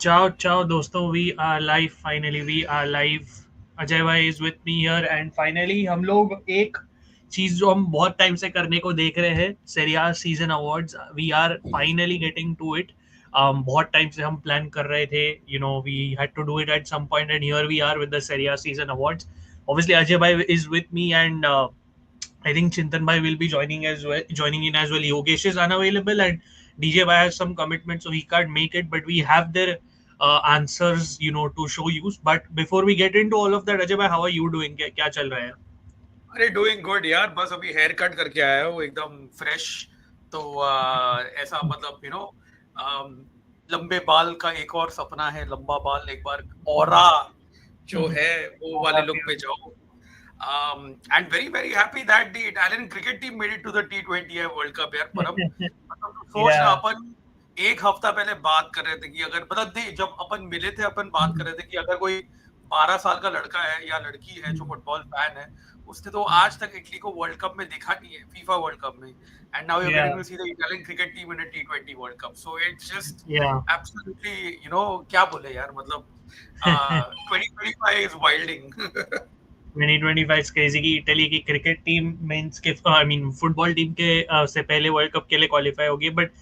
Ciao, ciao, दोस्तों. We are live. Finally, we are live. Ajay भाई is with me here and finally हम लोग एक चीज जो हम बहुत टाइम से करने को देख रहे हैं, Serie A season awards. We are finally getting to it. बहुत टाइम से हम प्लान कर रहे थे. We had to do it at some point and here we are with the Serie season awards. Obviously, Ajay bhai is with me and I think Chintan bhai will be joining in as well. Yogesh is unavailable and DJ bhai has some commitment, so he can't make it. But we have their answers, to show you. But before we get into all of that, Ajay bhai, how are you doing? क्या चल रहा है? अरे doing good यार, बस अभी hair cut करके आया हूँ एकदम फ्रेश. तो ऐसा मतलब लंबे बाल का एक और सपना है, लंबा बाल एक बार ऑरा जो है वो वाले लुक पे जाओ. And very very happy that the Italian cricket team made it to the T20 world cup यार. परम मतलब सोच ना, अपन एक हफ्ता पहले बात कर रहे थे कि अगर मतलब जब अपन मिले थे अपन बात कर रहे थे कि अगर कोई 12 साल का लड़का है या लड़की है जो फुटबॉल फैन है, उसने तो आज तक इटली को वर्ल्ड कप में देखा नहीं है, फीफा वर्ल्ड कप में. And now you are getting to see the Italian cricket team in a T20 world cup. So it's just absolutely क्या बोले यार, मतलब 2025 इज वाइल्डिंग. 2025 इज क्रेजी की इटली की क्रिकेट टीम मेंस के I mean football team के से पहले वर्ल्ड कप के लिए क्वालिफाई होगी. But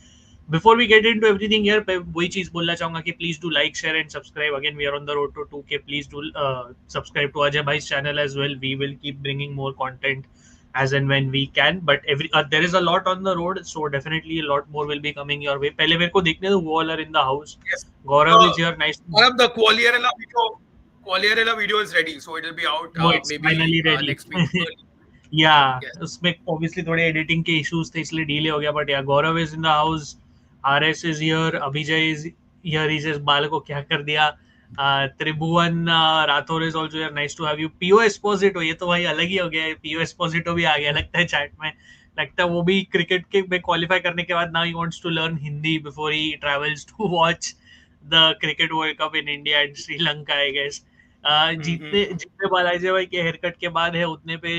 before we get into everything here, वही चीज बोलना चाहूंगा कि please do like, share and subscribe. Again we are on the road to 2K. Please do subscribe to Ajay भाई's channel as well. We will keep bringing more content as and when we can, but there is a lot on the road, so definitely a lot more will be coming your way. पहले मेरे को देखने दो, who all are in the house. Yes. Gaurav is here. Nice. One of the Qualiarella video is ready, so it will be out It's maybe finally ready. next week. Yeah, उसमें obviously थोड़े editing के issues थे इसलिए delay हो गया. But yeah, Gaurav is in the house. RS is here. Abhijay is here. He says बाल को क्या कर दिया. Tribhuvan Rathore is also here. Nice to have you. PO Esposito, ये तो भाई अलग ही हो गया है. PO Esposito भी आ गया लगता है chat में. लगता है वो भी क्रिकेट के में क्वालिफाई करने के बाद now he wants to learn Hindi before he travels to watch the cricket World Cup in India and Sri Lanka, I guess. जितने बालाजी भाई के हेयर कट के बाद है उतने पे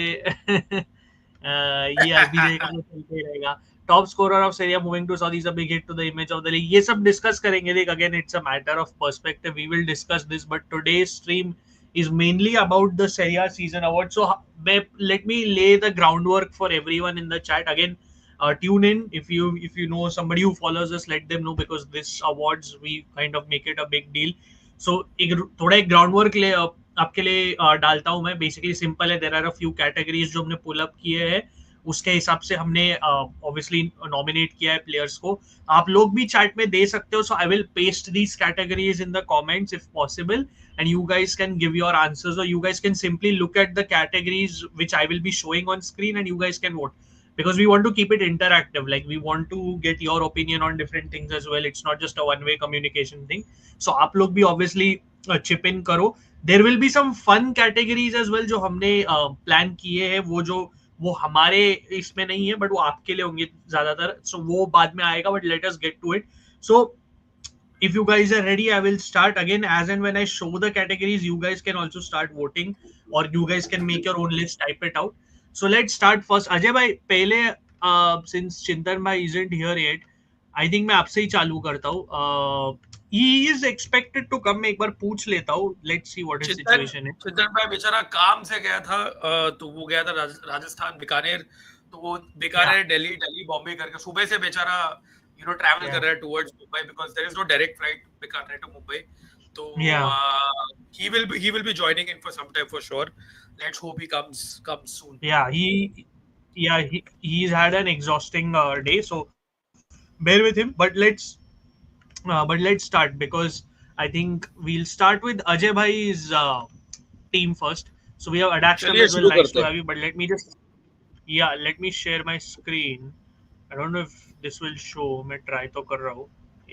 ये अभी का तो चलते ही रहेगा. Top scorer of Serie A moving to Saudi is a big hit to the image of the league. ये सब डिस्कस करेंगे. देख, again it's a matter of perspective. We will discuss this, but today's stream is mainly about the Serie season award. So let me lay the groundwork for everyone in the chat. Again, tune in if you know somebody who follows us, let them know, because this awards we kind of make it a big deal. So थोड़ा एक groundwork ले आपके लिए डालता हूं मैं. Basically simple है. There are a few categories जो हमने पुल अप किए हैं, उसके हिसाब से हमने ऑब्वियसली नॉमिनेट किया है प्लेयर्स को. आप लोग भी चैट में दे सकते हो. So I will paste these categories in the comments if possible, and you guys can give your answers, or you guys can simply look at the categories which I will be showing on screen and you guys can vote, because we want to keep it interactive. Like, we want to get your opinion on different things as well. It's not just a one way communication thing. So aap log bhi obviously chip in karo. There will be some fun categories as well जो हमने plan किए हैं. वो हमारे इसमें नहीं है, but वो आपके लिए होंगे ज्यादातर. So वो बाद में आएगा, but let us get to it. So if you guys are ready, I will start. Again, as and when I show the categories, you guys can also start voting, or you guys can make your own list, type it out. So let's start first. Ajay bhai, pehle since Chintan bhai isn't here yet, I think मैं आपसे ही चालू करता हूँ. He is expected to come. मैं एक बार पूछ लेता हूँ. Let's see what his situation is. चिंतन भाई बेचारा काम से गया था, तो वो गया था राजस्थान बीकानेर. तो वो बीकानेर दिल्ली बॉम्बे करके सुबह से बेचारा travel कर रहा है towards Mumbai, because there is no direct flight Bikaner to Mumbai. So he will be joining in for some time for sure. Let's hope he comes soon. He's had an exhausting day, so bear with him. But let's start, because I think we'll start with Ajay bhai's team first. So we have Adaxam as well. Nice to have you. But let me share my screen. I don't know if this will show. मैं try तो कर रहा हूँ.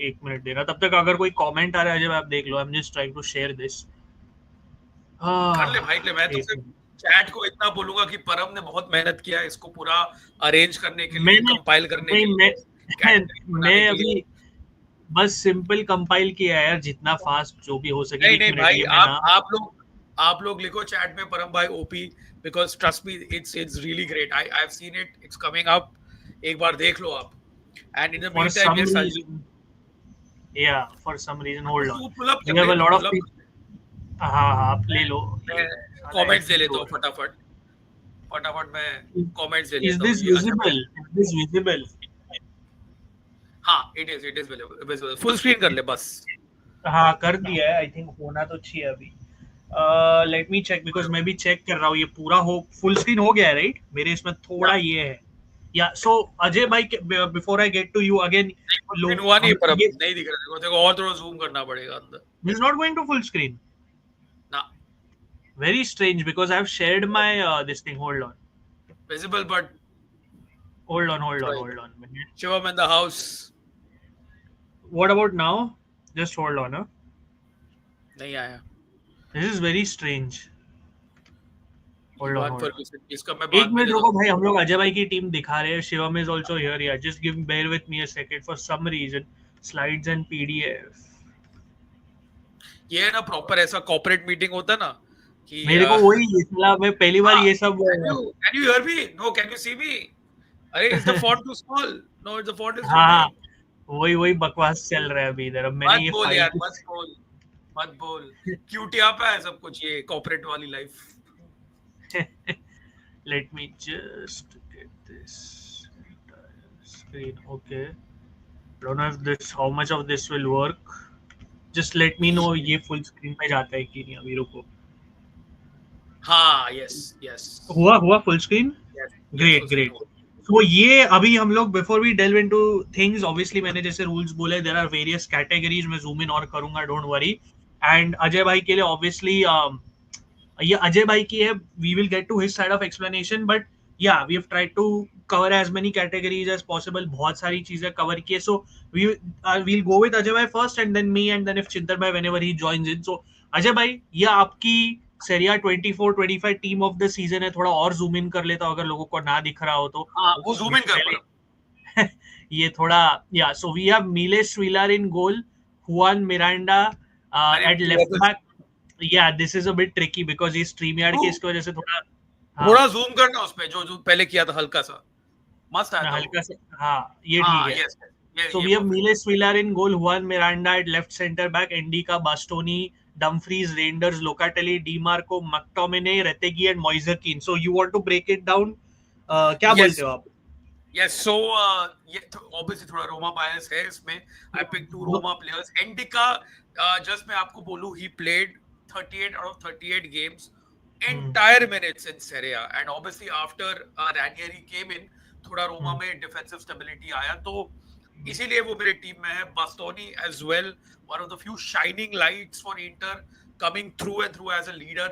एक minute देना. तब तक अगर कोई कमेंट आ रहा है जब आप देख लो. I'm just trying to share this. कर ले भाई. मैं तो सिर्फ चैट को इतना बोलूंगा कि परम ने बहुत मेहनत किया इसको पूरा अरेंज करने के लिए, कंपाइल करने के लिए. मैं अभी बस सिंपल कंपाइल किया है यार, जितना फास्ट जो भी हो सके. नहीं भाई, आप लोग लिखो चैट में परम भाई OP, because trust me, it's really great. I've seen it. It's coming up. एक बार देख लो आप. And in the meantime, Yeah, for some reason. तो Hold on. तू पुल अप We कर have ले, a lot of pull up people. हाँ हाँ, आप ले लो मैं ये साला कमेंट्स ऐसे ले ही लेता हो हूँ फटाफट फटाफट मैं रहा कमेंट्स ले है. Is लेता हूँ this ये अच्छा visible? Is this visible? हाँ it is visible full screen कर ले बस हाँ कर दिया है. आई थिंक होना तो चाहिए अभी. लेट मी चेक बिकॉज मैं भी चेक कर रहा हूँ ये पूरा हो फुल स्क्रीन हो गया है राइट. मेरे इसमें या थोड़ा ये है. या सो अजय भाई before I get to you again. Full screen लोग हुआ नहीं हम पर अब ये नहीं दिख रहा देखो देखो और थोड़ा जूम करना पड़ेगा अंदर this not going to full screen. ना Very strange because I've shared my this thing. Hold on. Visible but Hold on. Hold on. थोड़ा Hold on. Shivam in the house What about now? Just hold on. Huh? नहीं आया This is very strange. Hold on. Iman Hold on. Ferguson इसका मैं एक बाद में minute देता रुको हूँ भाई हम लोग अजय भाई की टीम दिखा रहे हैं. Shivam is also here. Yeah just give bear with me a second for some reason. Slides and PDF. ये है ना प्रॉपर ऐसा कॉर्पोरेट मीटिंग होता है ना कि मेरे को वही ये साला मैं पहली बार ये सब. Can you hear me no can you see me अरे is the font too small no is the font is too हाँ बिग वही वही बकवास चल रहा है अभी इधर. अब मैंने मत ये बोल फाइल यार मत बोल क्यूटिया पे है सब कुछ ये कॉर्पोरेट वाली life let me just get this screen. Okay, don't know if this how much of this will work. Just let me know ये full screen पे जाता है कि नहीं. अभी रुको. हाँ यस यस हुआ full screen. Great Great. तो ये अभी हम लोग before we delve into things obviously मैंने जैसे रूल्स बोले देयर आर वेरियस कैटेगरीज. मैं जूम इन और करूंगा डोंट वरी. एंड अजय भाई के लिए ऑब्वियसली ये अजय भाई की है. We will get to his side of explanation but yeah we have tried to cover as many categories as possible. बहुत सारी चीजें कवर की है. So we will go with Ajay भाई first and then me and then if Chintan भाई whenever he joins in. So Ajay भाई ये आपकी Serie A 24-25 team of the season है. थोड़ा और जूम इन कर लेता हूं अगर लोगों को ना दिख रहा हो तो. हाँ वो जूम इन कर पर ये थोड़ा yeah so we have Mile Svilar in goal. Juan Miranda at left back. Yeah this is a bit tricky because ये स्ट्रीम यार्ड के इसकी वजह से थोड़ा जूम करना उस पे जो पहले किया था हल्का सा मस्त आया था हल्का से. हाँ ये ठीक है. Yes So we have Miles Villar in goal, Juan Miranda at left center back, Endika, Bastoni, Dumfries, Reinders, Locatelli, DiMarco, McTominay, Retegui and Moise Kean. So you want to break it down? क्या बोलते हो आप? Yes, so ये obviously थोड़ा Roma bias है इसमें. I picked two Roma players. Endika, just मैं आपको बोलूँ, he played 38 out of 38 games, entire minutes in Serie A, and obviously after Ranieri came in, थोड़ा रोमा में defensive stability आया तो इसीलिए वो मेरे टीम में है. Bastoni as well, one of the few shining lights for Inter, coming through and through as a leader.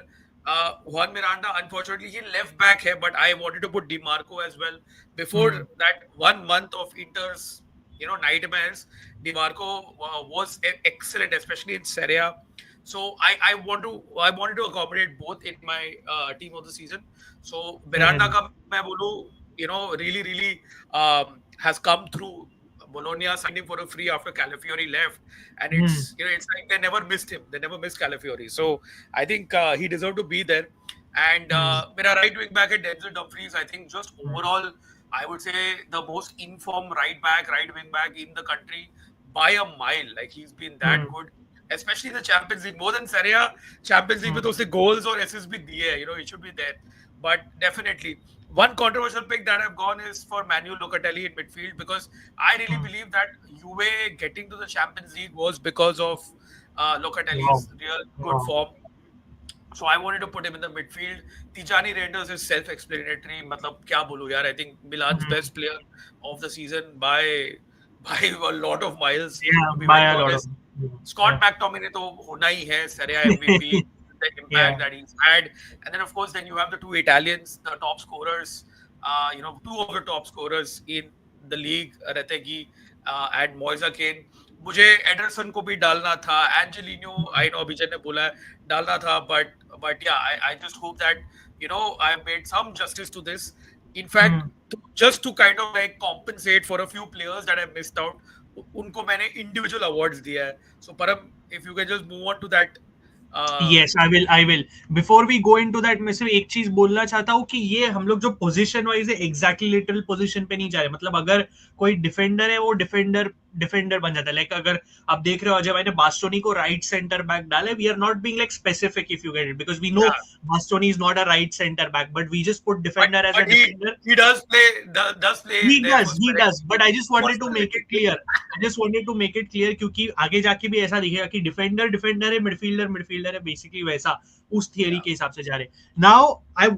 Juan Miranda, unfortunately, he left back here, but I wanted to put DiMarco as well. Before that 1 month of Inter's, nightmares, DiMarco was excellent, especially in Serie A. So I wanted to accommodate both in my team of the season. So Miranda का मैं बोलूँ, really has come through. Bologna signed him for a free after Calafiori left, and it's like they never missed him. They never missed Calafiori, so I think he deserved to be there. And मेरा right wing back है Denzel Dumfries. I think just overall, I would say the most informed right wing back in the country by a mile. Like he's been that good, especially in the Champions League more than Serie A. Champions League में तो उसने goals और assists भी दिए हैं. It should be there, but definitely. One controversial pick that I've gone is for Manuel Locatelli in midfield because I really believe that Juve getting to the Champions League was because of Locatelli's real good form. So I wanted to put him in the midfield. Tijani Reinders is self-explanatory. मतलब क्या बोलूँ यार? I think Milan's best player of the season by a lot of miles. Yeah, by a lot of. Scott McTominay तो होना ही है Serie A MVP. The impact that he's had, and then of course then you have the two Italians, the top scorers, two of the top scorers in the league, Retegui and Moise Kean. मुझे Anderson को भी डालना था, एंजेलिनो I know Abhijay ने बोला डालना था, but yeah, I just hope that I made some justice to this. In fact, just to kind of like compensate for a few players that I missed out, उनको मैंने individual awards दिया है. So Param, if you can just move on to that. Yes, I will. Before we go into that, मैं सिर्फ एक चीज बोलना चाहता हूँ कि ये हम लोग जो पोजीशन वाइज है एग्जैक्टली लिटरल पोजीशन पे नहीं जा रहे. मतलब अगर कोई डिफेंडर है वो डिफेंडर डिफेंडर बन जाता है. लाइक अगर आप देख रहे हो अजय भाई ने बास्टोनी को राइट सेंटर बैक डाला, we are not being like specific if you get it, because we know Yeah. Bastoni is not a right centre back, but we just put But defender as a but defender. he does play He there for does, he Spurs does. But I just wanted to make personally. it clear. I just wanted to make it clear क्योंकि आगे जाके भी ऐसा दिखेगा कि defender defender है, midfielder midfielder है, basically वैसा उस थियरी Yeah. के हिसाब से जा रहे. Now,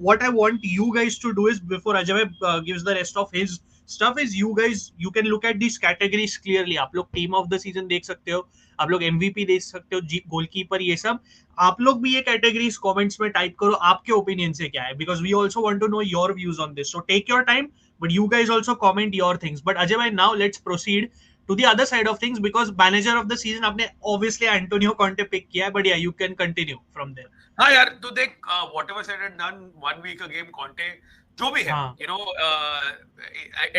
what I want you guys to do is before Ajay gives the rest of his stuff is you can look at these categories clearly. आप लोग टीम ऑफ द सीजन देख सकते हो, आप लोग एमवीपी देख सकते हो, गोलकीपर, ये सब आप लोग भी ये कैटेगरीज कमेंट्स में टाइप करो, आपके ओपिनियन से क्या है, because we also want to know your views on this. So take your time, but you guys also comment your things. But Ajay bhai, now let's proceed to the other side of things, because manager of the season आपने obviously Antonio Conte pick किया है, but yeah, you can continue from there. हाँ यार, तो देख, whatever said and done, 1 week a game Conte जो भी है, हाँ. you know,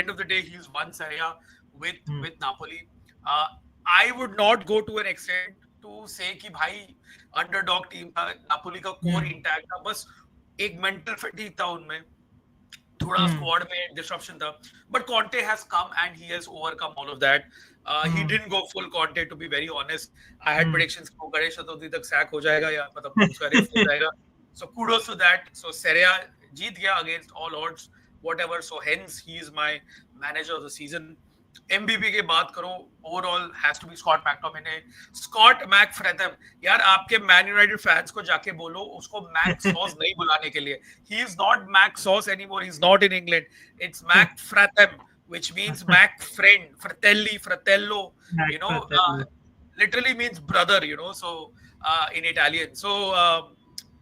end of the day he is one Serie with Napoli. I would not go to an extent to say कि भाई underdog team था, Napoli का core intact था, बस एक mental fatigue था उनमें, थोड़ा स्क्वाड में डिस्ट्रप्शन था, but Conte has come and he has overcome all of that. He didn't go full Conte, to be very honest. I had predictions को गणेश चतुर्थी तक सैक हो जाएगा या मतलब उसका रेस हो जाएगा. So kudos to that. So Serie A जीत गया against all odds whatever. So hence he is my manager of the season. MVP की बात करो, overall has to be Scott McTominay. Scott McFratham, यार आपके मैन यूनाइटेड फैंस को जाके बोलो उसको मैक सॉस नहीं बुलाने के लिए. He is not Mac Sauce anymore, he is not in England. It's McFratham, which means Mac friend, fratelli, fratello, you know, literally means brother, you know, so in Italian. So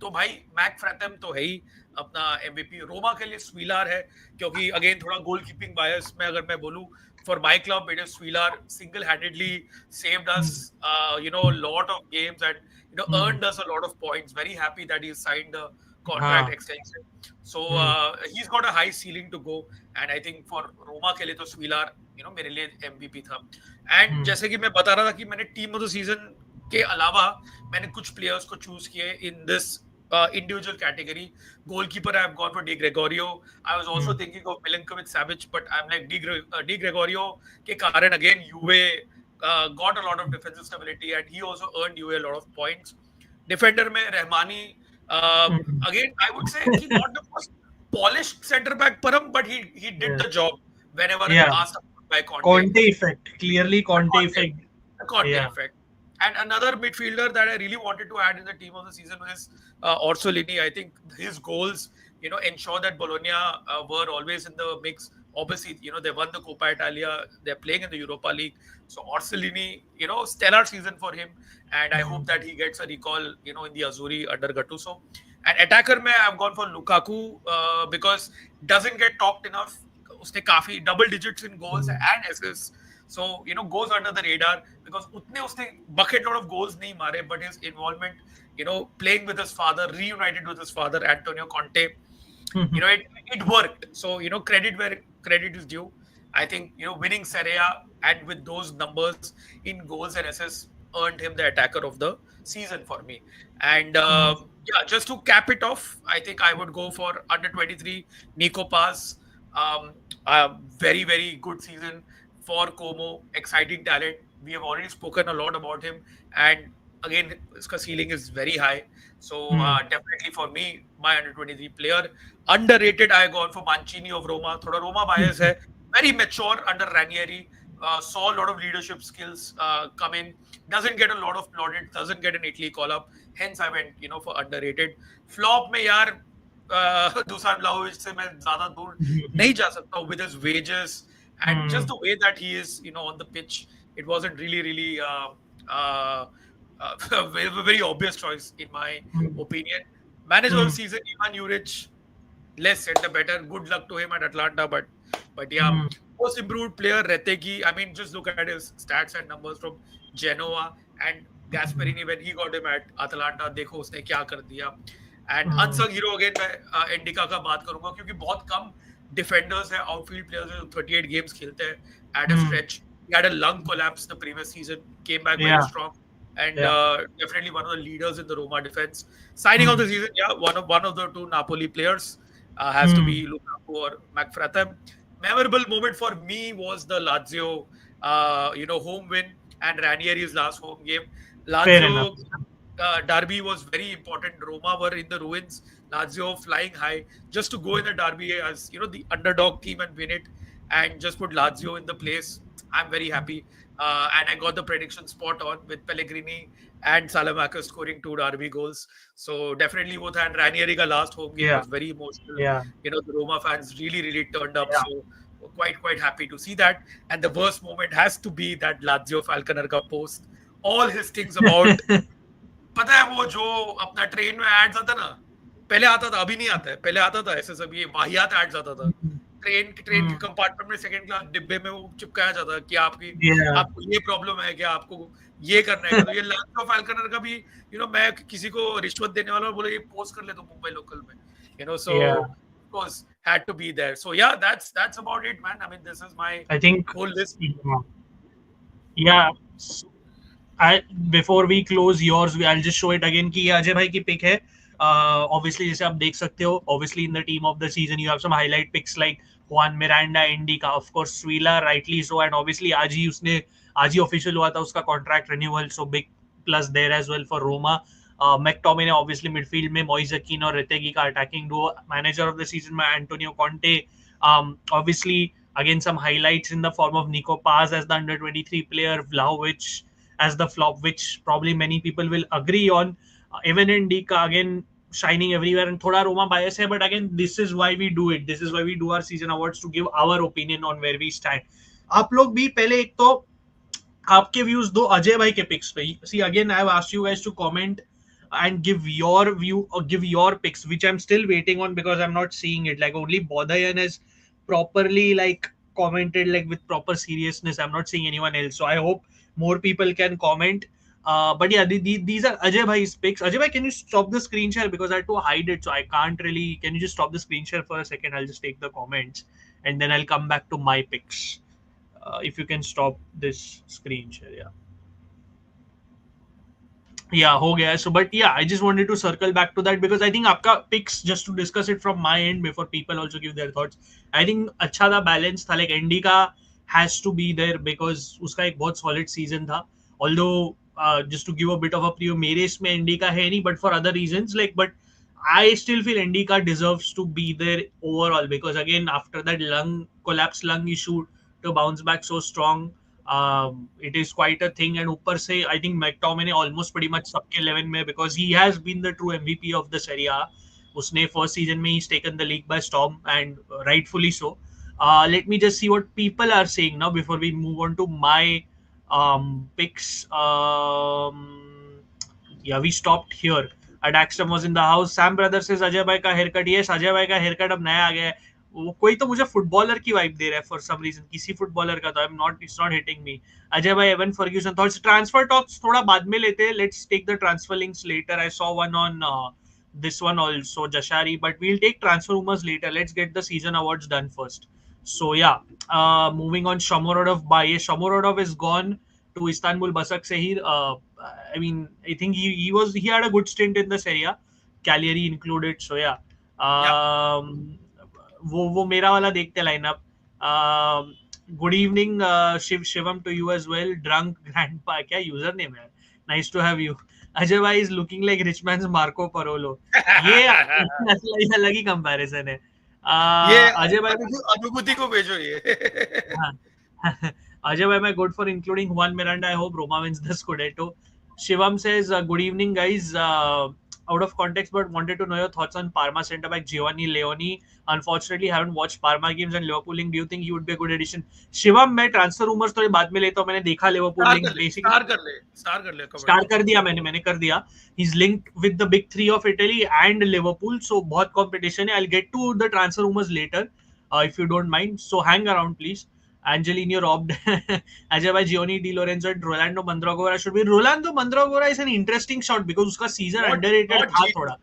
तो भाई Mac फ्रैथम तो है ही अपना MVP. Roma के लिए स्वीलार है, क्योंकि again थोड़ा गोल कीपिंग बायस में अगर मैं बोलूं, for my club it is Swilar single-handedly saved us you know, a lot of games and you know earned us a lot of points. Very happy that he signed the contract extension. So he's got a high ceiling to go, and I think for Roma के लिए तो Swilar you know मेरे लिए MVP था. And जैसे कि मैं बता रहा था कि मैंने टीम ऑफ द सीजन के अलावा मैंने कुछ प्लेयर्स को चूज किए in this individual category. Goalkeeper, I've gone for Di Gregorio. I was also thinking of Milinkovic Savic, but I'm like Di Gregorio के कारण again Juve got a lot of defensive stability and he also earned Juve a lot of points. Defender में Rahmani, again I would say कि not the most polished center back Param, but he did the job whenever asked by Conte. Conte effect, clearly Conte effect. Conte effect. And another midfielder that I really wanted to add in the team of the season is Orsolini. I think his goals, you know, ensure that Bologna were always in the mix. Obviously, you know, they won the Coppa Italia. They're playing in the Europa League. So Orsolini, you know, stellar season for him. And I hope that he gets a recall, you know, in the Azzurri under Gattuso. And attacker, I've gone for Lukaku because doesn't get talked enough. Usne काफी double digits in goals and assists. So, you know, goes under the radar because utne usne bucket load of goals nahi mare, but his involvement, you know, playing with his father, reunited with his father, Antonio Conte, you know, it worked. So, you know, credit where credit is due. I think, you know, winning Serie A and with those numbers in goals and assists earned him the attacker of the season for me. And yeah, just to cap it off, I think I would go for under 23, Nico Paz. Very, very good season for Como, exciting talent. We have already spoken a lot about him, and again, his ceiling is very high. So definitely for me, my under 23 player. Underrated, I gone for Mancini of Roma. Thoda Roma bias hai. Very mature under Ranieri. Saw a lot of leadership skills come in. Doesn't get a lot of plaudits. Doesn't get an Italy call up. Hence, I went, you know, for underrated. Flop में यार Dusan Vlahovic से मैं ज़्यादा दूर नहीं जा सकता with his wages and just the way that he is, you know, on the pitch. It wasn't really a very obvious choice in my opinion. Manager of the season, Ivan Juric. Less said the better. Good luck to him at Atlanta, but yeah, most improved player Retegi. I mean, just look at his stats and numbers from Genoa and Gasperini when he got him at Atlanta. देखो उसने क्या कर दिया. And unsung hero again मैं Indica का बात करूँगा क्योंकि बहुत कम defenders हैं, outfield players हैं, 38 games खेलते हैं at a stretch. He had a lung collapse the previous season, came back very strong, and definitely one of the leaders in the Roma defense. Signing of the season, yeah, one of the two Napoli players has to be Lukaku or McFratham. Memorable moment for me was the Lazio home win and Ranieri's last home game. Fair enough. Lazio derby was very important. Roma were in the ruins. Lazio flying high just to go in the derby as the underdog team and win it, and just put Lazio in the place. I'm very happy, and I got the prediction spot on with Pellegrini and Salamakers scoring 2 derby goals. So definitely both, and Ranieri ka last home game Yeah, was very emotional. yeah, The Roma fans really turned up. yeah. So quite happy to see that. And the worst moment has to be that Lazio Falconer का post. All his things about, पता है वो जो अपना train में ads आता ना, पहले आता था, अभी नहीं आता है, पहले आता था ऐसे सब ये वाहियात एड्स आता था ट्रेन के कंपार्टमेंट में सेकंड क्लास डिब्बे में वो चिपकाया जाता है कि Yeah, आपको ये प्रॉब्लम है क्या, आपको ये करना है, तो ये लाजो फाल्कनर का भी मैं किसी को रिश्वत देने वाला बोले ये पोस्ट कर ले तो मुंबई लोकल में so yeah. of course had to be there. So yeah, that's about it, man. I mean, this is my I think. whole list. Yeah. Before we close yours, I'll just show it again कि अजय भाई की pick है. Obviously जैसे आप देख सकते हो, obviously in the team of the season you have some highlight picks like Juan Miranda, Indica, of course Suila, rightly so, and obviously आज ही official हुआ था उसका contract renewal, so big plus there as well for Roma. McTominay obviously midfield में Moise Kean और Retegi का attacking duo. Manager of the season में Antonio Conte. Obviously again some highlights in the form of Nico Paz as the under 23 player, Vlahovic as the flop, which probably many people will agree on. Even Indica again shining everywhere, and thoda Roma bias hai, but again this is why we do it. This is why we do our season awards, to give our opinion on where we stand. आप लोग भी पहले एक तो आपके views दो अजय भाई के पिक्स पे. See again I have asked you guys to comment and give your view or give your picks, which I'm still waiting on because I'm not seeing it. Like only Bodayan has properly like commented like with proper seriousness. I'm not seeing anyone else. So I hope more people can comment. But yeah, these are Ajay Bhai's picks. Ajay Bhai, can you stop the screen share because I had to hide it, so I can't really. Can you just stop the screen share for a second? I'll just take the comments and then I'll come back to my picks. If you can stop this screen share, yeah. Yeah, हो गया. So but yeah, I just wanted to circle back to that because I think आपका picks, just to discuss it from my end before people also give their thoughts. I think अच्छा था, balance था. Like Andy का has to be there because उसका एक बहुत solid season था. Although just to give a bit of a preview, मेरे इसमें Andy का है नहीं, but for other reasons, like, but I still feel Andy का deserves to be there overall because again after that lung issue to bounce back so strong. It is quite a thing, and ऊपर से I think McTominay almost pretty much सबके 11 में, because he has been the true MVP of the Serie A. उसने first season में he's taken the league by storm, and rightfully so. Let me just see what people are saying now before we move on to my picks. Yeah, we stopped here. Adaxton was in the house. Sam Brother says Ajay Bhai का haircut. Yes, Ajay Bhai का haircut अब नया आ गया है. वो कोई तो मुझे फुटबॉलर की वाइब दे रहा है फॉर सम रीजन, किसी फुटबॉलर का, तो it's not hitting me. Ajay भाई, Evan Ferguson thoughts. Transfer talks थोड़ा बाद में लेते हैं. Let's take the transfer links later. I saw one on this one also, Jashari, but we'll take transfer rumors later. Let's get the season awards done first. So yeah, moving on. Shomorodov Bhai. Shomorodov is gone to Istanbul Basaksehir. I mean, I think he had a good stint in the Serie A, Cagliari included. So yeah, वो मेरा वाला देखते lineup. Good evening Shivam too as well. Drunk grandpa क्या user name है. Nice to have you. Ajay भाई is looking like rich man's Marco Parolo. ये अलग ही comparison है. ये अजय भाई अनुभूति को भेजो ये. Ajay bhai, good for including Juan Miranda. I hope Roma wins the Scudetto. Shivam says, good evening, guys. Out of context, but wanted to know your thoughts on Parma centre-back Giovanni Leoni. Unfortunately, haven't watched Parma games and Liverpool link. Do you think he would be a good addition? Shivam, मैं transfer rumors थोड़े बाद में लेता हूँ. मैंने देखा Liverpool link. Star कर दिया मैंने कर दिया. He's linked with the big three of Italy and Liverpool. So बहुत competition है. I'll get to the transfer rumors later, if you don't mind. So hang around, please. Angelino robbed. Ajay bhai, Giovanni Di Lorenzo and Rolando Mandragora should be. Rolando Mandragora is an interesting shot because uska season underrated tha thoda.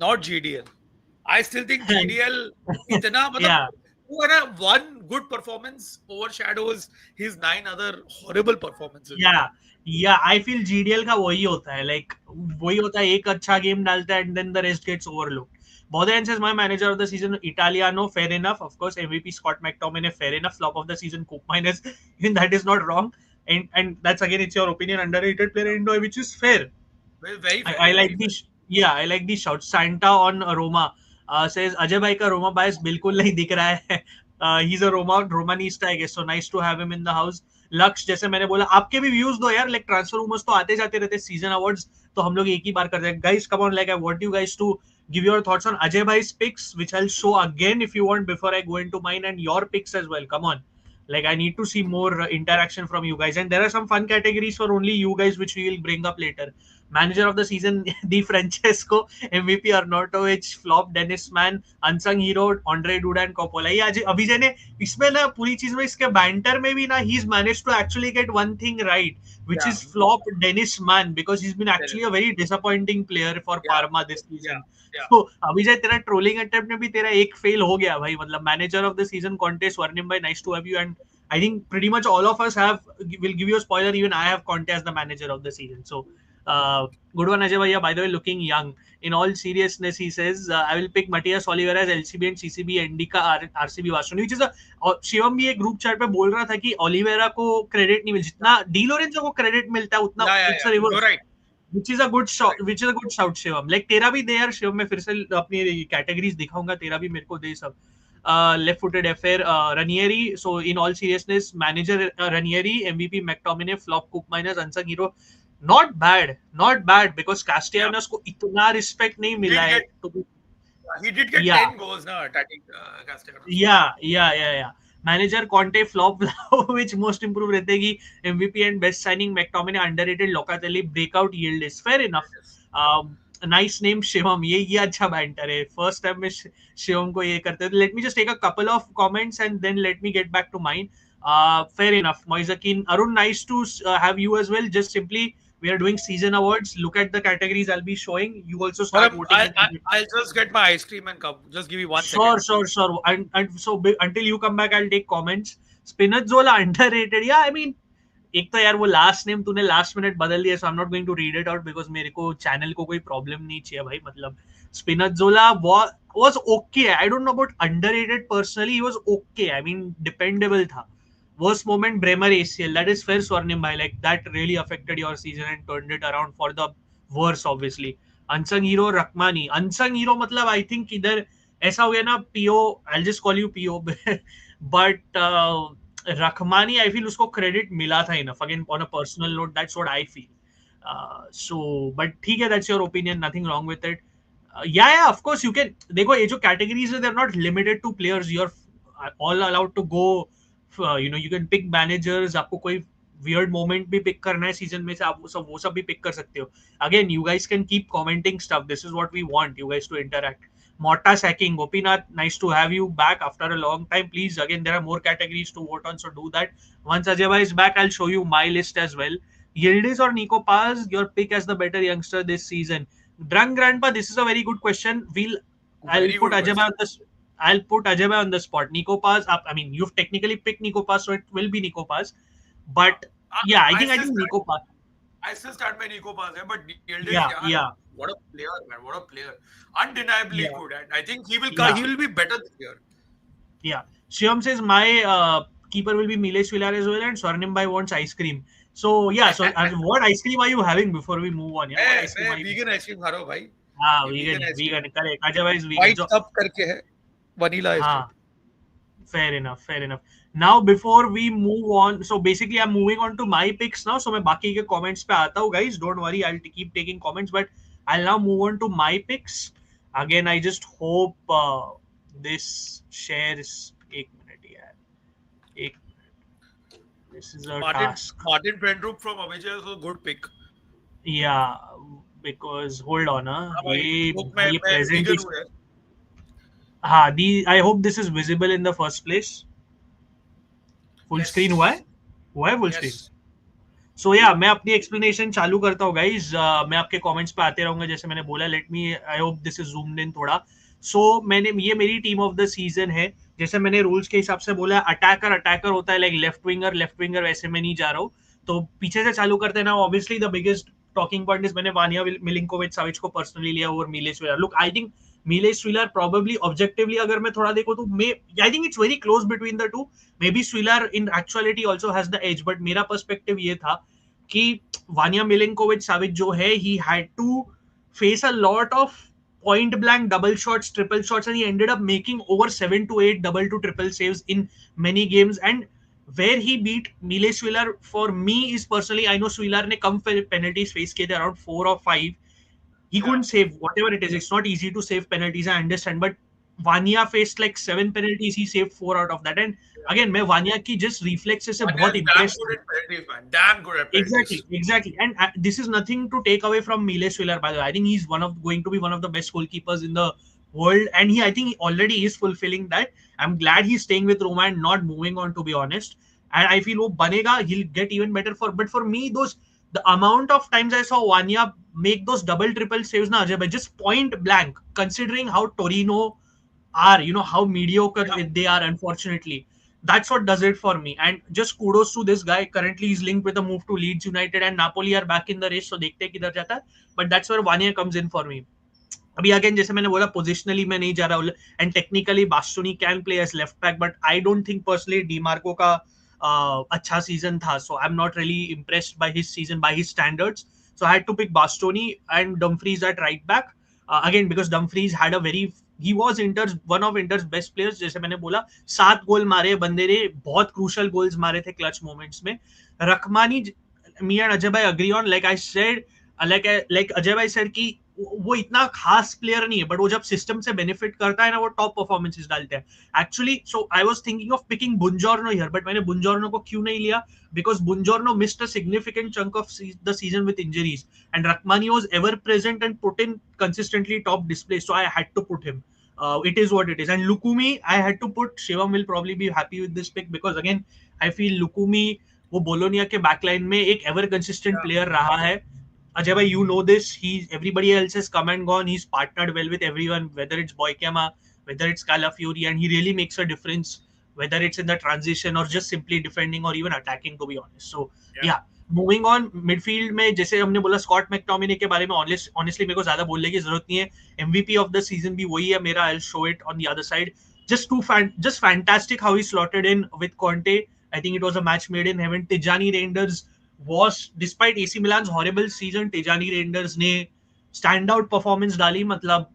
Not GDL. I still think GDL itna matlab one good performance overshadows his 9 other horrible performances. Yeah, I feel GDL का वही होता है. Like वही होता है, एक अच्छा game डालता है and then the rest gets overlooked. Bodean says my manager of the season Italiano, fair enough. Of course, MVP Scott McTominay, fair enough. Flop of the season Cook minus, even that is not wrong. And that's again, it's your opinion. Underrated player in India, which is fair. very fair, I very like fair. this. Yeah, I like this shout. Santa on Roma says Ajay bhai का Roma bias बिल्कुल नहीं दिख रहा है. He's a Romanista, I guess. So nice to have him in the house. लक्ष्य जैसे मैंने बोला आपके भी व्यूज दो यार लाइक ट्रांसफर रूमर्स तो आते जाते रहते सीजन अवार्ड्स तो हम लोग एक ही बार करते हैं guys come on like I want you guys to give your thoughts on Ajay bhai's picks which I'll show again if you want before I go into mine and your picks as well come on like I need to see more interaction from you guys and there are some fun categories for only you guys which we will bring up later. Manager of the season the Francesco MVP Arnautovic flop Dennis Mann unsung hero Andre Duda and Coppola ये आज अभिजय ने इसमें ना पूरी चीज में इसके banter में भी ना he's managed to actually get one thing right which Yeah, is flop Dennis Mann because he's been actually a very disappointing player for yeah, Parma this yeah, season. yeah. तो अभिजय तेरा ट्रोलिंग अटेम्प्ट में भी तेरा एक fail हो गया भाई मतलब manager of the season contest Swarnim भाई nice to have you and I think pretty much all of us will give you a spoiler. Even I have Conte as the manager of the season. So, good one, Ajay Bhaiya. By the way, looking young. In all seriousness, he says, I will pick Matthias Oliveira as LCB and CCB Indica RCB Vasuni, which is a Shivam भी एक group chat पे बोल रहा था कि Oliveira को credit नहीं मिल जितना डी लोरेंजो को क्रेडिट मिलता है उतना it's a You're reverse right. which is a good shot which is a good shout Shivam like तेरा भी दे यार शिवम मैं फिर से अपनी कैटेगरीज दिखाऊंगा तेरा भी मेरे को दे सब left footed affair Ranieri so in all seriousness manager Ranieri MVP McTominay flop Cook minus unsung hero not bad because Yeah. Castellanos को इतना रिस्पेक्ट नहीं मिला है तो He did get yeah 10 goals now attacking Castellanos. yeah. Manager Conte flop which most improved रहते हैं कि MVP and best signing McTominay underrated Locatelli breakout yield is fair enough. Nice name Shivam ये अच्छा banter है first time में शिवम को ये करते हैं let me just take a couple of comments and then let me get back to mine. Fair enough Moisakin Arun nice to have you as well just simply we are doing season awards look at the categories I'll be showing you also start voting I'll just get my ice cream and cup. Just give me 1 second. Sure. And so until you come back, I'll take comments. Spinazzola underrated. Yeah, I mean, एक तो यार वो last name तूने last minute बदल दिया so I am not going to read it out because मेरे को channel को कोई प्रॉब्लम नहीं चाहिए भाई मतलब स्पिनज़ोला was okay. I don't know about underrated personally. He was okay. I mean, dependable था. Worst moment Bremer ACL. That is fair, Swarnim bhai. Like that really affected your season and turned it around for the worse, obviously. Unsung hero Rakmani. Unsung hero मतलब I think इधर ऐसा हो गया ना PO. I'll just call you PO. But Rakmani, I feel उसको credit मिला था enough. Again, on a personal note, that's what I feel. So, but ठीक है, that's your opinion. Nothing wrong with it. Yeah, of course you can. देखो ये जो categories है, they're not limited to players. You're all allowed to go. You can pick managers. आपको कोई weird moment भी pick करना है season में से आप वो सब भी pick कर सकते हो. Again, you guys can keep commenting stuff. This is what we want. You guys to interact. Morta sacking. Gopinath, nice to have you back after a long time. Please, again, there are more categories to vote on, so do that. Once Ajay is back, I'll show you my list as well. Yildiz or Nico Paz, your pick as the better youngster this season. Drunk Grandpa, this is a very good question. I'll put Ajay on the I'll put Ajay on the spot. Nico Paz, I mean, you've technically picked Nico Paz, so it will be Nico Paz. But yeah, I think Nico Paz. I still start by Nico Paz, but Yildiz, yeah. What a player, man! What a player! Undeniably good, and I think he will be better this year. Yeah, Shivam says my keeper will be Milesh Villar as well, and Swarnim Bhai wants ice cream. So yeah, so what ice cream are you having before we move on? Yeah, vegan ice cream खा भाई. Vegan. Correct. Ajay is vegan. White up करके है vanilla ice cream. Fair enough. Now before we move on, so basically I'm moving on to my picks now. So मैं बाकी के comments पे आता हूँ, guys. Don't worry, I'll keep taking comments, but I'll now move on to my picks. Again, I just hope this shares. एक minute. This is a task. Martin Pendrup from Avengers is a good pick. Yeah, because hold on, ये presentation. I hope this is visible in the first place. Full screen हुआ है full screen. So yeah, मैं अपनी explanation चालू करता हूँ guys. मैं आपके comments पे आते रहूंगा जैसे मैंने बोला. I hope this is zoomed in थोड़ा. So ये मेरी team of the season है. जैसे मैंने rules के हिसाब से बोला attacker होता है like left winger वैसे मैं नहीं जा रहा हूँ. तो पीछे से चालू करते हैं ना. Obviously the biggest talking point is मैंने वानिया मिलिंकोविच साविच को personally लिया over Milesh Villar. Look, I think Miles Wheeler probably objectively अगर मैं थोड़ा देखूं तो I think it's very close between the two. Maybe Wheeler in actuality also has the edge, but मेरा perspective ये था कि Vanya Milinkovic Savic जो है, he had to face a lot of point blank double shots, triple shots, and he ended up making over 7 to 8 double to triple saves in many games. And where he beat Miles Wheeler for me is personally, I know Wheeler ने कम penalties face किए थे, around 4 or 5. He couldn't save whatever it is. It's not easy to save penalties, I understand, but Vanya faced like 7 penalties. He saved 4 out of that. And again, मैं Vanya की just reflexes से बहुत Damn impressed. good at penalties, man. Damn good at penalties. Exactly. And this is nothing to take away from Miles Wheeler, by the way. I think he's going to be one of the best goalkeepers in the world, and I think he already is fulfilling that. I'm glad he's staying with Roma and not moving on, to be honest. And I feel वो बनेगा, he'll get even better. But for me, the amount of times I saw Vanya make those double triple saves, na Ajay, just point blank, considering how Torino are, how mediocre they are, unfortunately. That's what does it for me. And just kudos to this guy. Currently, he's linked with a move to Leeds United, and Napoli are back in the race. So देखते हैं किधर जाता है. But that's where Vanya comes in for me. अभी again जैसे मैंने बोला, positionally मैं नहीं जा रहा, and technically Bastoni can play as left back, but I don't think personally Dimarco का अच्छा सीजन था. So I am not really impressed by his season, by his standards. So I had to pick Bastoni and Dumfries at right back. Again, because Dumfries had he was one of Inter's best players. जैसे मैंने बोला, 7 गोल मारे बंदे ने, बहुत crucial goals मारे थे clutch moments में. रखमानी, me and Ajay bhai agree on, like I said, like Ajay bhai said कि वो इतना खास प्लेयर नहीं है, बट वो जब सिस्टम से बेनिफिट करता है ना, वो टॉप परफॉर्मेंसेस डालते हैं actually. So I was thinking of picking Buongiorno here, but मैंने बुंजोर्नो को क्यों नहीं लिया? Because Buongiorno missed a significant chunk of the season with injuries, and Rrahmani was ever present and put in consistently top display. So I had to put him. It is what it is. And Lukumi, I had to put. Shivam will probably be happy with this pick, because again, I feel Lukumi वो Bologna के backline में एक ever consistent player रहा है. Ajay bhai, you know this. Everybody else has come and gone. He's partnered well with everyone, whether it's Boykema, whether it's Calafiori, and he really makes a difference, whether it's in the transition or just simply defending or even attacking, to be honest. So yeah. Moving on, midfield में जैसे हमने बोला Scott McTominay के बारे में, honestly मेरे को ज्यादा बोलने की जरूरत नहीं है. MVP of the season भी वही है मेरा. I'll show it on the other side. Just fantastic how he slotted in with Conte. I think it was a match made in heaven. Tijani Reinders was, despite AC Milan's horrible season, Tijani Reinders ने standout performance डाली. मतलब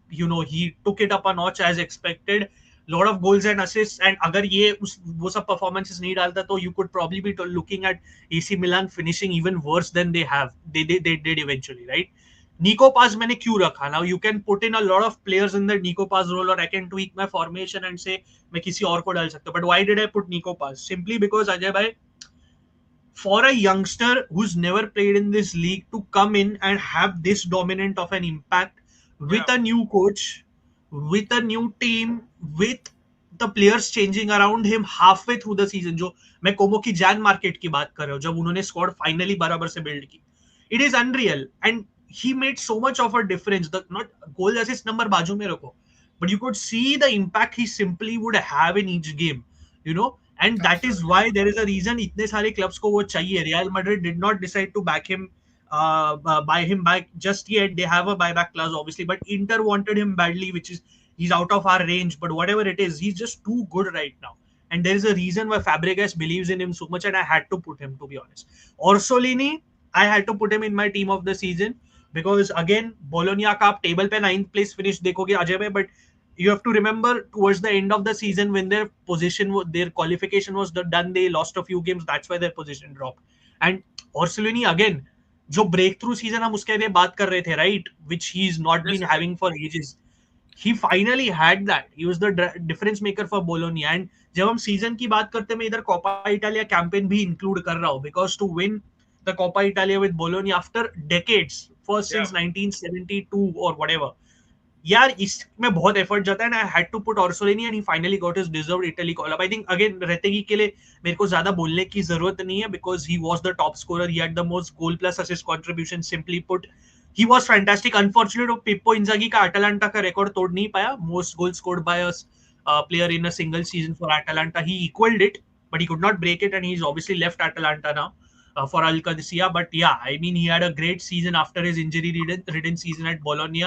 he took it up a notch as expected. Lot of goals and assists, and अगर ये वो सब performances नहीं डालता तो you could probably be looking at AC Milan finishing even worse than they did eventually, right? Nico Paz मैंने क्यों रखा? Now you can put in a lot of players in the Nico Paz role, or I can tweak my formation and say मैं किसी और को डाल सकता हूँ. But why did I put Nico Paz? Simply because Ajay bhai, for a youngster who's never played in this league to come in and have this dominant of an impact with a new coach, with a new team, with the players changing around him halfway through the season, जो मैं कोमो की Jain market की बात कर रहा हूँ, जब उन्होंने स्क्वाड फाइनली बराबर से बिल्ड की, it is unreal, and he made so much of a difference. The not goal assist number बाजू में रखो, but you could see the impact he simply would have in each game, and that is why there is a reason इतने सारे clubs को वो चाहिए. Real Madrid did not decide to buy him back just yet. They have a buyback clause obviously, but Inter wanted him badly, which is he's out of our range. But whatever it is, he's just too good right now, and there is a reason why Fabregas believes in him so much, and I had to put him, to be honest. Orsolini, I had to put him in my team of the season, because again Bologna का आप table पे 9th place finish देखोगे अजय भाई, but you have to remember towards the end of the season when their qualification was done, they lost a few games. That's why their position dropped. And Orsolini again, जो breakthrough season हम उसके लिए बात कर रहे थे, right, which he's not been having for ages, he finally had that. He was the difference maker for Bologna. And जब हम season की बात करते हैं, मैं इधर Coppa Italia campaign भी include कर रहा हूँ, because to win the Coppa Italia with Bologna after decades, first since 1972 or whatever, यार इसमें बहुत एफर्ट जाता है. And I had to put Orsolini, and he finally got his deserved Italy call up. I think again Retegui के लिए मेरे को ज्यादा बोलने की जरूरत नहीं है, because he was the top scorer. He had the most goal plus assist contribution. Simply put, he was fantastic. Unfortunate Pippo Inzaghi का अटलांटा का रिकॉर्ड तोड़ नहीं पाया, most goal scored by a player in a single season for Atalanta. He equalled it, but he could not break it, and he's obviously left Atalanta now for Al Qadsiya. But yeah, I mean, he had a great season after his injury ridden season at Bologna.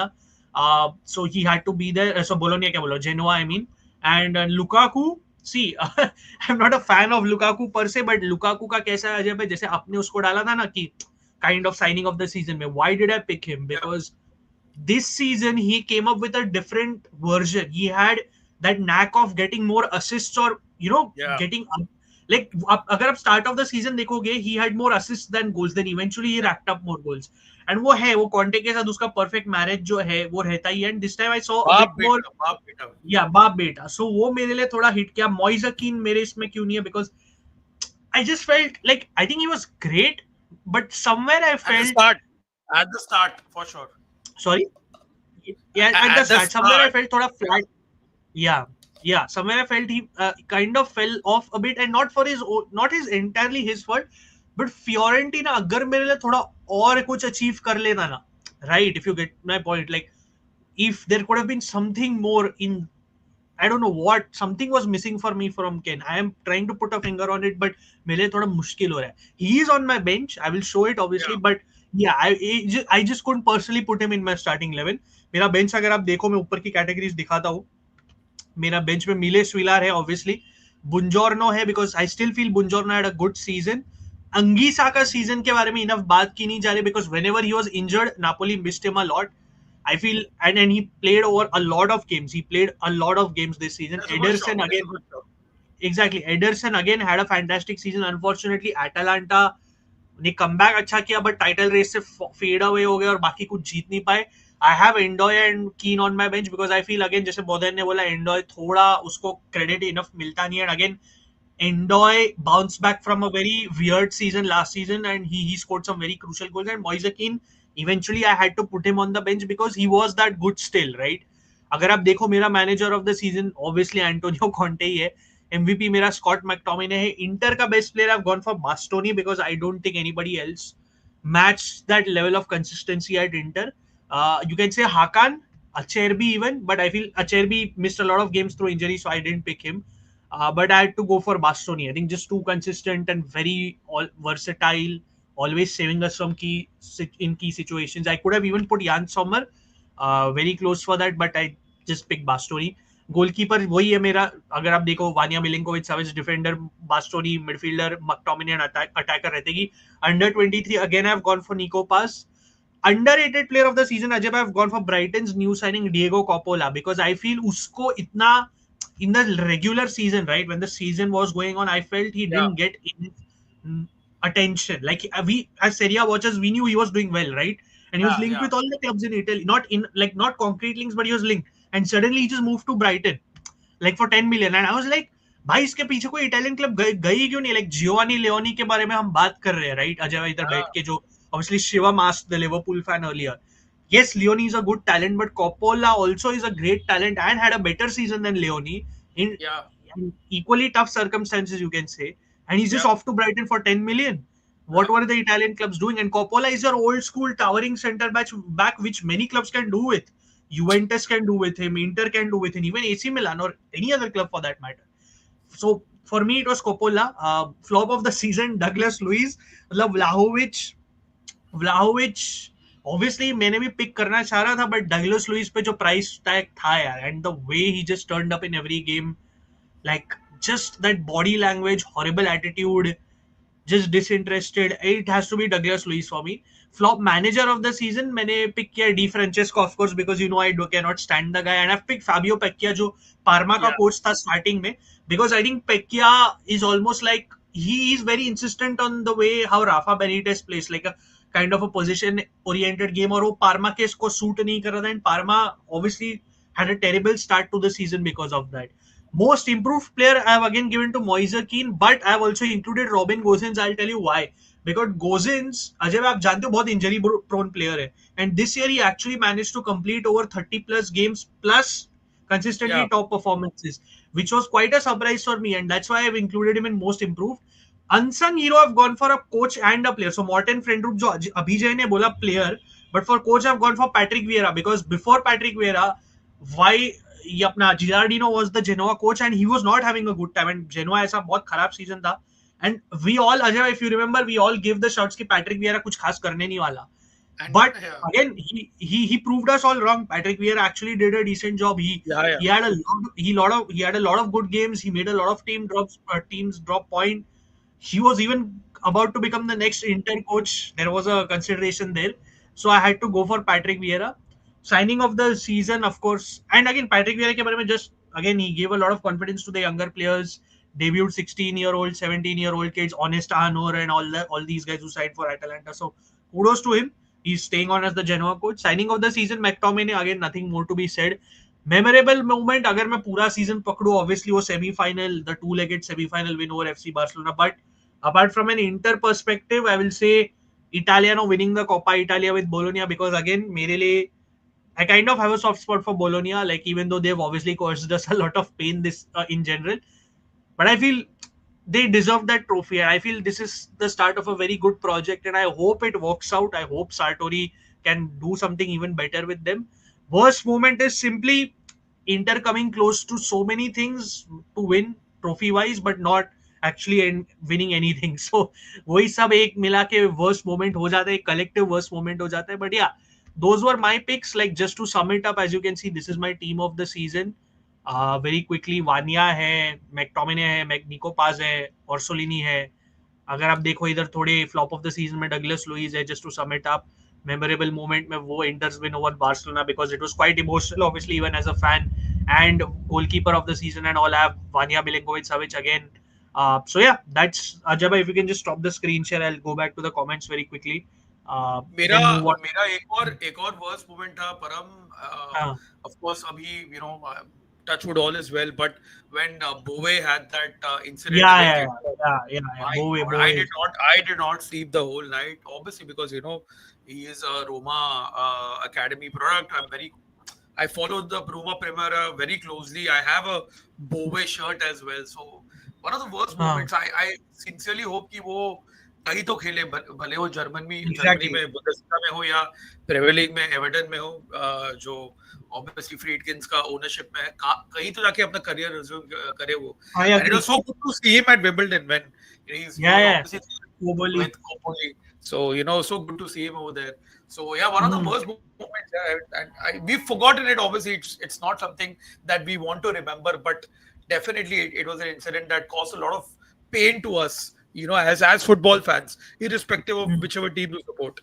So he had to be there. So Bologna kya bolo, Genoa I mean. And Lukaku, see, I'm not a fan of Lukaku per se, but Lukaku का कैसा है अजय भाई, जैसे आपने उसको डाला था ना कि kind of signing of the season में, why did I pick him? Because this season he came up with a different version. He had that knack of getting more assists, or getting like अगर आप start of the season देखोगे, he had more assists than goals. Then eventually he racked up more goals. And वो Conte के साथ उसका perfect marriage जो है वो रहता ही है. And this time I saw a bit more, या बाप बेटा. सो वो मेरे लिए थोड़ा हिट किया. मॉइज कीन मेरे इसमें क्यों नहीं है? Because I just felt like I think he was great, but somewhere I felt at the start for sure. Sorry? Yeah, at the start. Somewhere I felt thoda flat. Yeah. Somewhere I felt he kind of fell off a bit, and not his entirely his fault, but Fiorentina अगर मेरे लिए थोड़ा और कुछ achieve कर लेना ना, right? If you get my point, like if there could have been something more in, I don't know what, something was missing for me from Ken. I am trying to put a finger on it, but मेरे लिए थोड़ा मुश्किल हो रहा है. He is on my bench. I will show it obviously, but yeah, I just couldn't personally put him in my starting 11. मेरा bench अगर आप देखो, मैं ऊपर की कैटेगरीज दिखाता हूँ. मेरा बेंच में मिलेश विलार है ऑब्वियसली, बुंजोर्नो है because I still feel Buongiorno had a good season. Anguissa का सीजन के बारे में इनफ बात की नहीं जा रही because whenever he was injured Napoli missed him a lot. I feel, and he played over a lot of games. He played a lot of games this season. Ederson again, exactly. Ederson again had a fantastic season. Unfortunately, Atalanta ने comeback अच्छा किया, but title race से fade away हो गए और बाकी कुछ जीत नहीं पाए. I have Ndoye and Kean on my bench because I feel again, जैसे बोधन ने बोला, एंडॉय थोड़ा उसको क्रेडिट इनफ मिलता नहीं है. And again Ndoye bounce back from a very weird season last season and he scored some very crucial goals. And Moise Kean, eventually I had to put him on the bench because he was that good still, right? अगर आप देखो, मेरा manager of the season obviously Antonio Conte ही है. MVP मेरा Scott McTominay है. Inter का best player I have gone for Bastoni because I don't think anybody else matched that level of consistency at Inter. You can say Hakan, Acerbi even, but I feel Acerbi missed a lot of games through injury, so I didn't pick him. But I had to go for Bastoni. I think just too consistent and very versatile, always saving us from key situations. I could have even put Jan Sommer, very close for that, but I just picked Bastoni. Goalkeeper वही है मेरा. अगर आप देखो, Vanja Milinkovic Savic defender, Bastoni midfielder, McTominay attacker Retegui. Under 23 again I have gone for Nico Paz. Underrated player of the season Ajay, I have gone for Brighton's new signing Diego Coppola because I feel उसको इतना in the regular season, right, when the season was going on, I felt he didn't get attention. Like we as Serie watchers, we knew he was doing well, right? And he was linked with all the clubs in Italy, not concrete links, but he was linked. And suddenly he just moved to Brighton, like for 10 million. And I was like, भाई इसके पीछे कोई Italian club गई क्यों नहीं? Like Giovanni Leone के बारे में हम बात कर रहे हैं, राइट अजय भाई, इधर बैठ के, जो obviously Shivam asked the Liverpool fan earlier. Yes, Leone is a good talent, but Coppola also is a great talent and had a better season than Leone in equally tough circumstances, you can say. And he's just off to Brighton for 10 million. What were the Italian clubs doing? And Coppola is your old school towering center back, which many clubs can do with. Juventus can do with him, Inter can do with him, even AC Milan or any other club for that matter. So for me, it was Coppola. Flop of the season, Douglas Luiz. Vlahovic obviously मैंने भी pick करना चाह रहा था, but Douglas Louis पे जो price tag था यार, and the way he just turned up in every game, like just that body language, horrible attitude, just disinterested, it has to be Douglas Luiz for me. Flop manager of the season मैंने pick किया Di Francesco, of course, because you know I cannot stand the guy, and I've picked Fabio Pecchia जो pharma का coach था starting में, because I think Pecchia is almost like he is very insistent on the way how Rafa Benitez plays, like a kind of a position oriented game, और वो pharma के इसको suit नहीं कर रहा था, and pharma obviously had a terrible start to the season because of that. Most improved player I have again given to Moise Kean, but I have also included Robin Gosens. I'll tell you why. Because Gosens, Ajay, आप जानते हो, बहुत injury prone player है, and this year he actually managed to complete over 30 plus games plus consistently top performances, which was quite a surprise for me, and that's why I've included him in most improved. Unsung hero I've gone for a coach and a player. So Morten Friendrup जो अभिजय ने बोला player, but for coach I've gone for Patrick Vieira, because before Patrick Vieira, why ये अपना जिरार्डिनो was the Genoa coach and he was not having a good time, and Genoa ऐसा बहुत खराब season था, and we all, Ajay, if you remember, we all give the shots कि Patrick Vieira कुछ खास करने नहीं वाला, But yeah, again, he proved us all wrong. Patrick Vieira actually did a decent job. yeah. He had he had a lot of good games. He made a lot of teams drop point. He was even about to become the next Inter coach. There was a consideration there, so I had to go for Patrick Vieira. Signing of the season, of course, and again Patrick Vieira के बारे में just again he gave a lot of confidence to the younger players. Debuted 16-year-old, 17-year-old kids, Honest Anor and all these guys who signed for Atalanta. So kudos to him. He's staying on as the Genoa coach. Signing of the season, McTominay, again, nothing more to be said. Memorable moment, अगर मैं पूरा season पकड़ूं, obviously वो semi-final, the two-legged semi-final win over FC Barcelona. But apart from an Inter perspective, I will say Italiano winning the Coppa Italia with Bologna because again, मेरे लिए I kind of have a soft spot for Bologna. Like even though they've obviously caused us a lot of pain this in general, but I feel they deserve that trophy. And I feel this is the start of a very good project, and I hope it works out. I hope Sartori can do something even better with them. Worst moment is simply Inter coming close to so many things to win trophy wise, but not actually winning anything. So वही सब एक मिला के worst moment हो जाता है, collective worst moment हो जाता है. But yeah, those were my picks. Like just to sum it up, as you can see, this is my team of the season. Very quickly Vaniya है, मैकटोमिने है, निको पाज है, ऑर्सोलिनी है. अगर आप देखो इधर थोड़े फ्लॉप ऑफ द सीजन में डगलस लुइस है. Just to sum it up, memorable moment में वो Inter's win over Barcelona because it was quite emotional obviously even as a fan. And goalkeeper of the season and all have Vanja Milinkovic Savic again. So yeah, that's Ajay. If you can just stop the screen share, I'll go back to the comments very quickly. मेरा Then move on. मेरा एक और worst moment था परम. Of course अभी touchwood all is well, but when Bove had that incident Yeah. against Yeah. my Bove, God, I did not sleep the whole night. Obviously, because he is a Roma academy product. I followed the Roma Primera very closely. I have a Bove shirt as well. So one of the worst moments. I sincerely hope कि वो कहीं तो खेले, भले वो Germany में बुंदेसलिगा में हो या प्रीमियर लीग में एवर्टन में हो, जो ऑब्वियसली फ्रीडकिंस का ओनरशिप में है, कहीं तो जाके अपना करियर रिज्यूम करे वो. And it was so good to see him at Wimbledon when he's obviously with Copoli. So so good to see him over there. So yeah, one of the worst moments. And we've forgotten it. Obviously, it's not something that we want to remember, but definitely it was an incident that caused a lot of pain to us. As football fans, irrespective of whichever team you support.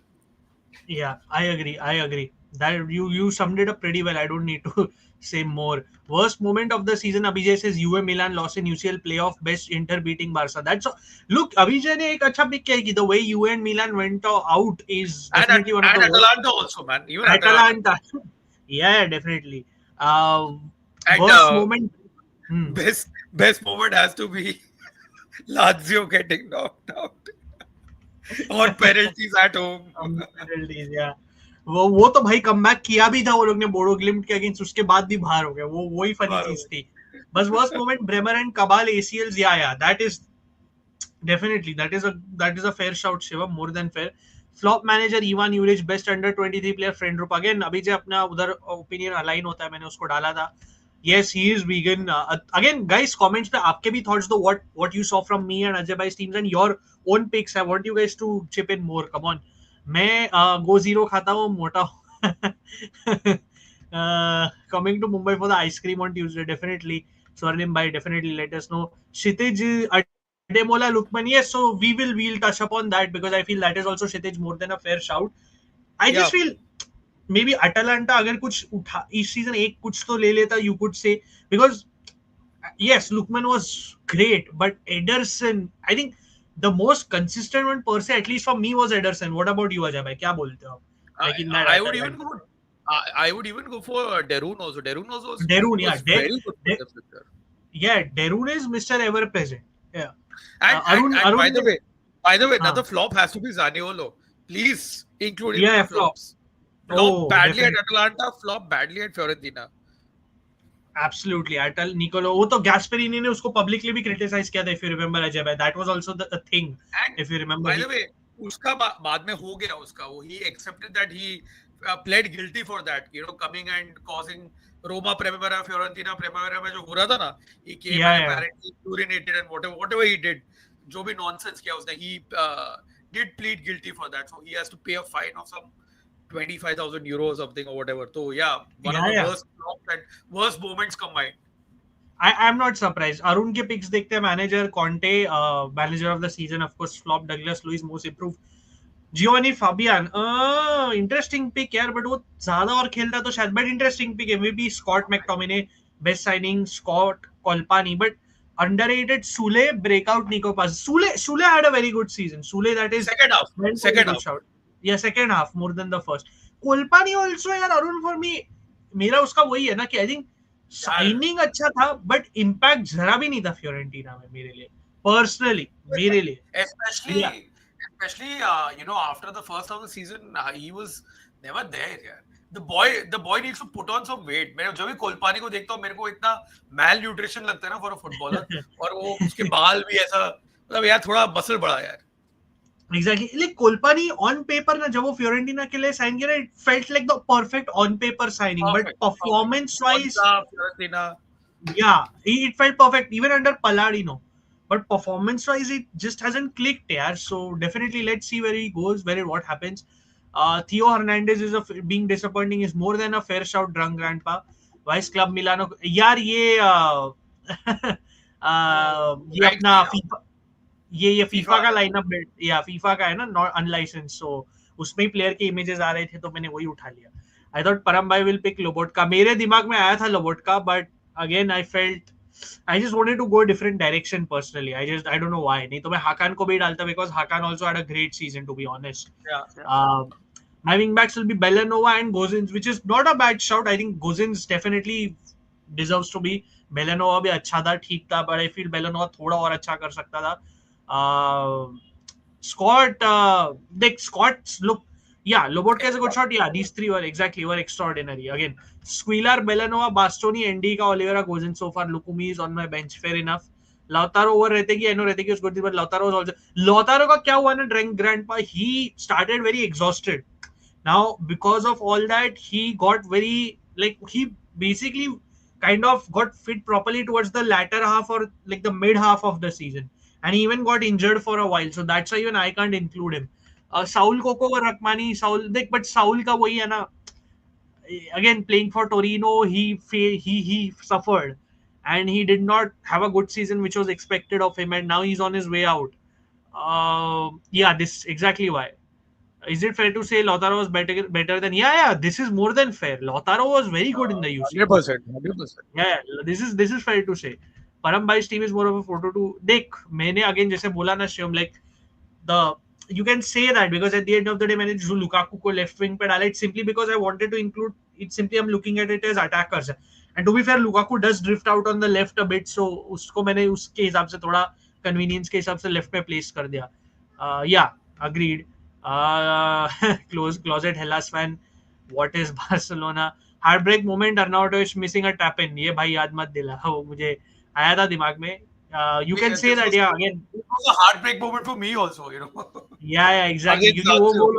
Yeah, I agree. That you summed it up pretty well. I don't need to say more. Worst moment of the season, Abhijay says UA Milan lost in UCL playoff, best Inter beating Barca. That's look, Abhijay ने एक अच्छा pick किया कि the way UA and Milan went out is definitely one of the Atalanta also, man. Even Atalanta. Yeah, definitely. Worst moment. Best moment has to be Lazio getting knocked out. और penalties at home. Penalties, yeah. वो तो भाई comeback किया भी था वो लोग ने बोडो ग्लिम्ट के अगेंस्ट, उसके बाद भी बाहर हो गया. वही फनी चीज थी. बस worst moment Bremer and Cabal ACLs. Yeah that is definitely that is a fair shout Shivam, more than fair. Flop manager Ivan यूरिच, best under 23 player friend group. Again अभी जो अपना उधर ओपिनियन अलाइन होता है, मैंने उसको डाला था. Yes, he is vegan. Again, guys, comments पे आपके भी thoughts दो. What you saw from me and Ajay Bhai's teams and your own picks. I want you guys to chip in more. Come on. मैं Go Zero खाता हूँ, मोटा हूँ. Coming to Mumbai for the ice cream on Tuesday, definitely. Swarnim Bhai, definitely let us know. Kshitij Ademola Lukman, yes, so we'll touch upon that because I feel that is also Kshitij more than a fair shout. I just feel maybe Atalanta अगर कुछ उठा इस season एक कुछ तो ले लेता, you could say, because yes, Lukman was great, but Ederson, I think the most consistent one per se, at least for me, was Ederson. What about you, Ajay bhai? क्या बोलते हो? Like in that I would even go for Derun also. Derun was very good. Yeah, Derun is Mr. Ever Present. Yeah. And by the way, another flop has to be Zaniolo. Please include him in the flops. Flop badly at Atalanta, flop badly at Fiorentina. Absolutely. Nicolo, वो तो Gasperini ने उसको publicly भी criticize किया था, if you remember, Ajay bhai. That was also a thing, if you remember. By the way, उसका बाद में हो गया उसका. He accepted that he pled guilty for that. Coming and causing Roma Primavera, Fiorentina Primavera में जो हो रहा था ना, he came and apparently urinated and whatever he did, जो भी nonsense किया उसने, he did plead guilty for that. So he has to pay a fine of some 25,000 euro or something or whatever. So yeah, one of Yeah, the yeah. worst flops and worst moments combined. I'm not surprised. Arun के picks देखते हैं. Manager Conte, manager of the season, of course, flop. Douglas Luiz most improved. Giovanni Fabbian interesting pick यार, but वो ज्यादा और खेलता तो शायद, but interesting pick. MVP Scott McTominay, best signing Scott Colpani, but underrated Soule, breakout Nico Paz. Soule had a very good season. Soule that is Second half, very second good half. Shot. Yeah second half more than the first. Colpani also यार, Arun for me, मेरा उसका वही है ना कि I think यार signing अच्छा था बट इम्पैक्ट जरा भी नहीं था फ्योरेंटीना में मेरे लिए, पर्सनली मेरे लिए. या especially after the first of the season, he was never there. Yeah, the boy needs to put on some weight. मैं जब भी कोलपानी को देखता हूँ मेरे को इतना मैल न्यूट्रिशन लगता है ना फॉर अ फुटबॉलर. और वो उसके बाल भी ऐसा, मतलब यार थोड़ा मसल बड़ा यार. एग्जैक्टली, लाइक कोलपानी ऑन पेपर ना, जब वो फ्योरेंटीना के लिए साइन किया, it felt like the perfect on paper signing, but Perfect. Performance wise, Monza, Fiorentina. yeah, it felt perfect even under Palladino. But performance-wise, it just hasn't clicked, yeah. So definitely, let's see where he goes, what happens. Theo Hernandez is being disappointing. Is more than a fair shout, drunk grandpa. Vice Club Milano, यार ये Oh, ये right. अपना FIFA, ये FIFA FIFA. का lineup, या FIFA का है ना, नॉट अनलाइसेंस. सो उसमें ही प्लेयर के इमेजेस आ रहे थे तो मैंने वही उठा लिया. आई थॉट परम भाई विल पिक लोबोटका. मेरे दिमाग में आया था Lobotka, but again I felt, I just wanted to go a different direction personally. I don't know why. नहीं तो मैं हाकान को भी डालता, because Hakan also had a great season, to be honest. Yeah. My wingbacks will be Belanova and Gozins, which is not a bad shout. I think Gozins definitely deserves to be. Belanova भी अच्छा था, ठीक था, but I feel Belanova थोड़ा और अच्छा कर सकता था. Scott, Scott's look, yeah, Lobotka is a good shot. Yeah, these three were extraordinary. Again, Squealer, Belanova, Bastoni, Endika, Oliveira goes in so far. Lukumi is on my bench. Fair enough. Lautaro over Retegi, I know Retegi was good, but Lautaro was also. Lautaro का क्या हुआ ना, grandpa, he started very exhausted. Now, because of all that, he got very, like, he basically kind of got fit properly towards the latter half, or like the mid half of the season. And he even got injured for a while. So that's why even I can't include him. Saul Coco or Rakmani, but Saul ka wahi hai na, again playing for Torino, he suffered, and he did not have a good season which was expected of him, and now he's on his way out. Yeah, this exactly why. Is it fair to say Lautaro was better than? Yeah, this is more than fair. Lautaro was very good in the UCL. 100%. 100%. Yeah, this is fair to say. Param Bhai's team is more of a photo to देख. मैंने again जैसे बोला ना Shivam, like the, you can say that because at the end of the day मैंने जो Lukaku को left wing पे डाला, it's simply because I wanted to include it. Simply I'm looking at it as attackers. And to be fair, Lukaku does drift out on the left a bit, so उसको मैंने उसके हिसाब से थोड़ा convenience के हिसाब से left पे place कर दिया. Yeah, agreed. Closet Hellas fan. What is Barcelona? Heartbreak moment, Arnautovic missing a tap in. ये भाई याद मत दिला, वो मुझे आया था दिमाग में. You can say that, yeah, again. It was a heartbreak moment for me also, Yeah, exactly. Against क्योंकि वो Lazio. गोल,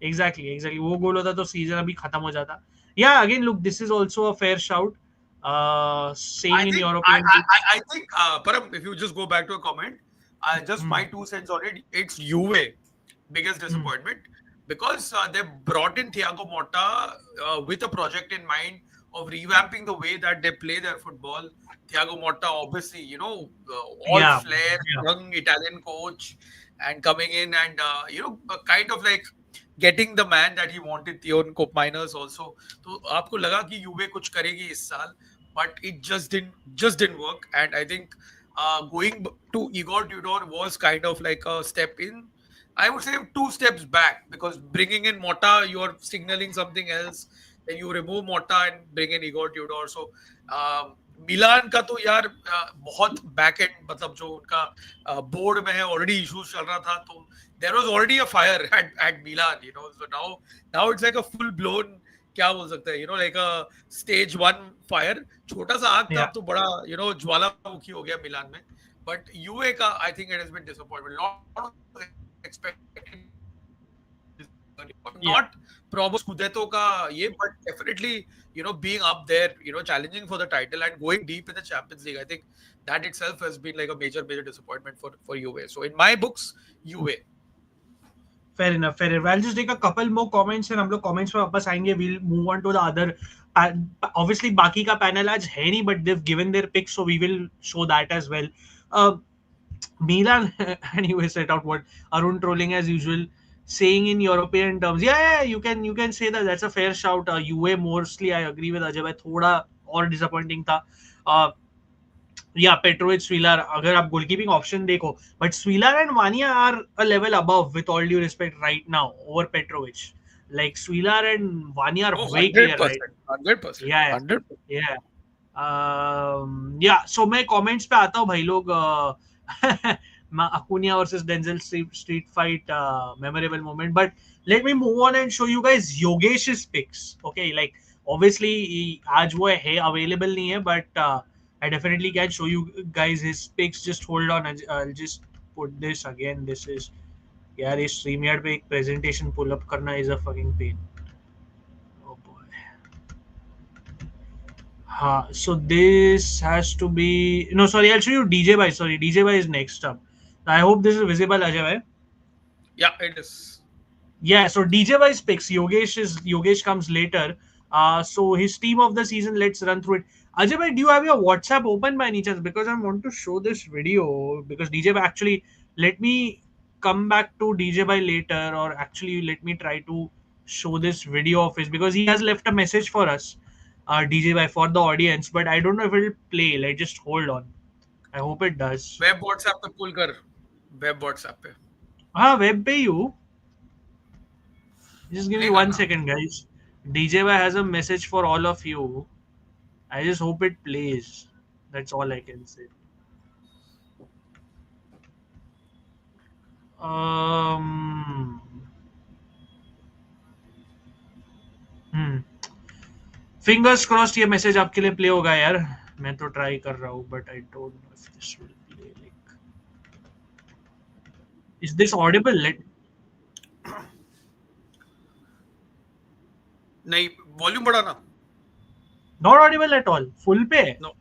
exactly वो गोल होता तो सीजन अभी खत्म हो जाता. Yeah, again, look, this is also a fair shout. Same in European. I think, Param, if you just go back to a comment, just my 2 cents on it, it's Juve biggest disappointment because they brought in Thiago Motta with a project in mind of revamping the way that they play their football. Thiago Motta, obviously, all Yeah, flair, young Italian coach, and coming in and kind of like getting the man that he wanted, Theon Miners also. तो आपको लगा कि यूवे कुछ करेगी इस साल, but it just didn't work. And I think going to Igor Tudor was kind of like a step in. I would say 2 steps back because bringing in Motta, you're signaling something else. Then you remove Motta and bring in Igor Tudor. So मिलान का तो यार बहुत back and, मतलब जो उनका board में है already issues चल रहा था, तो there was already a fire at Milan, so now it's like a full blown, क्या बोल सकते हैं, लाइक अ स्टेज 1 फायर. छोटा सा आग था, अब तो बड़ा ज्वालामुखी हो गया मिलान में. बट यूए का I think it has been disappointment, not expected, not proper Scudetto ka ye, but definitely being up there, challenging for the title and going deep in the Champions League. I think that itself has been like a major disappointment for Juve. So in my books, Juve. Fair enough, fair enough. I'll just take a couple more comments and हम लोग comments पे वापस आएंगे. We'll move on to the other. Obviously बाकी का panel आज है नहीं, but they've given their picks, so we will show that as well. Uh, Milan anyway set out what Arun trolling as usual, saying in European terms. Yeah, you can say that. That's a fair shout. UA mostly I agree with Ajay. थोड़ा और disappointing था. Uh, yeah, Petrovic, Svilar. अगर आप goalkeeping option देखो, but Svilar and Vania are a level above, with all due respect, right now over Petrovic. Like Svilar and Vania are Oh, way clear, right? 100%, 100%, Yeah, 100%. yeah. Yeah, so मैं comments पे आता हूँ भाई लोग. Acuna versus Denzel street fight, memorable moment. But let me move on and show you guys Yogesh's picks. Okay, like obviously आज वो है available नहीं है, but I definitely can show you guys his picks. Just hold on, I'll just put this again. This is यार इस StreamYard पे एक presentation pull up करना is a fucking pain. Oh boy. So this has to be no, sorry, I'll show you DJ Bhai. Sorry, DJ Bhai is next up. I hope this is visible, Ajay Bhai. Yeah, it is. Yeah, so DJ Bhai's picks. Yogesh comes later. So his team of the season. Let's run through it. Ajay Bhai, do you have your WhatsApp open by any chance? Because I want to show this video. Because DJ Bhai, actually, let me come back to DJ Bhai later, or actually let me try to show this video of his, because he has left a message for us, DJ Bhai, for the audience. But I don't know if it'll play. Like, just hold on. I hope it does. Web WhatsApp पे pull कर. Web WhatsApp पे. Web पे you. Just give me Play 1 second, guys. DJ Bhai has a message for all of you. I just hope it plays. That's all I can say. Um. Fingers crossed ये message आपके लिए play होगा यार. मैं तो try कर रहा हूँ, but I don't know if this will play. Like, is this audible? नहीं, वॉल्यूम बढ़ाना. Not audible at all. Full पे. No.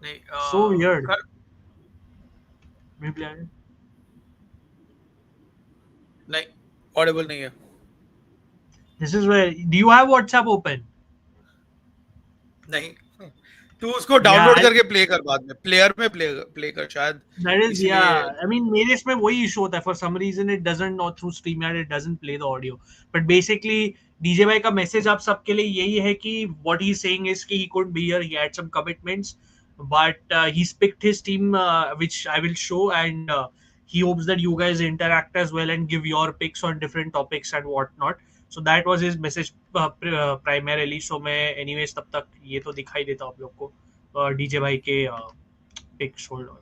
नहीं. So weird. कर. Maybe नहीं, audible नहीं है. This is where. Do you have WhatsApp open? नहीं. तू उसको डाउनलोड करके प्ले कर बाद में. प्लेयर में प्ले कर शायद. That is, yeah. I mean, मेरे इसमें वही इशू होता है. For some reason, it doesn't, or through StreamYard, it doesn't play the audio. But basically, DJ भाई का मैसेज आप सबके लिए यही है कि what he's saying is कि he couldn't be here. He had some commitments, but he's picked his team, which I will show, and he hopes that you guys interact as well and give your picks on different topics and whatnot. So that was his message primarily. So मैं anyways तब तक ये तो दिखाई देता आप लोग को DJ भाई के picks. Hold on.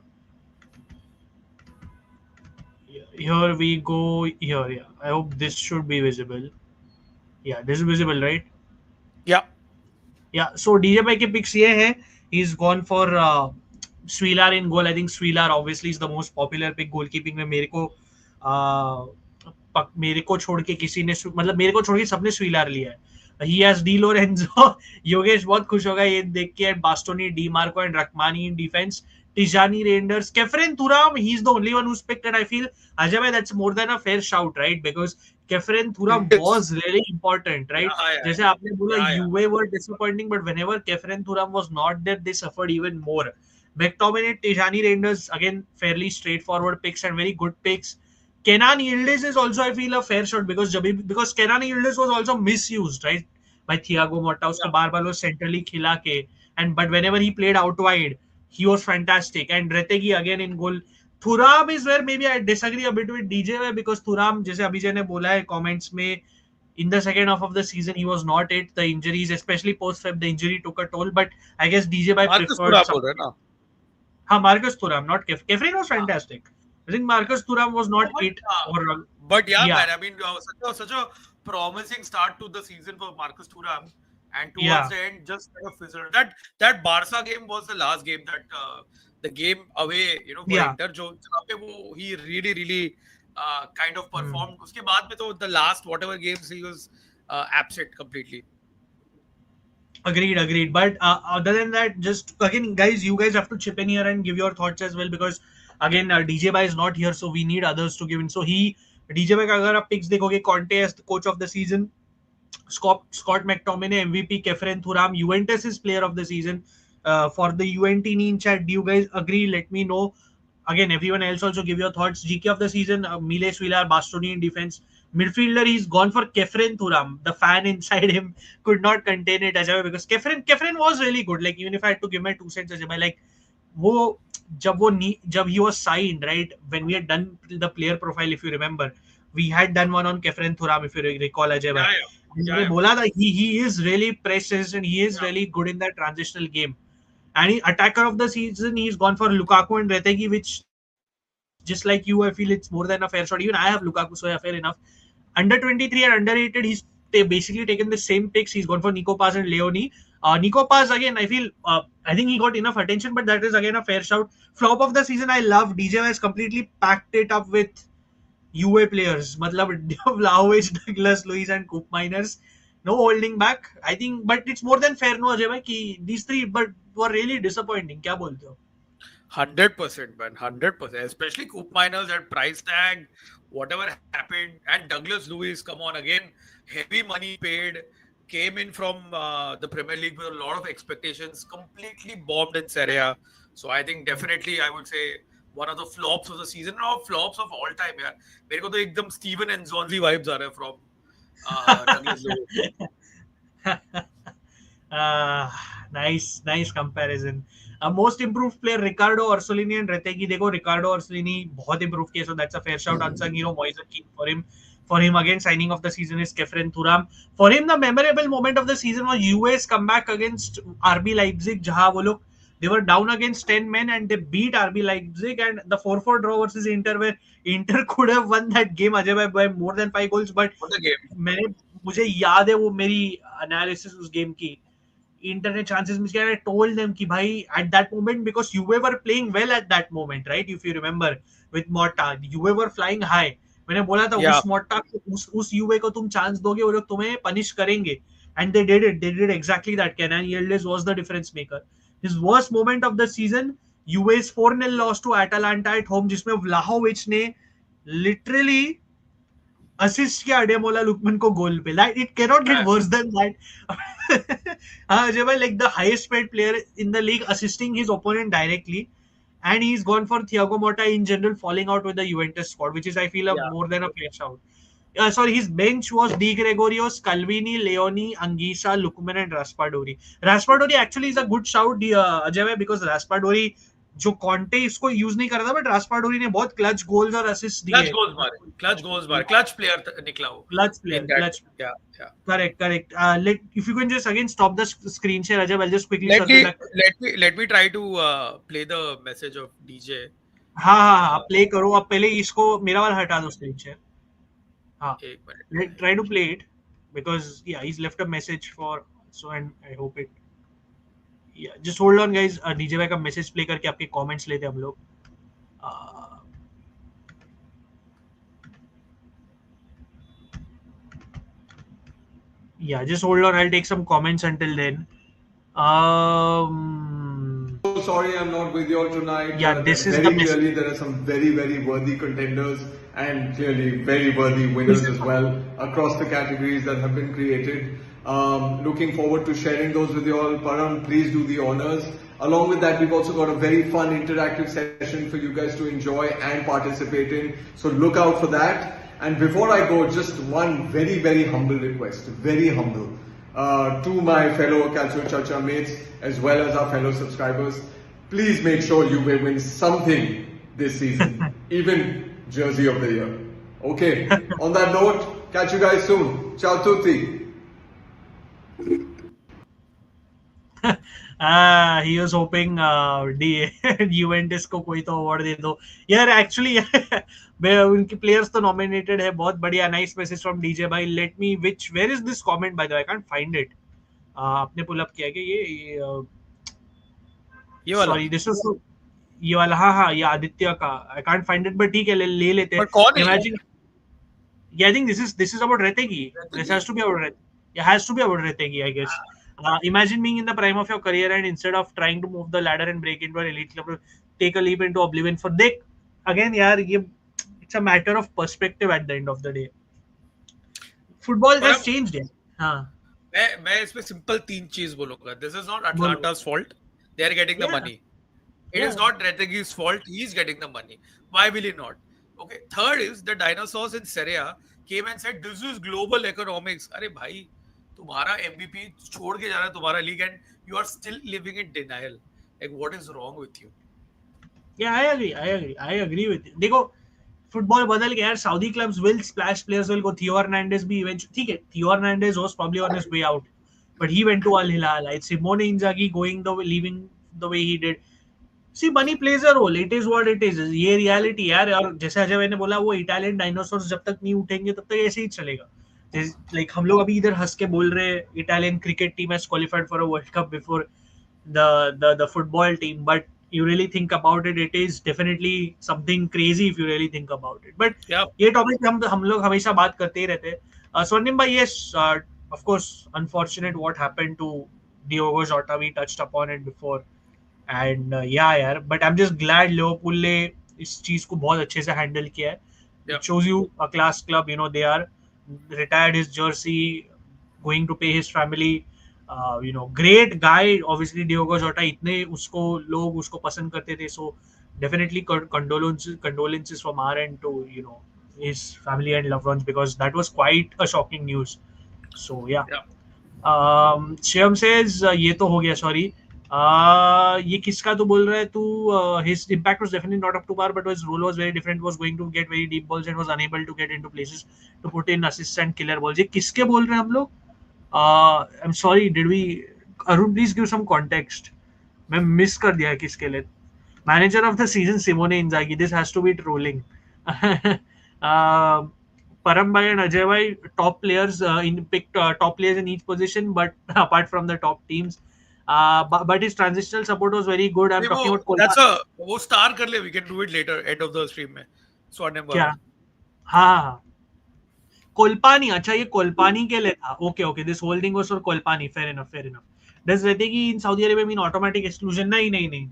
Here we go. Here, yeah. I hope this should be visible. Yeah, this is visible, right? Yeah. Yeah. So DJ भाई के picks ये है. He's gone for Svilar in goal. I think Svilar obviously is the most popular pick goalkeeping में. मेरे को छोड़ के किसी ने, मतलब मेरे को छोड़ के सबने स्वीलार लिया है. He has D Lorenzo. Yogesh बहुत खुश होगा ये देख के. Bastoni, Dimarco and Rrahmani in defense. Tijani Reinders, Kefren Thuram, he's the only one who's picked, and I feel Ajay, that's more than a fair shout, right? Because Kefren Thuram was really important, right? जैसे आपने बोला UA were disappointing, but whenever Kefren Thuram was not there, they suffered even more. McTominay, Tijani Reinders, again fairly straightforward picks and very good picks. Kenan Yildiz is also, I feel, a fair shot because Kenan Yildiz was also misused, right, by Thiago Motta. उसको बार-बार वो centrally खिला के, but whenever he played out wide, he was fantastic. And Retegi again in goal. Thuram is where maybe I disagree a bit with DJ because Thuram, जैसे अभिजय ने बोला है comments में, in the second half of the season he was not it. The injuries, especially post-Feb, the injury took a toll. But I guess DJ by preferred. Marcus Thuram, not Kefren was fantastic. I think Marcus Thuram was not it overall. But yeah, man, I mean, such a promising start to the season for Marcus Thuram, and towards the end, just kind of fizzled. That Barca game was the last game that the game away, for Inter, जो जहाँ पे वो he really kind of performed. उसके बाद में तो the last whatever games he was absent completely. Agreed. But other than that, just again, guys, you guys have to chip in here and give your thoughts as well because again, DJ Bhai is not here, so we need others to give in. So he DJ का अगर आप picks देखोगे, Conte as coach of the season, Scott McTominay MVP, Kefren Thuram Juventus is player of the season. For the UNT in chat, do you guys agree? Let me know. Again, everyone else also give your thoughts. GK of the season, Miles Villar, Bastoni in defense. Midfielder, he's gone for Kefren Thuram. The fan inside him could not contain it, Ajay, because Kefren was really good. Like, even if I had to give my 2 cents, Ajay, like, वो जब he was signed, right, when we had done the player profile, if you remember, we had done one on Kefren Thuram, if you recall, Ajay bhai. मैंने बोला था he is really precious and he is really good in that transitional game. And he, attacker of the season, he's gone for Lukaku and Retegi, which just like you, I feel it's more than a fair shot. Even I have Lukaku, so yeah, fair enough. Under 23 and underrated, he's basically taken the same picks. He's gone for Nico Paz and Leone. Nico Paz, again, I think he got enough attention, but that is again a fair shout. Flop of the season, I love DJ has completely packed it up with UA players. मतलब Vlahovic, Douglas Luiz and Coop Miners. No holding back. I think, but it's more than fair, no, Ajay bhai, कि these three but were really disappointing. क्या बोलते हो? 100%, man, 100%. Especially Coop Miners, that price tag, whatever happened, and Douglas Luiz, come on again, heavy money paid, came in from the Premier League with a lot of expectations, completely bombed in Serie A. So I think definitely I would say one of the flops of the season, or flops of all time. यार मेरे को तो एकदम Steven and Zonzi vibes आ रहे हैं from Douglas Luiz. Nice comparison. Most improved player Ricardo Orsolini and Retegi. देखो Ricardo Orsolini बहुत improve किया, so that's a fair shout. Unsung hero Moise Keane for him. For him again, signing of the season is Kefren Thuram. For him, the memorable moment of the season was US comeback against RB Leipzig. जहाँ वो लोग they were down against 10 men and they beat RB Leipzig, and the 4-4 draw versus Inter, where Inter could have won that game Ajay by more than 5 goals, but मुझे याद है वो मेरी analysis उस game की. Inter ने chances miss किया. I told them कि भाई at that moment, because UA were playing well at that moment, right? If you remember with Morta, UA were flying high. मैंने बोला था उस Morta उस UA को तुम chance दोगे, वो लोग तुम्हें punish करेंगे. And they did it. They did exactly that. Kenan Yildiz was the difference maker. His worst moment of the season, UA's 4-0 loss to Atalanta at home, जिसमें Vlahovic ने literally assist किया Ademola Lookman को goal पे. Like, it cannot get worse than that. Like the highest paid player in the league assisting his opponent directly, and he's gone for Thiago Motta in general, falling out with the Juventus squad, which is, I feel, more than a fair shout. Sorry, his bench was Di Gregorio, Scalvini, Leoni, Anguissa, Lukman and Raspadori. Raspadori actually is a good shout, Ajay, because Raspadori जो Conte इसको use नहीं कर रहा था, but रास्पाडोरी ने बहुत clutch goals और assist दिए. क्लच प्लेयर निकला वो. Clutch. Correct. If you can just again stop the screen share, Ajay, I'll just quickly let me try to play the message of DJ. हाँ प्ले करो. अब पहले इसको मेरा वाला हटा दो स्क्रीन शेयर. हाँ, try to play it because he's left a message for, so, and I hope it. Yeah, just hold on guys. DJ भाई का मैसेज प्ले करके आपके कमेंट्स लेते हैं हम लोग. Just hold on. I'll take some comments until then. Sorry, I'm not with you all tonight. This is very clearly there are some very worthy contenders and clearly very worthy winners as well across the categories that have been created. Looking forward to sharing those with you all. Param, please do the honors. Along with that, we've also got a very fun interactive session for you guys to enjoy and participate in. So look out for that. And before I go, just one very humble request, very humble, to my fellow Calcio Charcha mates as well as our fellow subscribers. Please make sure you win something this season, even Jersey of the Year. Okay, on that note, catch you guys soon. Ciao tutti. He was hoping Juventus को कोई तो award दे दो यार. Actually उनके players तो nominated है. बहुत बढ़िया. नाइस मैसेज फ्रॉम डीजे भाई. Let me where is this comment by the way? I can't find it. आपने पुल अप किया क्या ये वाला? सॉरी, दिस इज ये वाला. हाँ ये आदित्य का. आई कांट फाइंड इट, बट ठीक है, ले लेते हैं. Imagine, I think this is about Retegi. This has to be about Retegi. It has to be about Retegi, I guess. Imagine being in the prime of your career and instead of trying to move the ladder and break into an elite club, take a leap into oblivion. For Dick, again, yaar, It's a matter of perspective at the end of the day. Football पर has changed it. हाँ, मैं इसमें simple तीन चीज बोलूंगा. This is not बोलो. अटलांटा's fault. They are getting the Yeah, money. It is yeah. not Retegi's fault. He's getting the money. Why will he not? Okay. Third is the dinosaurs in Serie A came and said, "This is global economics." अरे भाई, तुम्हारा MVP छोड़ के जा रहा है तुम्हारा league and you are still living in denial. Like what is wrong with you? Yeah, I agree with you. देखो, फुटबॉल बदल गया यार. Saudi clubs will splash, players will go. थियो हर्नांडेज भी इवेंचुअली, ठीक है, थियो Hernandez was probably on his way out, but he went to Al Hilal. It's Simone Inzaghi going the way, leaving the way he did. See, money plays a role. It is what it is. ये reality यार. और जैसे अजय भाई ने बोला, वो Italian dinosaurs जब तक नहीं उठेंगे तब तक ऐसे ही चलेगा. लाइक हम लोग अभी इधर हंस के बोल रहे हैं, Italian cricket team has qualified for a world cup before the football team, but you really think about it, it is definitely something crazy if you really think about it. But Yeah. ये topic हम लोग हमेशा बात करते ही रहते हैं. स्वर्णिम भाई, yes, of course, unfortunate what happened to Diogo Jota. We touched upon it before, and yeah यार, but I'm just glad Liverpool ने इस चीज को बहुत अच्छे से हैंडल किया है. Yeah. It shows you a class club. You know, they are retired his jersey, going to pay his family. You know, great guy. Obviously, Diogo Jota, इतने उसको लोग उसको पसंद करते थे. So definitely condolences from our end to, you know, his family and loved ones, because that was quite a shocking news. So yeah. Yeah. Shyam says ये तो हो गया, sorry. ये किसका तो बोल रहा है तू? His impact was definitely not up to par, but his role was very different. Was going to get very deep balls and was unable to get into places to put in assists and killer balls. ये किसके बोल रहे हैं हम लोग? I'm sorry, did we? Arun, please give some context. मैं miss कर दिया है किसके लिए. Manager of the season, Simone Inzaghi. This has to be trolling. Param Bhai and Ajay Bhai, top players picked top players in each position, but apart from the top teams. But his transitional support was very good. I'm talking about Kolkata. That's a वो star कर ले. We can do it later, end of the stream में. Swarnim क्या? Bhai. हाँ, कोलपानी. अच्छा, ये कोलपानी के लिए था. Okay, this whole thing was for Colpani. Fair enough. Does Retegi in Saudi Arabia mean automatic exclusion? नहीं,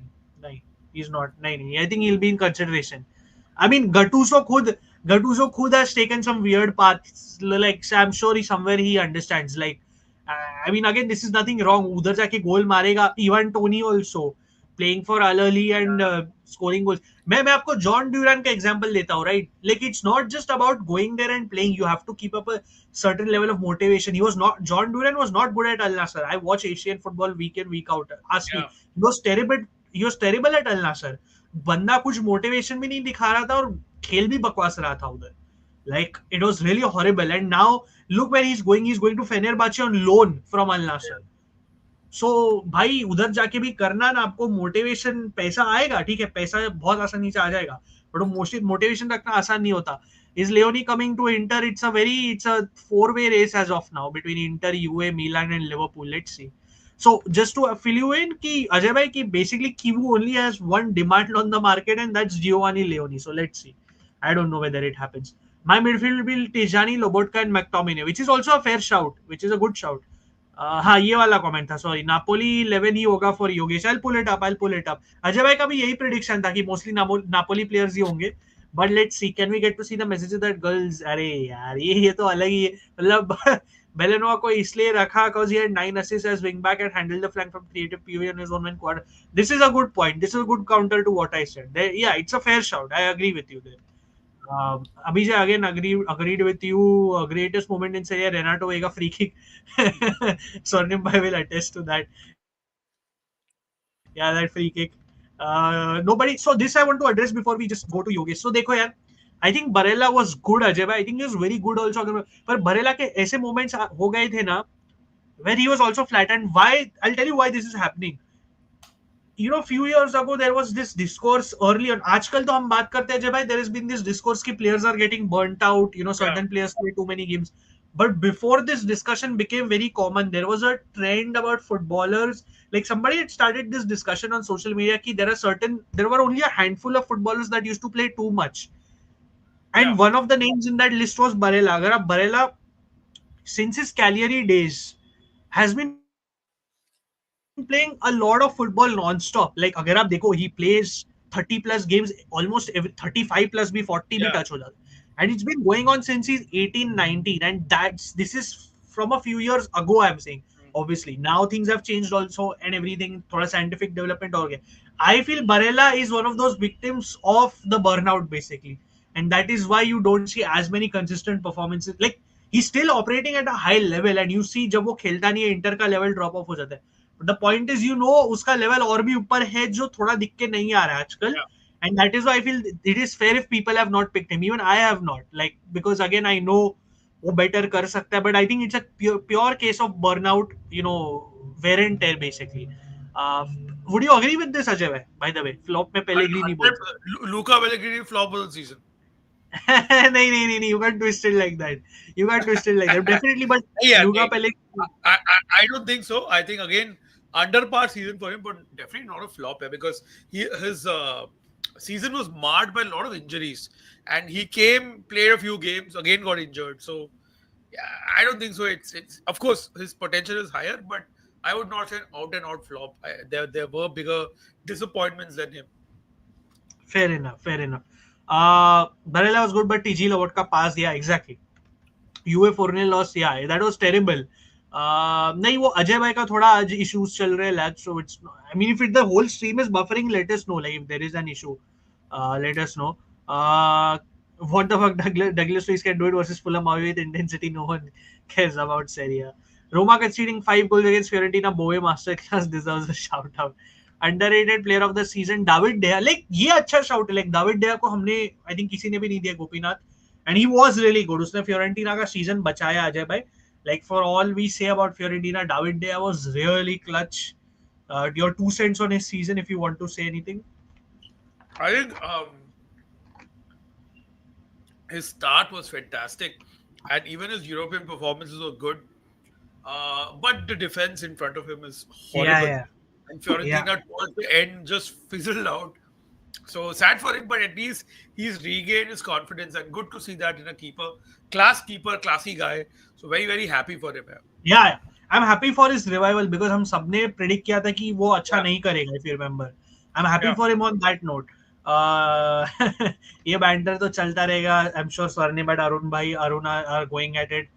he's not. नहीं, I think he'll be in consideration. I mean, Gattuso khud has taken some weird paths. Like, I'm sure he understands. Like, I mean, again, this is nothing wrong. उधर जाके गोल मारेगा. Ivan Toney also playing for Al Ahly and scoring goals. मैं आपको John Durand का example देता हूँ, right? Like it's not just about going there and playing. You have to keep up a certain level of motivation. Jhon Duran was not good at Al Nassr. I watch Asian football week in week out. Ask me, he was terrible at Al Nassr. बंदा कुछ motivation भी नहीं दिखा रहा था और खेल भी बकवास रहा था उधर. Like, it was really horrible. And now look where he's going. He's going to Fenerbahce on loan from Al Nassr. सो भाई, उधर जाके भी करना ना, आपको मोटिवेशन, पैसा आएगा, ठीक है, पैसा बहुत आसानी से आ जाएगा, बट मोटिवेशन रखना आसान नहीं होता. Is Leoni coming to Inter? It's a 4-way race as of now between Inter, Juve, Milan and Liverpool. Let's see. So just to fill you in, कि Ajay bhai, कि basically Kivu only has one demand on the market, and that's Giovanni Leoni. So let's see. I don't know whether it happens. My midfield will be Tijani, Lobotka and McTominay, which is also a fair shout, which is a good shout. हाँ, ये वाला comment था, sorry. Napoli 11 ही होगा for Yogesh. I'll pull it up. Ajay भाई का भी यही prediction था कि मोस्टली नापोली प्लेयर्स ही होंगे. But let's see, can we get to see the messages that girls. अरे यार, ये तो अलग ही है. मतलब बेलेनोवा को इसलिए रखा because he had 9 assists as wing back and handled the flank from creative POV on his own man quad. This is a good point. This is a good counter to what I said. Yeah, it's a fair shout. I agree with you there. Abhijay again agreed with you. Greatest moment in Serie, Renato Vega free kick. Swarnim Bhai will attest to that. Yeah, that free kick. Nobody. So this I want to address before we just go to Yogesh. So देखो यार, I think Barella was good, Ajay bhai. I think he was very good also. पर Barella के ऐसे moments हो गए थे ना, where he was also flat. And why? I'll tell you why this is happening. You know, few years ago there was this discourse early on. आजकल तो हम बात करते हैं जब भाई, there has been this discourse कि players are getting burnt out. You know, certain players play too many games. But before this discussion became very common, there was a trend about footballers. Like, somebody had started this discussion on social media कि there were only a handful of footballers that used to play too much. And one of the names in that list was Barella. अगर आप Barella, since his Cagliari days, has been playing a lot of football non-stop. Like, अगर आप देखो, he plays 30 plus games, almost every 35 plus भी 40 भी touch हो जाता है. And it's been going on since he's 18, 19, and this is from a few years ago, I'm saying. Obviously, now things have changed also, and everything, थोड़ा scientific development हो गया. I feel Barella is one of those victims of the burnout, basically, and that is why you don't see as many consistent performances. Like, he's still operating at a high level, and you see जब वो खेलता नहीं है, Inter का level drop off हो जाता है. But the point is, उसका level और भी ऊपर है जो थोड़ा दिख के नहीं आ रहा है आजकल. And that is why I feel it is fair if people have not picked him. Even I have not. Like, because again, I know वो better कर सकता है, but I think it's a pure case of burnout, wear and tear basically. Would you agree with this, Ajay? By the way, flop में Pellegrini नहीं बोलते. Luca Pellegrini flop of the season. नहीं, you can't twist it like that. Definitely, but Luca Pellegrini. I don't think so. I think again under par season for him, but definitely not a flop because his season was marred by a lot of injuries, and he played a few games, again got injured. So yeah, I don't think so. It's of course his potential is higher, but I would not say out and out flop. There were bigger disappointments than him. Fair enough. Barella was good, but TG Lobotka passed. Yeah, exactly. UA 4-0 loss. Yeah, that was terrible. नहीं, वो अजय भाई का थोड़ा आज issues चल रहे हैं, so it's. I mean, if the whole stream is buffering, let us know. Like, if there is an issue, let us know. What the fuck, Douglas Luiz can do it versus Fulham away with intensity. No one cares about Serie. Roma conceding 5 goals against Fiorentina. Boe masterclass deserves a shout out. Underrated player of the season, David De Gea. Like, ये अच्छा shout है. Like, David De Gea को हमने, I think किसी ने भी नहीं दिया, Gopinath. And he was really good. उसने Fiorentina का season बचाया, अजय भाई. Like, for all we say about Fiorentina, David De Gea was really clutch. Your 2 cents on his season, if you want to say anything. I think his start was fantastic, and even his European performances were good. But the defense in front of him is horrible. Yeah. And Fiorentina towards the end just fizzled out. So sad for him, but at least he's regained his confidence, and good to see that in a classy guy. So very, very happy for him. Yeah, I'm happy for his revival because हम सबने predict किया था कि वो अच्छा नहीं करेगा, if you remember. I'm happy for him on that note. ये banter तो चलता रहेगा. I'm sure Swarnim but Arun are going at it.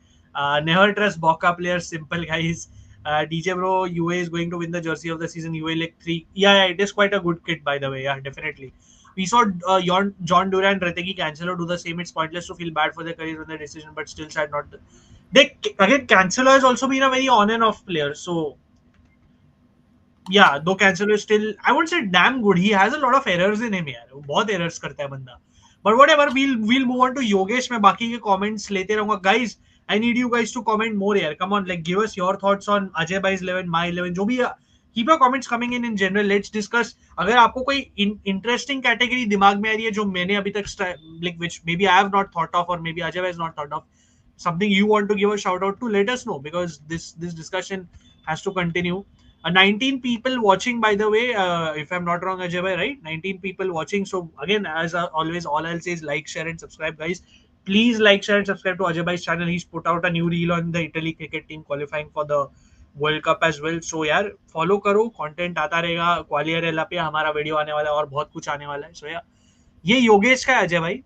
Never trust Boca players, simple guys. DJ bro, UA is going to win the jersey of the season. UA League 3. Yeah, it is quite a good kit, by the way. Yeah, definitely. We saw John Duran, Retegi, Cancelo do the same. It's pointless to feel bad for their careers on their decision, but still sad not. Again, Cancelo has also been a very on and off player. So, yeah, though Cancelo is still, I won't say damn good. He has a lot of errors in him. यार, बहुत errors करता है बंदा. But whatever, we'll move on to Yogesh. मैं बाकी के comments लेते रहूँगा. Guys, I need you guys to comment more here. Come on, like, give us your thoughts on Ajay Bhai's 11, my 11. जो भी, keep your comments coming in general. Let's discuss. अगर आपको कोई interesting category दिमाग में आ रही है जो मैंने अभी तक like which maybe I have not thought of or maybe Ajay Bhai has not thought of, something you want to give a shout out to, let us know because this discussion has to continue. 19 people watching, by the way, if I'm not wrong, Ajay Bhai, right? 19 people watching. So again, as always, all I'll say is like, share and subscribe, guys. Please like, share and subscribe to Ajay Bhai's channel. He's put out a new reel on the Italy cricket team qualifying for the World Cup as well. So यार, follow करो, content आता रहेगा. क्वालियर पे हमारा video आने वाला है और बहुत कुछ आने वाला है. So ये योगेश का है अजय भाई.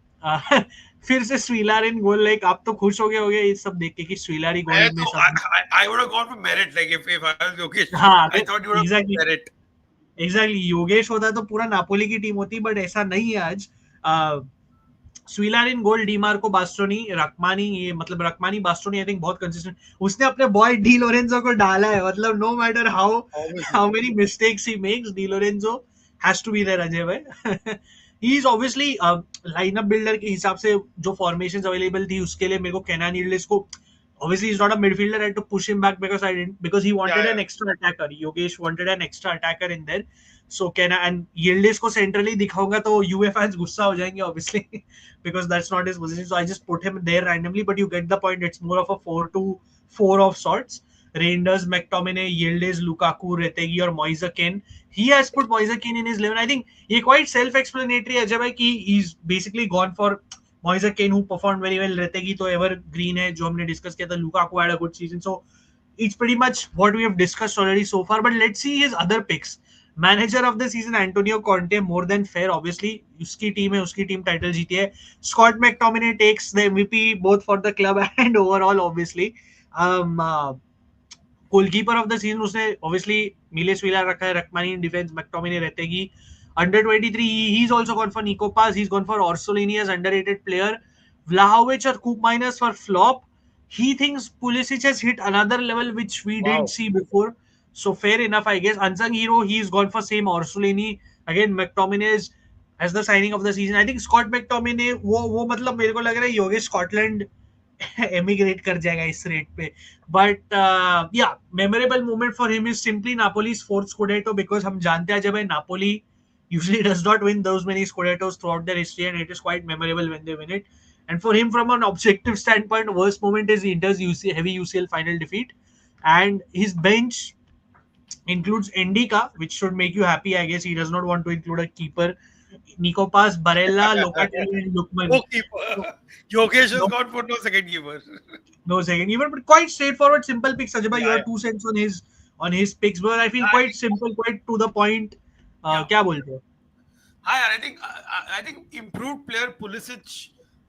फिर से स्वीलर इन गोल. लाइक आप तो खुश हो गए ये सब देख के कि स्वीलर ही गोल में सब. I would have gone for merit like if I was Yogesh. I thought you would have exactly merit. Exactly. Yogesh होता तो पूरा नापोली की टीम होती, बट ऐसा नहीं है आज. स्वीलर इन गोल, डीमार्को, बास्टोनी, रकमानी. ये मतलब रकमानी, बास्टोनी आई थिंक बहुत कंसिस्टेंट. उसने अपने बॉय डी लोरेंजो को डाला है. मतलब no matter how many mistakes he makes, Di Lorenzo has to be there Ajay भाई. He is obviously lineup builder के हिसाब से जो फॉर्मेशंस अवेलेबल थी उसके लिए मेरे को केनान यिल्डिज को, obviously he's not a midfielder, I had to push him back because he wanted an extra attacker. Yogesh wanted an extra attacker in there. So and Yildiz को centrally दिखाऊंगा तो UA fans गुस्सा हो जाएंगे obviously because that's not his position. So I just put him there randomly, but you get the point. It's more of a 4-2-4 of sorts. Reinders, McTominay, Yildiz, Lukaku, Retegi और Moise Kean. He has put Moise Kean in his 11. I think ये quite self-explanatory है अजय भाई कि he's basically gone for Moise Kean who performed very well. Retegi तो evergreen है जो हमने discuss किया था. Lukaku had a good season. So it's pretty much what we have discussed already so far. But let's see his other picks. Manager of the season Antonio Conte, more than fair, obviously उसकी team है, उसकी team title जीती है. Scott McTominay takes the MVP both for the club and overall, obviously. Goalkeeper of the season उसने obviously Mile Svilar रखा है, Rrahmani in defence, McTominay Retegui. Under 23 he is also gone for Nico Paz, he is gone for Orsolini as underrated player. Vlahovic or Coop minus for flop. He thinks Pulisic has hit another level which we didn't see before. So fair enough, I guess. Unsung hero, he's gone for same Orsolini. Again, McTominay is as the signing of the season. I think Scott McTominay, वो मतलब मेरे को लग रहा है Yogesh Scotland एमिग्रेट कर जाएगा इस रेट पे. But yeah memorable moment for him is simply Napoli's fourth Scudetto, because हम जानते हैं जब Napoli usually does not win those many Scudettos throughout their history, and it is quite memorable when they win it. And for him, from an objective standpoint, worst moment is Inter's heavy UCL final defeat. And his bench includes Endika, which should make you happy, I guess. He does not want to include a keeper. Nico Pass, Barella, Locatelli, and Lukman. No keeper. Yogesh has gone for no second keeper. No second keeper, but quite straightforward, simple picks. Ajay, your 2 cents on his picks, but I feel quite simple, quite to the point. क्या बोलते हो? हाँ यार, I think improved player Pulisic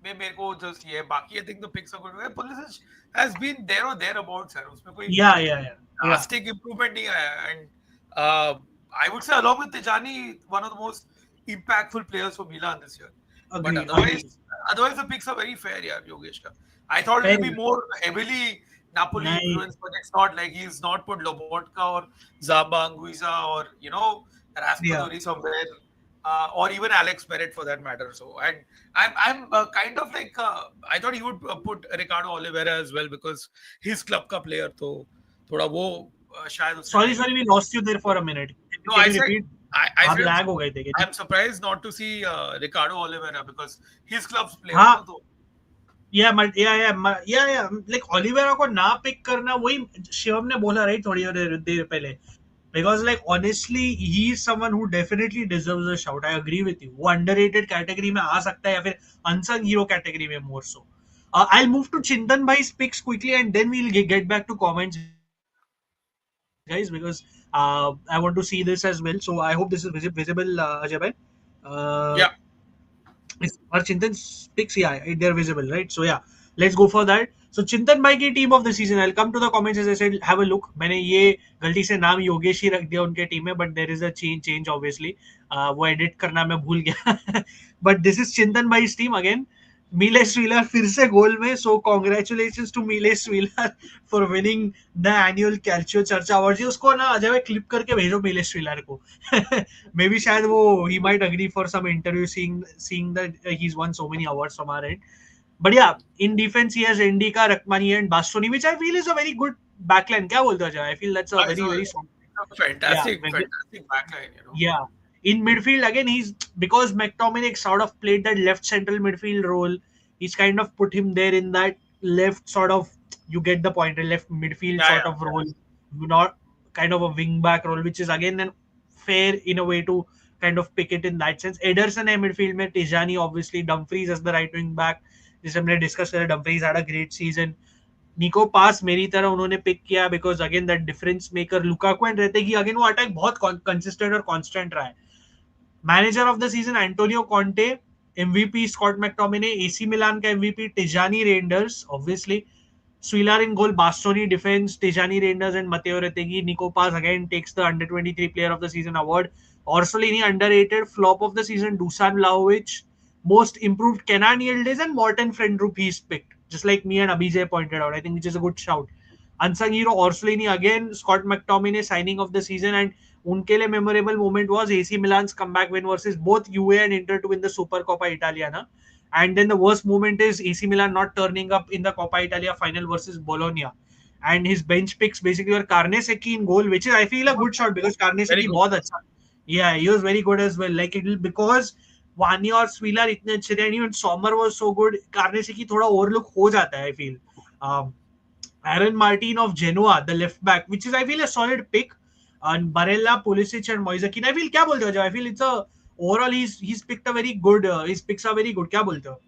में मेरे को just ये बाकी I think the picks are good. Pulisic has been there or thereabouts यार, उसमें कोई drastic improvement नहीं आया. And I would say along with Tijani, one of the most impactful players for Milan this year. But otherwise the picks are very fair यार Yogesh का. I thought it would be more heavily Napoli influence, but it's not. Like he's not put Lobotka or Zamba Anguissa or Raspadori somewhere, or even Alex Perret for that matter. So, and I'm kind of like I thought he would put Ricardo Oliveira as well because he's club ka player. So, thoda wo shayad. Sorry, we lost you there for a minute. No, I said I lag ho gaye the. I'm surprised not to see Ricardo Oliveira because he's club's player. Like Oliveira को ना pick करना, वही शिवम ने बोला right थोड़ी देर पहले. Because like honestly, he is someone who definitely deserves a shout. I agree with you. वो underrated category में आ सकता है या फिर unsung hero category में more so. I'll move to Chintan Bhai's picks quickly and then we'll get back to comments, guys, because I want to see this as well. So I hope this is visible, Ajay Bhai. Yeah. Our Chintan's picks, they're visible, right? So yeah, let's go for that. So Chintan Bhai की team of the season. I'll come to the comments as I said. Have a look. मैंने ये गलती से नाम योगेश ही रख दिया उनके team में, but there is a change obviously. वो edit करना मैं भूल गया. But this is Chintan Bhai's team again. Miles Wheeler फिर से गोल में. So congratulations to Miles Wheeler for winning the annual Calcio Charcha Awards. उसको ना अजय भाई क्लिप करके भेजो Miles Wheeler को. Maybe शायद वो he might agree for some interview seeing that he's won so many awards from our end. But yeah, in defense he has Endika, Rakmani and Bastoni, which I feel is a very good backline. क्या बोलते हो Ajay? I feel that's a very strong. Fantastic backline. Yeah. In midfield again, he's because McTominay sort of played that left central midfield role. He's kind of put him there in that left sort of, you get the point, a left midfield sort of role, not kind of a wing back role, which is again an fair in a way to kind of pick it in that sense. Ederson है midfield में, Tijani obviously, Dumfries as the right wing back. जिसे हमने discuss करा, Dumfries had a great season. Nico Pass मेरी तरह उन्होंने pick किया because again that difference maker Lukaku and रहते कि again वो अटैक बहुत consistent और constant रहा है. Manager of the season Antonio Conte, MVP Scott McTominay, AC Milan का MVP Tijani Reinders obviously, Swilar in goal, Bastoni defense, Tijani Reinders and Matteo Retegui. Nico Pass again takes the under 23 player of the season award. Orsolini underrated, flop of the season Dusan Vlahovic, most improved Kenan Yildiz and Morten Friendrup he's picked, just like me and Abhijay pointed out, I think, which is a good shout. Unsung hero Orsolini again, Scott McTominay signing of the season, and उनके लिए memorable moment was AC Milan's comeback win versus both UA and Inter to win the Supercoppa Italiana. And then the worst moment is AC Milan not turning up in the Coppa Italia final versus Bologna. And his bench picks basically were Carnesecchi in goal, which is I feel a good shot because Carnesecchi बहुत अच्छा. Yeah, he was very good as well. Like it will, because Vani और Swilar इतने अच्छे थे, and even Sommer was so good. Carnesecchi थोड़ा overlook हो जाता है, I feel. Aaron Martin of Genoa, the left back, which is I feel a solid pick. And Barella, Pulisic and Moisakin. I feel क्या बोलते हो? I feel it's a overall he's picked a very good. His picks are very good. क्या बोलते हो?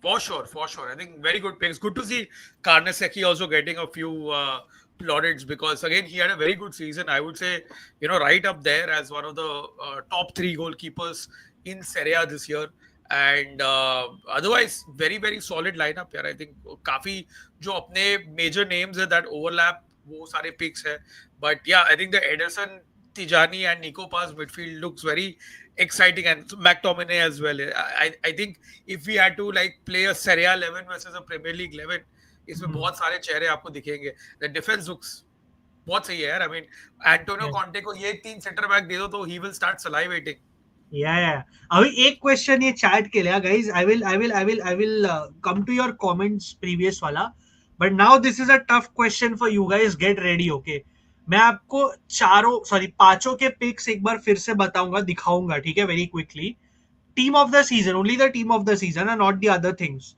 For sure. I think very good picks. Good to see Carnesecchi also getting a few plaudits because again he had a very good season. I would say, right up there as one of the top three goalkeepers in Serie A this year. And otherwise, very very solid lineup here. I think काफी जो अपने major names है that overlap वो सारे picks है. But yeah, I think the Ederson, Tijani and Nico Paz midfield looks very exciting, and McTominay as well. I think if we had to like play a Serie A 11 versus a Premier League 11, इसमें बहुत सारे चेहरे आपको दिखेंगे. The defense looks बहुत सही है यार. I mean, Antonio Conte को ये 3 सेंटर बैक दे दो तो he will start salivating. Yeah. अभी एक क्वेश्चन ये चैट के लिए guys. I will come to your comments previous वाला. But now this is a tough question for you guys. Get ready, okay? मैं आपको पांचों के पिक्स एक बार फिर से बताऊंगा, दिखाऊंगा, ठीक है? Very quickly. Team of the season, only the team of the season and not the other things.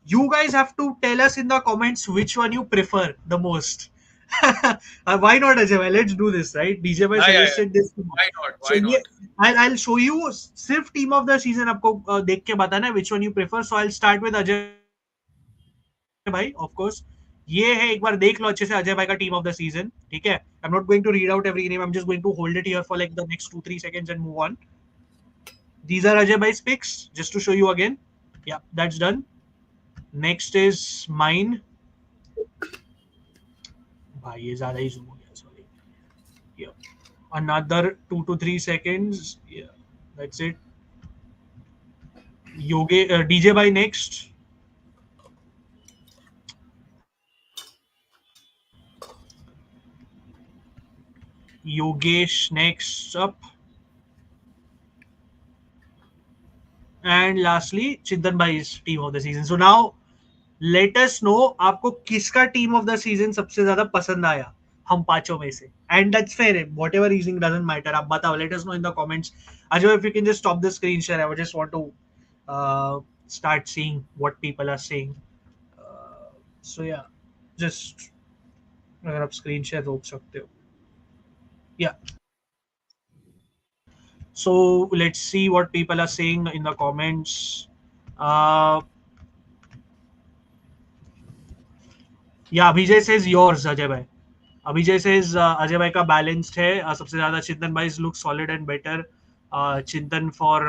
You guys have to tell us in the comments which one you prefer the most. Why not, Ajay? Let's do this, right? DJ Bhai suggested this. Why not? I'll show you सिर्फ team of the season आपको देख के बताना है which one you prefer. So I'll start with Ajay Bhai, of course. ये है, एक बार देख लो अच्छे से अजय भाई का टीम ऑफ द सीजन, ठीक है? I am not going to read out every name, I am just going to hold it here for like the next 2-3 seconds and move on. These are Ajay Bhai's picks, just to show you again. Yeah, that's done. Next is mine. भाई ये ज्यादा ही zoom हो गया, sorry. Yeah. Another 2 to 3 seconds. Yeah, that's it. DJ Bhai next. Yogesh next up. And lastly, Chintan Bhai's team of the season. So now, let us know आपको किसका team of the season सबसे ज्यादा पसंद आया हम पांचों में से. And that's fair. Whatever reasoning doesn't matter. आप बताओ. Let us know in the comments. Ajay, if you can just stop the screen share. I would just want to start seeing what people are saying. So yeah, just अगर आप screen share रोक सकते हो. Yeah. So let's see what people are saying in the comments. Yeah, Abhijay says yours, Ajay Bhai. Abhijay says Ajay Bhai का balanced है. सबसे ज़्यादा Chintan Bhai's look solid and better. Chintan for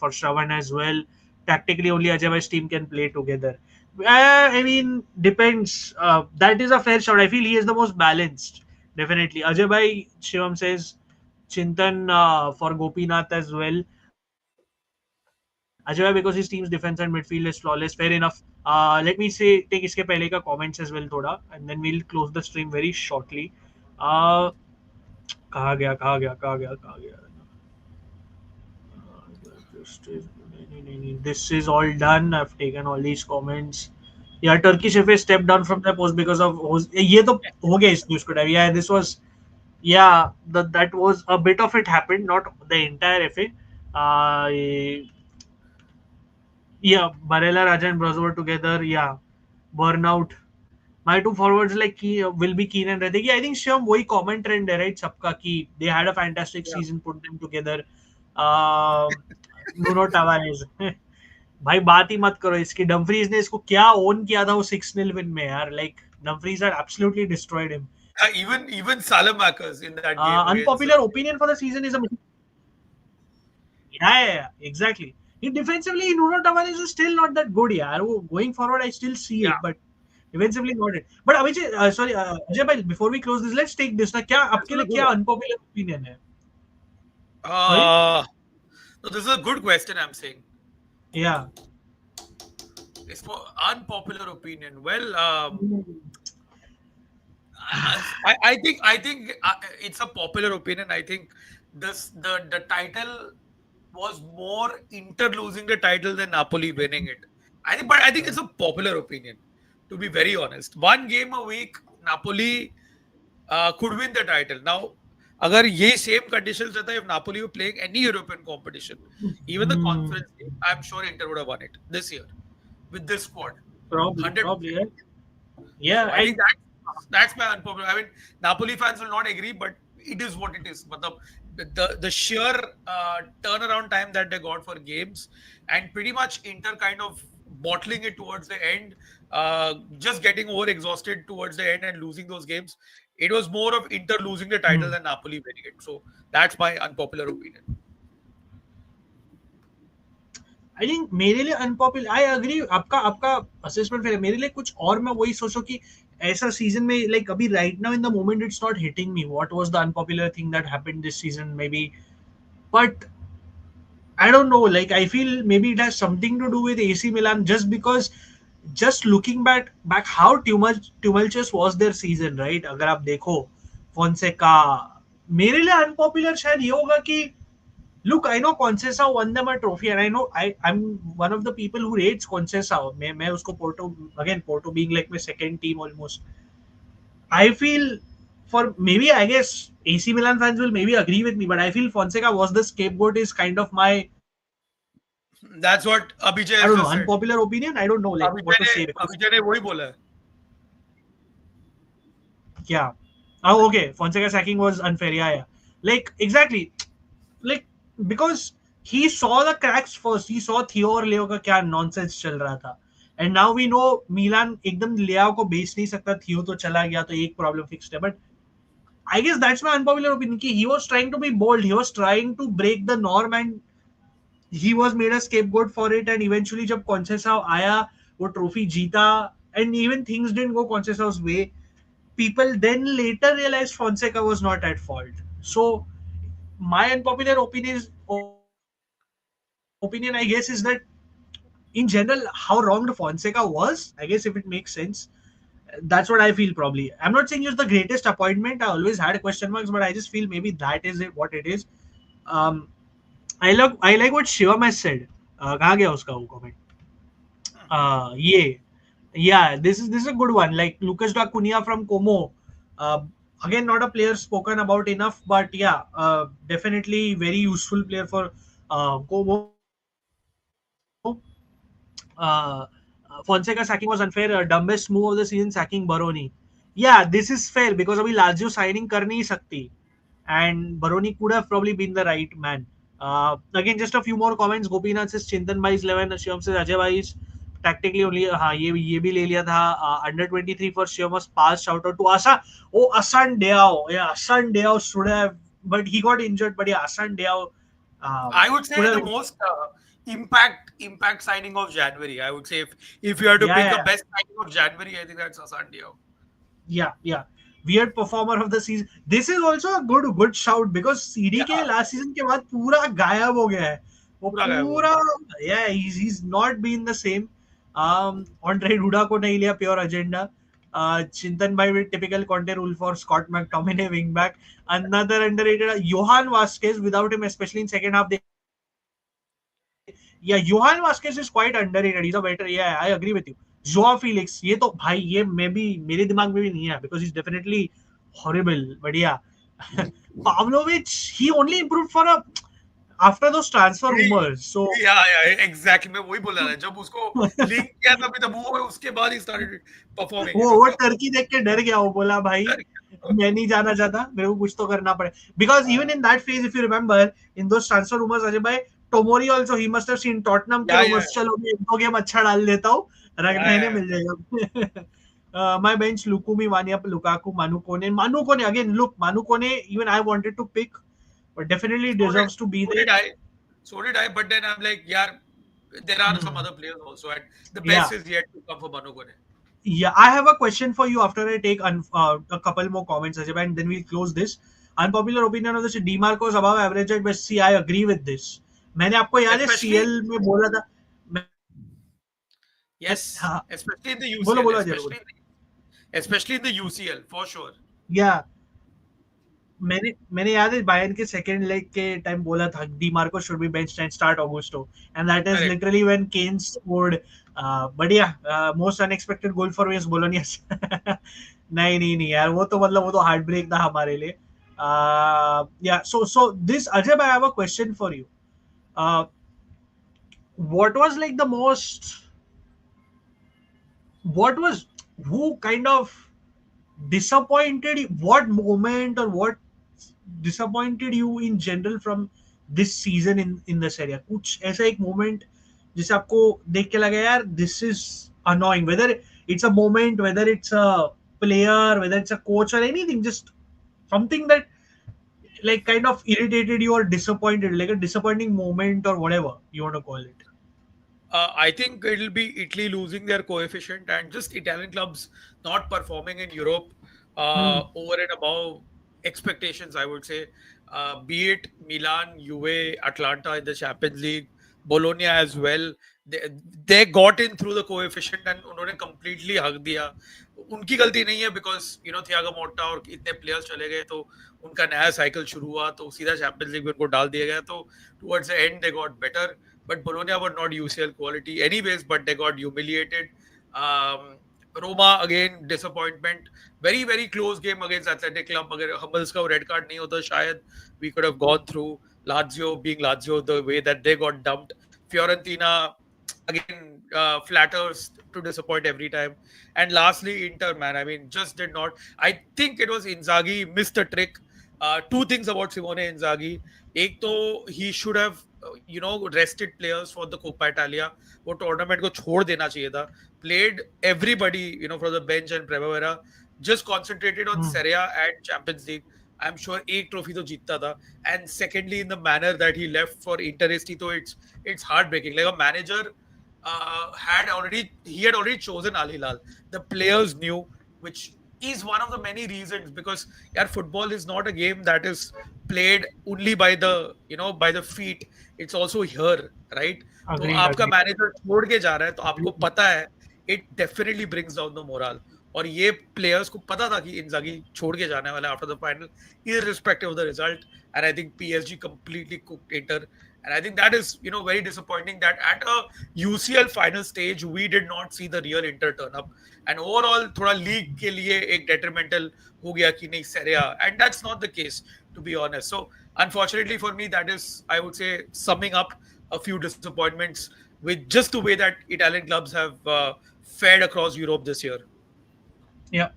Shravan as well. Tactically, only Ajay Bhai's team can play together. I mean, depends. That is a fair shot. I feel he is the most balanced. Definitely. Ajay Bhai, Shivam says Chintan for Gopinath as well. Ajay Bhai, because his team's defense and midfield is flawless. Fair enough. Let me say take इसके पहले का comments as well थोड़ा, and then we'll close the stream very shortly. कहाँ गया? This is all done. I've taken all these comments. Yeah, Turkish FA stepped down from their post because of ये तो हो गया इस news को. Yeah, this was. Yeah, that was a bit of it happened, not the entire FA. Yeah, Barella, Raja and Brozovic together. Yeah, burnout. My two forwards will be Keen and Redegi. I think Shivam वही common trend है, right? सबका कि they had a fantastic season, put them together. Nuno Tavares. भाई बात ही मत करो इसकी. Dumfries ने इसको क्या ओन किया था वो 6-0 विन में यार. Like Dumfries had absolutely destroyed him. Even Salamakers in that game. Unpopular opinion for the season is a. Yeah, exactly. Defensively, Nuno Tavares is still not that good. Yeah, going forward, I still see it, but defensively not it. But Ajay Bhai, before we close this, let's take this. क्या आपके लिए क्या unpopular opinion है? So this is a good question. I'm saying. Yeah. It's for unpopular opinion. Well, I think it's a popular opinion. I think the title was more Inter losing the title than Napoli winning it. I think it's a popular opinion, to be very honest. One game a week, Napoli could win the title. Now, अगर ये same conditions रहता, if Napoli were playing any European competition, even the Conference League, I'm sure Inter would have won it this year with this squad. Probably. Yeah, I think that's my unpopular. I mean, Napoli fans will not agree, but it is what it is. The sheer turnaround time that they got for games, and pretty much Inter kind of bottling it towards the end, just getting over exhausted towards the end and losing those games. It was more of Inter losing the title than Napoli winning it. So that's my unpopular opinion. I think मेरे लिए unpopular, I agree, आपका आपका assessment fair है. मेरे लिए कुछ और, मैं वही सोचो कि ऐसा सीजन में लाइक अभी right now in the moment it's not hitting me what was the unpopular thing that happened this season maybe, but I don't know. Like I feel maybe it has something to do with AC Milan, just because, just looking back how tumultuous was their season, right? अगर आप देखो Fonseca, मेरे लिए unpopular शायद ये होगा कि look, I know Conceição won them a trophy, and I know I'm one of the people who rates Conceição. मैं उसको Porto being like my second team almost. I feel, for maybe I guess AC Milan fans will maybe agree with me, but I feel Fonseca was the scapegoat is kind of my, That's what Abhijay I has don't know, just said. unpopular opinion. I don't know like what to say because Abhijay ने वही बोला है. yeah. Oh, okay. Fonseca sacking was unfair. Yeah. Like exactly. Like because he saw the cracks first. He saw Theo और Leo का क्या nonsense चल रहा था. And now we know Milan एकदम Leo को बेच नहीं सकता. Theo तो चला गया तो एक problem fixed है. But I guess that's my unpopular opinion. कि he was trying to be bold. He was trying to break the norm and he was made a scapegoat for it. And eventually जब Conceição आया, वो trophy जीता, and even things didn't go Conceição's way, people then later realized Fonseca was not at fault. So my unpopular opinion I guess is that in general how wronged Fonseca was, I guess if it makes sense, that's what I feel probably. I'm not saying it's the greatest appointment. I always had question marks, but I just feel maybe that is it, what it is. Um, I like what Shivam has said. कहाँ गया उसका वो comment? Yeah, this is a good one. Like Lucas da Cunha from Como. Again, not a player spoken about enough, but yeah, definitely very useful player for Como. Fonseca sacking was unfair. Dumbest move of the season, sacking Baroni. Yeah, this is fair because अभी Lazio signing कर नहीं सकती, and Baroni could have probably been the right man. Again, just a few more comments. Gopinath says Chintan Bhai is 11. Shivam says Ajay Bhai is tactically only. हाँ ये भी ले लिया था. Under 23 for Shivam was passed. Shout out to Asa. Oh, Asan Deao. Yeah, Asan Deao should have, but he got injured. But yeah, Asan Deao. I would say the most impact signing of January. I would say if you had to pick a best signing of January, I think that's Asan Deao. Yeah. Weird performer of the season. This is also a good shout because CD के last season के बाद पूरा गायब हो गया है. वो पूरा yeah, he's not been the same. Andre Duda को नहीं लिया pure agenda. Chintan Bhai with typical Conte rule for Scott McTominay wingback. Another underrated Johan Vasquez. Without him, especially in second half, yeah, Johan Vasquez is quite underrated. He's a better. Yeah, I agree with you. Joao Felix, ये तो भाई ये मेरे दिमाग में भी नहीं है because he's definitely horrible. But yeah, Pavlovic, he only improved after those transfer rumors. So yeah, exactly. मैं वही बोल रहा था जब उसको लिंक किया तब वो उसके बाद ही started performing. वो टर्की देख के डर गया. वो बोला भाई मैं नहीं जाना चाहता, मेरे को कुछ तो करना पड़े. Because even in that phase, if you remember, in those transfer rumors, Ajay bhai, Tomori also he must have seen Tottenham के rumors. चलो मैं एक दो गेम अच्छा डाल देता हूँ, रहने मिल जाएगा. My bench: Lukumi, Vania, Lukaku, Manu Kone. Again, look, Manu Kone, even I wanted to pick, but definitely deserves to be there. So did I, but then I'm like, yeah, there are some other players also, and the best is yet to come for Manu Kone. Yeah, I have a question for you after I take a couple more comments, Ajay, and then we'll close this. Unpopular opinion of this: DiMarco is above average at best. See, I agree with this. मैंने आपको याद है CL में बोला था. Yes, especially in the UCL. Especially in the UCL, for sure. Yeah. मैंने याद है बायर्न के सेकंड लेग के टाइम बोला था DiMarco should be benched and start Augusto, and that is literally when Kane scored. But yeah, most unexpected goal for US Bolognese. नहीं यार, वो तो हार्ट ब्रेक था हमारे लिए. Yeah, so this Ajay, I have a question for you. What was like the most? Who kind of disappointed you? What moment or what disappointed you in general from this season in the Serie? कुछ ऐसा एक moment जिसे आपको देख के लगे यार this is annoying, whether it's a moment, whether it's a player, whether it's a coach or anything, just something that like kind of irritated you or disappointed, like a disappointing moment or whatever you want to call it? I think it'll be Italy losing their coefficient and just Italian clubs not performing in Europe Hmm. over and above expectations, I would say. Be it Milan, Juve, Atlanta in the Champions League, Bologna as well. They, they got in through the coefficient and उन्होंने completely हक दिया. उनकी गलती नहीं है because Thiago मोटा और इतने players चले गए तो उनका नया cycle शुरू हुआ तो सीधा Champions League में उनको डाल दिया गया तो towards the end they got better. But Bologna were not UCL quality anyways, but they got humiliated. Roma again disappointment. Very very close game against Athletic Club. अगर Hummels का red card नहीं होता शायद we could have gone through. Lazio being Lazio, the way that they got dumped. Fiorentina again flatters to disappoint every time. And lastly, Inter, man, I mean, just did not. I think it was Inzaghi missed a trick. Two things about Simone Inzaghi. एक तो he should have rested players for the Coppa Italia. वो tournament को छोड़ देना चाहिए था. Played everybody from the bench and Primavera. Just concentrated on Serie and Champions League. I'm sure एक trophy तो जीतता था. And secondly, in the manner that he left for Interisti, तो it's heartbreaking. Like a manager had already chosen Al Hilal. The players knew, which is one of the many reasons because football is not a game that is played only by the by the feet. It's also here, right? तो Agreed, आपका agreed. Manager छोड़ के जा रहा है तो आपको पता है it definitely brings down the morale. और ये प्लेयर्स को पता था कि इंजागी छोड़ के जाने वाला है after the final, irrespective of the result. And I think PSG completely cooked Inter. And I think that is, very disappointing that at a UCL final stage, we did not see the real Inter turn up. And overall, थोड़ा league के लिए एक detrimental हो गया कि नहीं Serie A. And that's not the case, to be honest. So, unfortunately for me, that is, I would say, summing up a few disappointments with just the way that Italian clubs have fared across Europe this year. Yeah,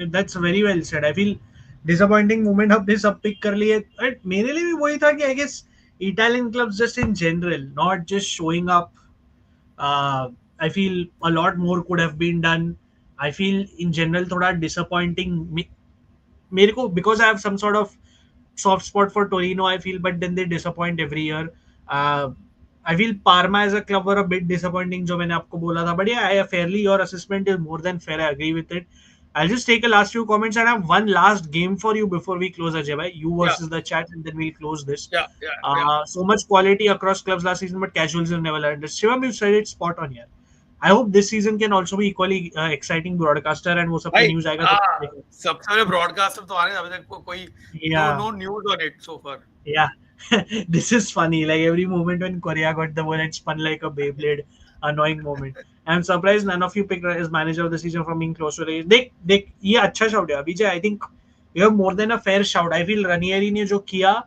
that's very well said. I feel disappointing moment हमने सब pick कर लिए. And मेरे लिए भी वही था कि I guess Italian clubs just in general, not just showing up. I feel a lot more could have been done. I feel in general थोड़ा disappointing. मेरे को because I have some sort of soft spot for Torino, I feel, but then they disappoint every year. I feel Parma as a club were a bit disappointing, जो मैंने आपको बोला था. But yeah, fairly your assessment is more than fair. I agree with it. I'll just take a last few comments and I have one last game for you before we close, Ajay bhai. You versus the chat, and then we'll close this. Yeah. So much quality across clubs last season, but casualism never learned. Shivam, you said it spot on here. I hope this season can also be equally exciting broadcaster and वो सब पे news आएगा तो सबसे पहले broadcaster तो आ रहे हैं अभी तक कोई no news on it so far. Yeah. This is funny. Like every moment when Korea got the ball and spun like a Beyblade, annoying moment. I'm surprised none of you picked as manager of the season from being close to the देख ये अच्छा shout है Abhijay. I think you have more than a fair shout. I feel Ranieri ने जो किया,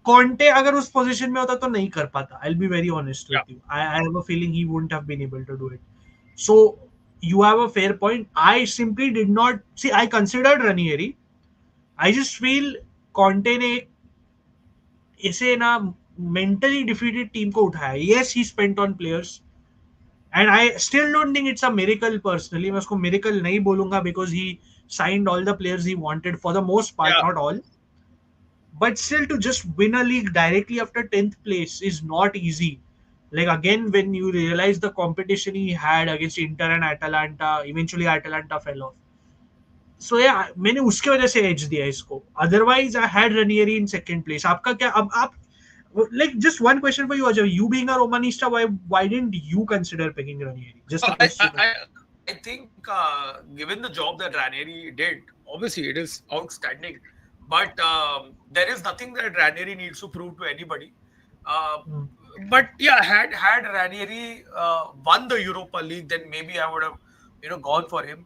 Conte अगर उस position में होता तो नहीं कर पाता. I'll be very honest with you. I have a feeling he wouldn't have been able to do it. So you have a fair point. I simply did not see. I considered Ranieri. I just feel Conte ने इसे ना mentally defeated team को उठाया. Yes, he spent on players. And I still don't think it's a miracle personally. मैं उसको miracle नहीं बोलूंगा because he signed all the players he wanted for the most part, not all. But still to just win a league directly after 10th place is not easy. Like again, when you realize the competition he had against Inter and Atalanta, eventually Atalanta fell off. So yeah, मैंने उसके वजह से edge दिया इसको. Otherwise, I had Ranieri in second place. आपका क्या अब आप like just one question for you, Ajay. You being a Romanista, why didn't you consider picking Ranieri? Just a question. I think given the job that Ranieri did, obviously it is outstanding. But there is nothing that Ranieri needs to prove to anybody. But yeah, had Ranieri won the Europa League, then maybe I would have gone for him.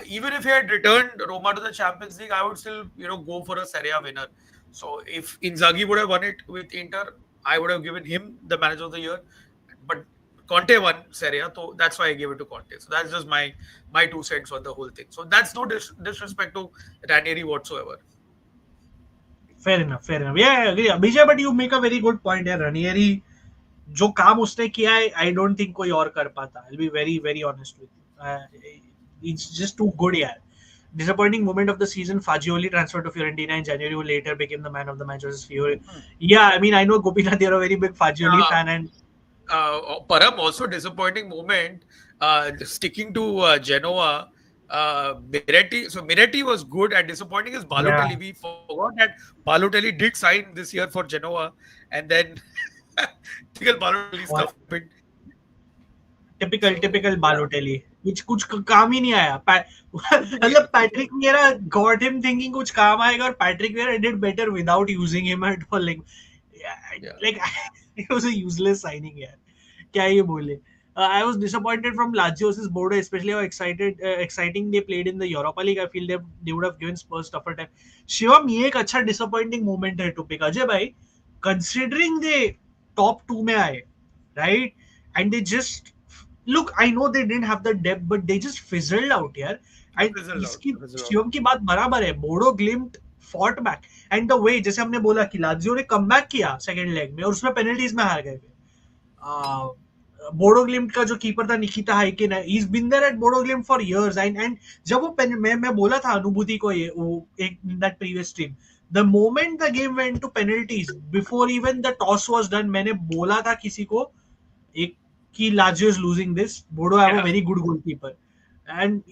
Even if he had returned Roma to the Champions League, I would still go for a Serie A winner. So if Inzaghi would have won it with Inter, I would have given him the manager of the year. But Conte won Serie A, so that's why I gave it to Conte. So that's just my 2 cents on the whole thing. So that's no disrespect to Ranieri whatsoever. Fair enough. Yeah, I agree. Abhijay, but you make a very good point here. Ranieri जो काम उसने किया है, I don't think कोई और कर पाता. I'll be very very honest with you. It's just too good, यार. Disappointing moment of the season: Fagioli transferred to Fiorentina in January, who later became the man of the match versus Fiore. Yeah, I mean, I know Gopinath, you're a very big Fagioli Uh, fan, and Param, also disappointing moment. Sticking to Genoa, Miretti. So Miretti was good, and disappointing is yeah, Balotelli. We forgot that Balotelli did sign this year for Genoa, and then typical Balotelli और stuff happened. So typical Balotelli. कुछ कुछ काम ही नहीं आया. मतलब Patrick विएरा got him thinking कुछ काम आएगा, और Patrick विएरा did better without using him at all. Like, yeah, like it was a useless signing, यार. क्या ये बोले. I was disappointed from Lazio versus Bodo, especially how exciting they played in the Europa League. I feel they would have given Spurs tougher time. Shivam, ये एक अच्छा disappointing moment है to pick. Ajay भाई, considering they top 2 में आए, right? And they just look. I know they didn't have the depth, but they just fizzled out here. And fizzled out, इसकी fizzled out. Shivam की बात बराबर है. Bodo ग्लिम्ट fought back, and the way जैसे हमने बोला कि लाजियो ने कम बैक किया सेकंड लेग में, और उसमें पेनल्टीज में हार गए. बोडो ग्लिम्ट का जो कीपर था निकिता हाइकिन है, he's been there at Bodo ग्लिम्ट for years. And जब वो मैं बोला था अनुभूति को, ये वो एक that previous stream, the moment the game went to penalties, before even the toss was done, मैंने बोला था किसी को एक कि Lazio is losing this. Bodo have a Yeah. very good goalkeeper. And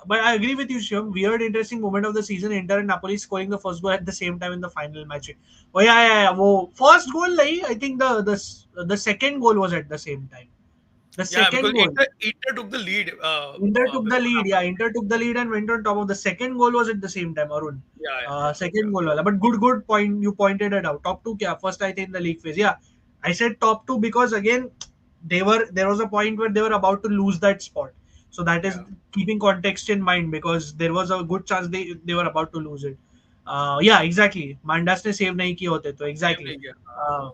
but I agree with you, Shivam. Weird, interesting moment of the season. Inter and Napoli scoring the first goal at the same time in the final match. Oh yeah. वो first goal नहीं. I think the second goal was at the same time. The Yeah, second because goal. Inter took the lead. Inter took the Before lead. Yeah, Napoli. Inter took the lead and went on top of. The second goal was at the same time, Arun. Yeah. Second goal wala. But good point. You pointed it out. Top two kya? First, I think in the league phase. Yeah, I said top two because again, there was a point where they were about to lose that spot. So that is Yeah. keeping context in mind, because there was a good chance they were about to lose it. Yeah, exactly. Mandas ने save नहीं किए होते तो Same exactly. thing, yeah.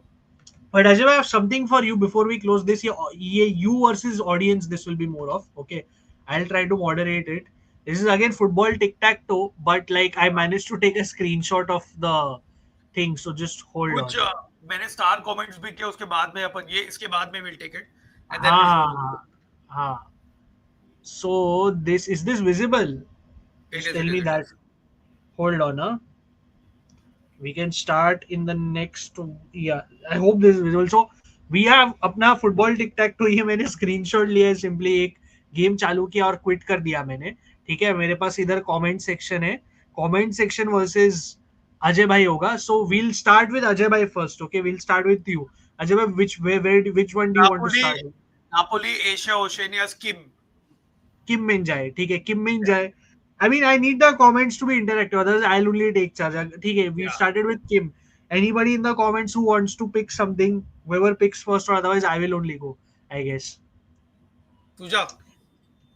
But Ajay, I have something for you before we close this. You versus audience, this will be more of. Okay, I'll try to moderate it. This is again football tic tac toe, but like I managed to take a screenshot of the thing, so just hold कुछ on. मैंने star comments भी किए, उसके बाद में अपन ये इसके बाद में will take it and then will हाँ. So this visible? It Just is tell me that. Hold on, huh? We can start in the next. Yeah, I hope this is visible. So we have अपना football टिक टैक तो ये मैंने screenshot लिया है. Simply एक game चालू किया और क्विट कर दिया मैंने. ठीक है, मेरे पास इधर कमेंट सेक्शन है. कमेंट सेक्शन वर्सेस अजय भाई होगा. So we'll start with Ajay भाई first. Okay, we'll start with you Ajay भाई. which one do you want to Napoli start with? Napoli Asia Oceania स्किम किम मिन जाए. ठीक है, किम मिन जाए. I mean, I need the comments to be interactive. Otherwise, I'll only take charge. ठीक है, we या started with Kim. Anybody in the comments who wants to pick something, whoever picks first, or otherwise, I will only go, I guess. तुझा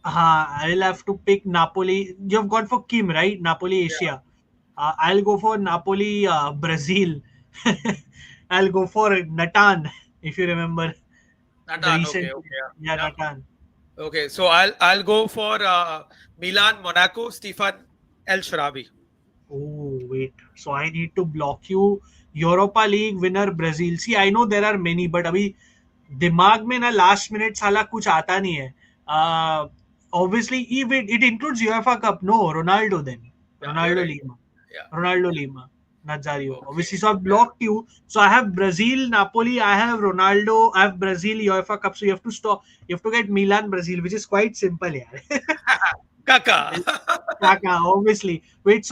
I will have to pick Napoli. You have gone for Kim, right? Napoli या Asia. I'll go for Napoli Brazil. I'll go for Natan, if you remember the Natan recent. Okay Yeah, या Natan. Okay so I'll go for Milan Monaco Stephan El Shaarawy Oh, wait. So I need to block you. Europa League winner Brazil. See, I know there are many, but अभी दिमाग में ना last minute साला कुछ आता नहीं है. Obviously, it includes UEFA Cup. No, Ronaldo then. या you're Ronaldo right Lima. या Ronaldo Lima. Nazario. Okay Obviously, so I've या blocked you. So I have Brazil, Napoli, I have Ronaldo, I have Brazil, UEFA Cup. So you have to stop. You have to get Milan, Brazil, which is quite simple, yeah. काका Kaka, obviously. Wait,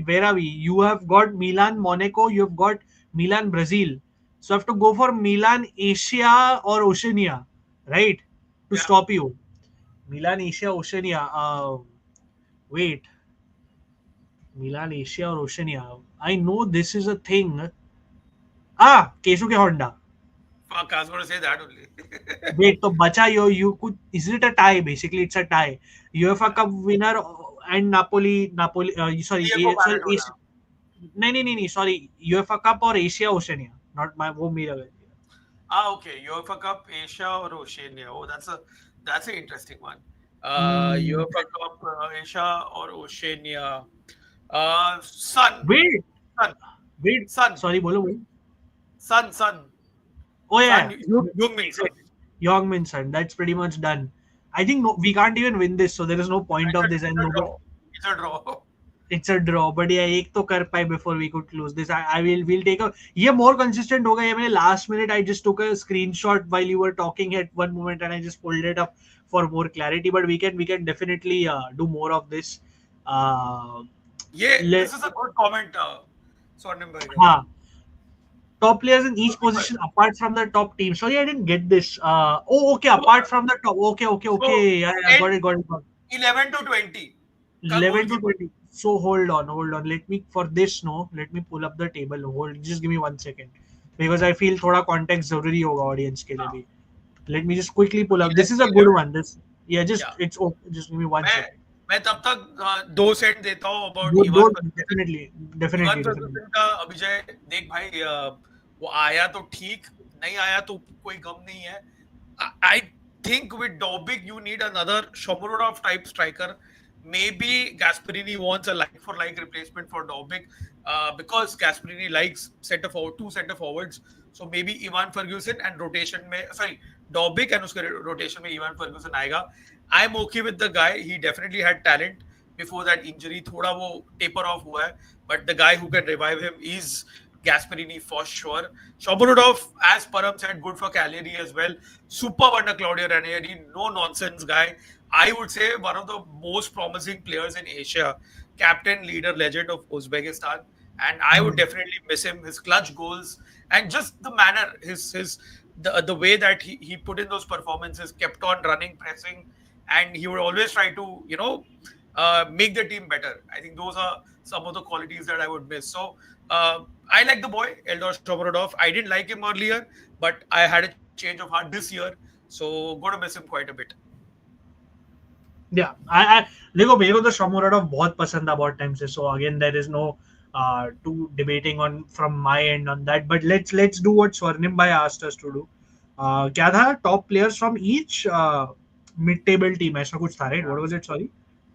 where are we? You have got Milan, Monaco, you have got Milan, Brazil. So I have to go for Milan, Asia or Oceania, right? To या stop you. Milan, Asia, Oceania. Wait, Milan, Asia or Oceania. I know this is a thing. Keisuke Honda. fuck I was going to say that only Wait, तो बचा you could, is it a tie? Basically, it's a tie. UEFA Cup winner and Napoli. Sorry, Diego sorry, Maradona नहीं, sorry, UEFA Cup or Asia Oceania. Not my वो मेरा गलती है. okay UEFA Cup Asia or Oceania oh that's an interesting one Hmm. UEFA Cup Asia or Oceania Sun Wait, Sun wait. Sun Sorry, बोलो. Sun Oh yeah, Son, Young-min son. exactly. Youngmin son. That's pretty much done. I think no, we can't even win this, so there is no point of this. And It's a nobody, draw. It's a draw. it's a draw. But yeah, एक तो कर पाए before we could close this. I will we'll take a ये more consistent होगा. ये मैंने last minute I just took a screenshot while you were talking at one moment and I just pulled it up for more clarity. But we can definitely do more of this. Uh, Yeah, le- this is a good comment, Swarnim Bhai. हाँ, top players in each position apart from the top team. Sorry, I didn't get this. Oh, okay. Apart from the top. Okay. So, Yeah, got it. 11 to 20. 11 to 20. So hold on. Let me for this. No, let me pull up the table. Hold. Just give me 1 second because I feel थोड़ा context जरूरी होगा audience के लिए भी. Let me just quickly pull up. This is a good one. This it's okay. Just give me 1 second. मैं तब तक 2 set देता हूँ about Don't, Evan definitely. Evan Ferguson का अभिजय देख भाई वो आया तो ठीक नहीं आया तो कोई गम नहीं है. I think with Dobbik you need another Shomurodov type striker. Maybe Gasperini wants a like for like replacement for Dobbik because Gasperini likes two center forwards. So maybe Ivan Ferguson and rotation में Dobbik and उसके rotation में Ivan Ferguson आएगा. I'm okay with the guy. He definitely had talent before that injury. थोड़ा वो taper off हुआ है. But the guy who can revive him is Gasperini for sure. Shomurodov, as Param said, good for Cagliari as well. Superb under Claudio Ranieri. No nonsense guy. I would say one of the most promising players in Asia. Captain, leader, legend of Uzbekistan. And I would definitely miss him. His clutch goals and just the manner, the way that he put in those performances, kept on running, pressing, and he would always try to, make the team better. I think those are some of the qualities that I would miss. So I like the boy, Eldor Shomurodov. I didn't like him earlier, but I had a change of heart this year. So going to miss him quite a bit. Yeah, I देखो मेरे को तो Shomurodov बहुत पसंद था बहुत time से. So again there is no to debating on from my end on that. But let's do what Swarnim Bhai asked us to do. क्या था top players from each mid table team ऐसा कुछ था, right? What was it? Sorry.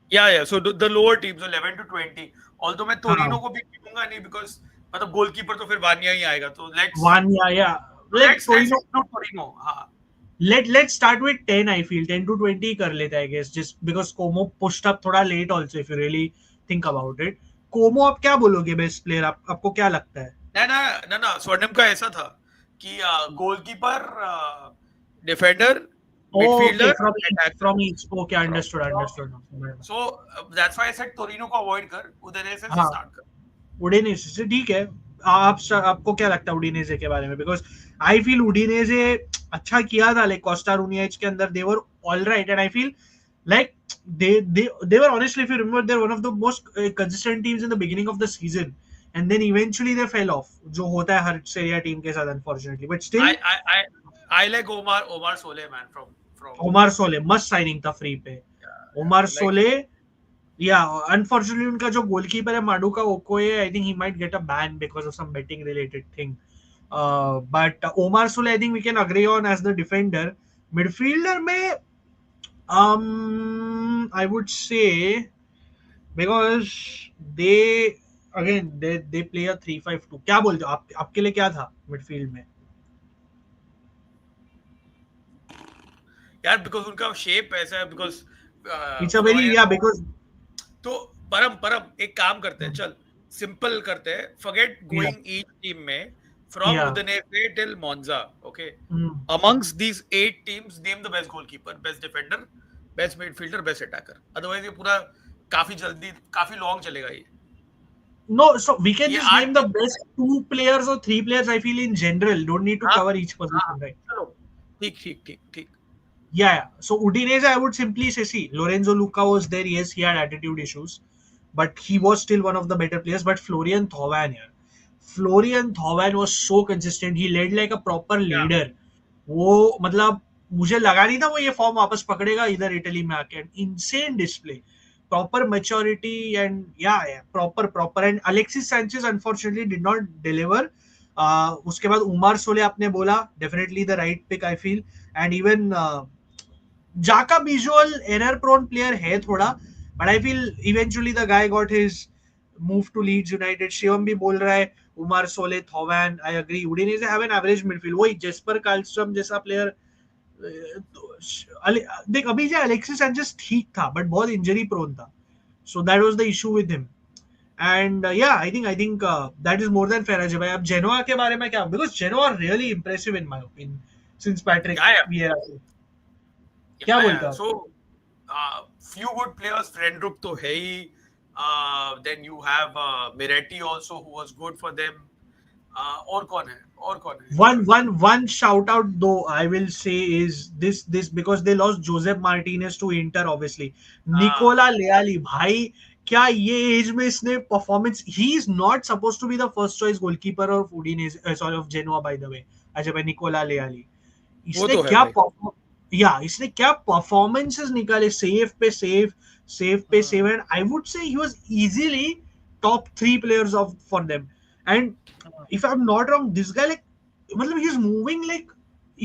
Yeah. So the lower teams 11 to 20. Although मैं Torino को भी गिनूंगा नहीं because मतलब goalkeeper तो फिर वानिया ही आएगा. So let's Torino. हाँ. Let's start with 10. I feel 10 to 20 कर लेते हैं, I guess, just because Como pushed up थोड़ा late also if you really think about it. Como आप क्या बोलोगे बेस्ट प्लेयर? आपको क्या लगता है? ना स्वर्णिम का ऐसा था कि goalkeeper, defender, midfielder, from each. Okay, understood. So that's why I said Torino को avoid कर, Udinese से start कर. Udinese से ठीक है. आपको क्या लगता है Udinese के बारे में? Because I feel Udinese अच्छा किया था, like Costa United के अंदर they were all right, and I feel like they were, honestly, if you remember, they're one of the most consistent teams in the beginning of the season, and then eventually they fell off, जो होता है हर Serie team के साथ, unfortunately. But still I like Omar Sole, man, from Omar Sole must signing था free पे. Omar Sole, yeah, unfortunately उनका जो goalkeeper है Maduka Okoye, I think he might get a ban because of some betting related thing. But Omar Sole, I think we can agree on as the defender. Midfielder में I would say, because they play a 3-5-2. क्या बोलते हो आपके लिए क्या था midfield में? यार because उनका shape ऐसा है, because it's a very, yeah, because तो परम एक काम करते हैं, चल simple करते हैं, forget going each team में from Udinese till Monza, okay? Amongst these 8 teams, name the best goalkeeper, best defender, best midfielder, best attacker. Otherwise ये पूरा काफी long चलेगा ये. No, so we can just name the best 2 players or 3 players, I feel, in general. Don't need to cover each position, right? ठीक. Yeah. So Udinese, I would simply say, see, Lorenzo Luca was there. Yes, he had attitude issues, but he was still one of the better players. But Florian Thauvin was so consistent. He led like a proper leader. वो मतलब मुझे लगा नहीं था वो ये form वापस पकड़ेगा इधर इटली में आके. Insane display, proper maturity, and proper. And Alexis Sanchez unfortunately did not deliver. उसके बाद उमर सोले आपने बोला, definitely the right pick, I feel. And even Jaka visual error prone player है थोड़ा, but I feel eventually the guy got his move to Leeds United. Shivam भी बोल रहा है Umar Sole, Thovan, I agree. Udinese have an average midfield. वही Jasper कार्लस्ट्रम जैसा player देख अभी जो अलेक्सिस सैंचेज ठीक था बट बहुत इंजरी प्रोन था, so that was the issue with him. And yeah, I think that is more than fair. Ajay bhai, अब Genoa के बारे में क्या, because Genoa are really impressive in my opinion since Patrick Yeah, Vieira से. yeah, क्या yeah. बोलते हो? So, few good players. Friendrup तो है ही. Then you have Miretti also, who was good for them. और कौन है? One shout out though I will say is this because they lost Josep Martinez to Inter obviously. Nicola Leali, भाई क्या ये age में इसने performance, he is not suppose to be the first choice goalkeeper of Udinese, sorry of Genoa by the way. Ajay भाई, Nicola लेआली इसने तो है क्या भाई. इसने क्या परफॉर्मेंसेस निकाले, सेव पे save, and I would say he was easily top 3 players of for them. And if I'm not wrong, this guy like मतलब he's moving like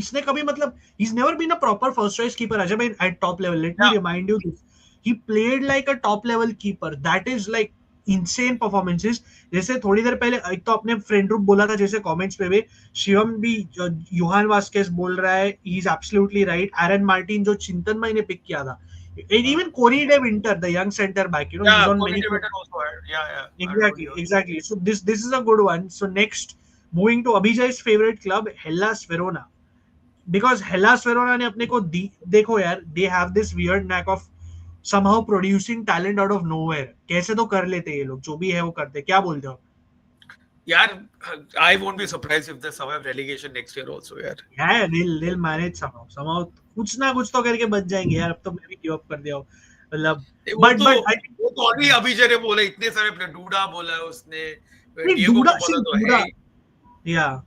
इसने कभी मतलब he's never been a proper first choice keeper Ajay bhai at top level. Let me remind you this. He played like a top level keeper. That is like insane performances. जैसे थोड़ी देर पहले एक तो अपने friend group बोला था, जैसे comments पे भी शिवम भी योहान वास्केस बोल रहा है, he is absolutely right. Aaron Martin जो चिंतन भाई ने पिक किया था, and even Corey De Winter, the young center back, you know, he's on many. Also had, yeah. Exactly. So this is a good one. So next, moving to Abhijay's favorite club, Hellas Verona, because Hellas Verona ने अपने को देखो यार, they have this weird knack of somehow producing talent out of nowhere. कैसे तो कर लेते हैं ये लोग, जो भी है वो करते. क्या बोलते हो? यार, I won't be surprised if they survive relegation next year also, यार. Yeah, they'll manage somehow. कुछ ना कुछ तो करके बच जाएंगे यार. अब तो मैं भी गिव अप कर दिया हूँ मतलब. But वो तो अभी अभिजय ने बोला, इतने सारे प्लेयर, डूडा बोला है उसने, डिएगो को बोला तो है. Yeah.